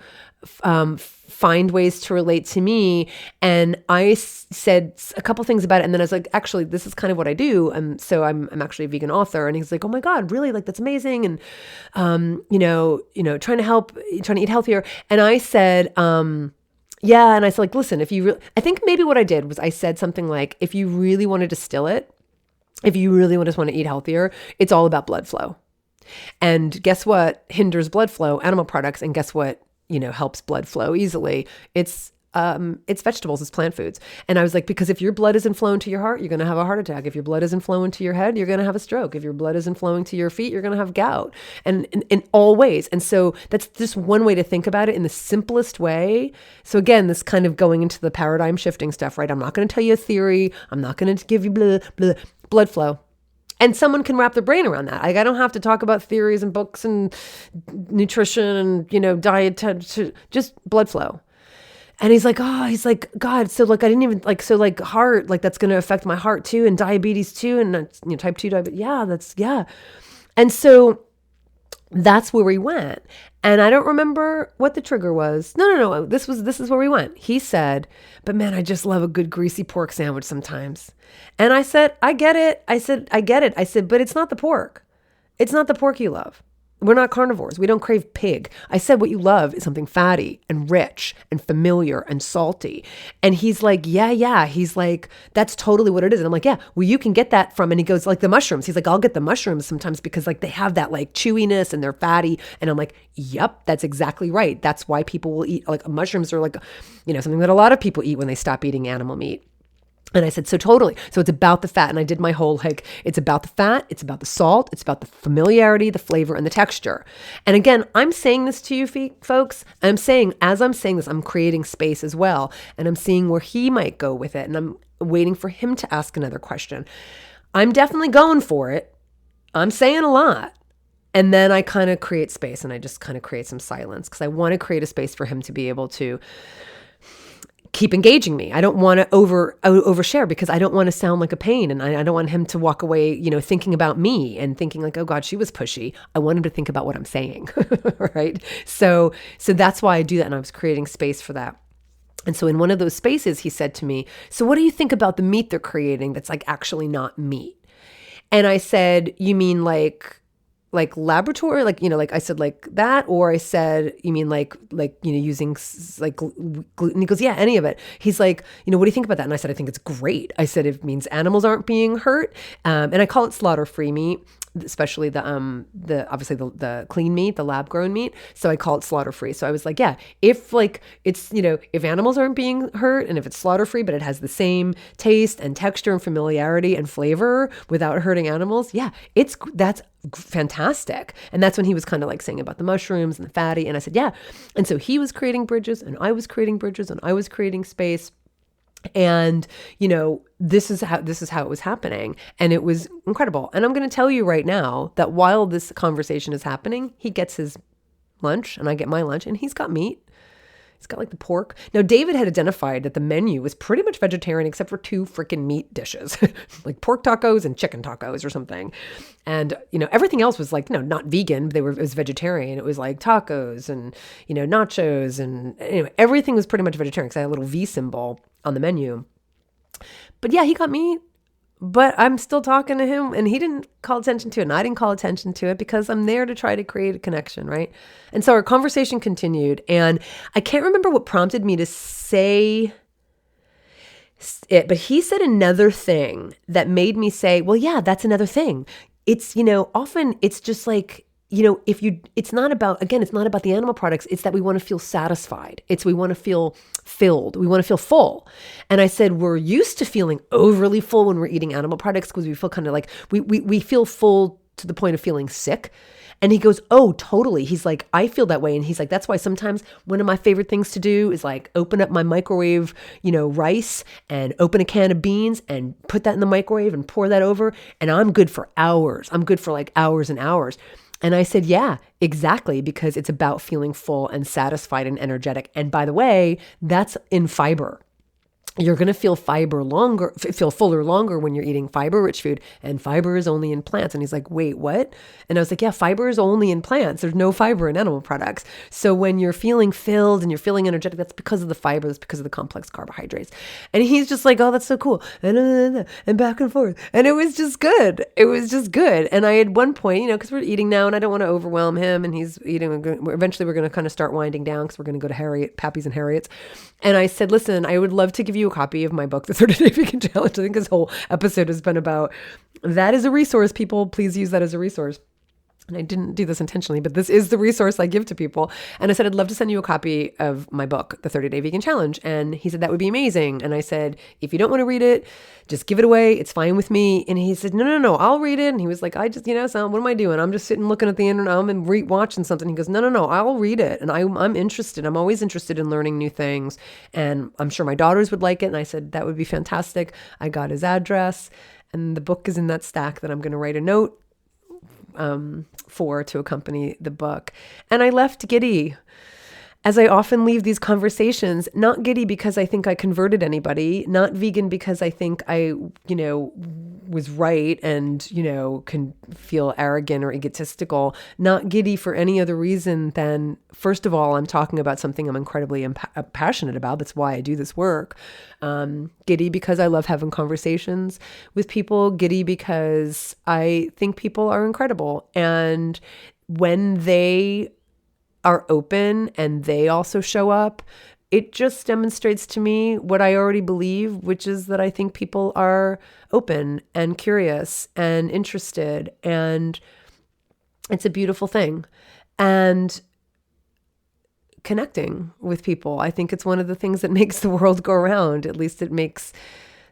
find ways to relate to me. And I said a couple things about it. And then I was like, actually, this is kind of what I do. And so I'm actually a vegan author. And he's like, oh my God, really? Like, that's amazing. And, trying to eat healthier. And I said, yeah. And I said, like, listen, I think maybe what I did was I said something like, if you really want to distill it, if you really just want to eat healthier, it's all about blood flow. And guess what hinders blood flow? Animal products. And guess what, helps blood flow easily? It's vegetables, it's plant foods. And I was like, because if your blood isn't flowing to your heart, you're going to have a heart attack. If your blood isn't flowing to your head, you're going to have a stroke. If your blood isn't flowing to your feet, you're going to have gout, and in all ways. And so that's just one way to think about it in the simplest way. So again, this kind of going into the paradigm shifting stuff, right? I'm not going to tell you a theory. I'm not going to give you blood flow. And someone can wrap their brain around that. Like, I don't have to talk about theories and books and nutrition and, diet, just blood flow. And he's like, God, so like, I didn't even like, so like heart, like that's going to affect my heart too, and diabetes too. And type 2 diabetes. Yeah. And so that's where we went. And I don't remember what the trigger was. No. This is where we went. He said, but man, I just love a good greasy pork sandwich sometimes. And I said, I get it. I get it. I said, but it's not the pork. It's not the pork you love. We're not carnivores. We don't crave pig. I said what you love is something fatty and rich and familiar and salty. And he's like, yeah. He's like, that's totally what it is. And I'm like, yeah, well, you can get that from, and he goes like the mushrooms. He's like, I'll get the mushrooms sometimes because like they have that like chewiness and they're fatty. And I'm like, yep, that's exactly right. That's why people will eat, like mushrooms are like, something that a lot of people eat when they stop eating animal meat. And I said, so totally. So it's about the fat. And I did my whole, like, it's about the fat, it's about the salt, it's about the familiarity, the flavor, and the texture. And again, I'm saying this to you folks. As I'm saying this, I'm creating space as well. And I'm seeing where he might go with it. And I'm waiting for him to ask another question. I'm definitely going for it. I'm saying a lot. And then I kind of create space, and I just kind of create some silence because I want to create a space for him to be able to keep engaging me. I don't want to overshare because I don't want to sound like a pain, and I don't want him to walk away, thinking about me and thinking like, oh God, she was pushy. I want him to think about what I'm saying, right? So that's why I do that, and I was creating space for that. And so in one of those spaces, he said to me, so what do you think about the meat they're creating that's like actually not meat? And I said, you mean like laboratory, like I said like that, or I said, you mean like using like gluten? He goes, yeah, any of it. He's like, what do you think about that? And I said, I think it's great. I said, it means animals aren't being hurt. And I call it slaughter-free meat, especially the obviously the clean meat, the lab grown meat. So I call it slaughter-free. So I was like, yeah, if like it's, if animals aren't being hurt and if it's slaughter-free, but it has the same taste and texture and familiarity and flavor without hurting animals, yeah, that's fantastic. And that's when he was kind of like saying about the mushrooms and the fatty. And I said, yeah. And so he was creating bridges, and I was creating bridges, and I was creating space. And, this is how it was happening. And it was incredible. And I'm going to tell you right now that while this conversation is happening, he gets his lunch and I get my lunch, and he's got meat. He's got like the pork. Now, David had identified that the menu was pretty much vegetarian except for 2 freaking meat dishes, like pork tacos and chicken tacos or something. And, everything else was like, not vegan, but it was vegetarian. It was like tacos and, nachos. And anyway, everything was pretty much vegetarian because I had a little V symbol on the menu. But yeah, he got meat. But I'm still talking to him, and he didn't call attention to it, and I didn't call attention to it because I'm there to try to create a connection, right? And so our conversation continued, and I can't remember what prompted me to say it, but he said another thing that made me say, well, yeah, that's another thing. It's, often it's just like, it's not about the animal products. It's that we want to feel satisfied. We want to feel filled. We want to feel full. And I said, we're used to feeling overly full when we're eating animal products because we feel kind of like, we feel full to the point of feeling sick. And he goes, oh, totally. He's like, I feel that way. And he's like, that's why sometimes one of my favorite things to do is like open up my microwave, rice and open a can of beans and put that in the microwave and pour that over. And I'm good for hours. I'm good for like hours and hours. And I said, yeah, exactly, because it's about feeling full and satisfied and energetic. And by the way, that's in fiber. You're going to feel fuller longer when you're eating fiber-rich food, and fiber is only in plants. And he's like, wait, what? And I was like, yeah, fiber is only in plants. There's no fiber in animal products. So when you're feeling filled and you're feeling energetic, that's because of the fiber, that's because of the complex carbohydrates. And he's just like, oh, that's so cool. And back and forth. And it was just good. And I at one point, because we're eating now and I don't want to overwhelm him, and he's eating. Eventually we're going to kind of start winding down because we're going to go to Pappy's and Harriet's. And I said, listen, I would love to give you a copy of my book, The 30-Day Vegan Challenge. I think this whole episode has been about that as a resource. People, please use that as a resource. And I didn't do this intentionally, but this is the resource I give to people. And I said, I'd love to send you a copy of my book, The 30-Day Vegan Challenge. And he said, that would be amazing. And I said, if you don't want to read it, just give it away. It's fine with me. And he said, no, I'll read it. And he was like, I just, so what am I doing? I'm just sitting looking at the internet. I'm watching something. He goes, no, I'll read it. And I'm interested. I'm always interested in learning new things. And I'm sure my daughters would like it. And I said, that would be fantastic. I got his address, and the book is in that stack that I'm going to write a note to accompany the book. And I left giddy, as I often leave these conversations, not giddy because I think I converted anybody, not vegan because I think I, was right and, can feel arrogant or egotistical, not giddy for any other reason than, first of all, I'm talking about something I'm incredibly passionate about. That's why I do this work. Giddy because I love having conversations with people, giddy because I think people are incredible. And when they are open and they also show up, it just demonstrates to me what I already believe, which is that I think people are open and curious and interested, and it's a beautiful thing. And connecting with people, I think it's one of the things that makes the world go round. At least it makes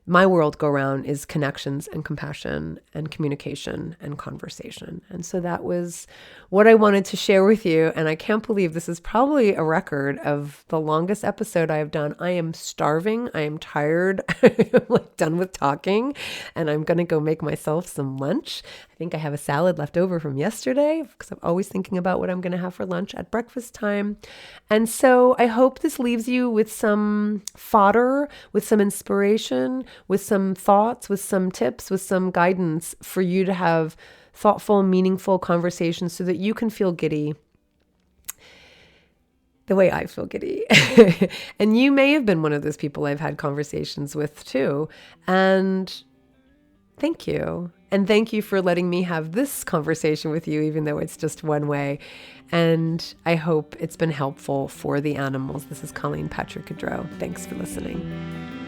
my world go round, is connections and compassion and communication and conversation. And so that was what I wanted to share with you. And I can't believe this is probably a record of the longest episode I have done. I am starving. I am tired. I'm done with talking, and I'm going to go make myself some lunch. I think I have a salad left over from yesterday because I'm always thinking about what I'm going to have for lunch at breakfast time. And so I hope this leaves you with some fodder, with some inspiration, with some thoughts, with some tips, with some guidance for you to have thoughtful, meaningful conversations so that you can feel giddy the way I feel giddy. And you may have been one of those people I've had conversations with too. And thank you. And thank you for letting me have this conversation with you, even though it's just one way. And I hope it's been helpful for the animals. This is Colleen Patrick-Goudreau. Thanks for listening.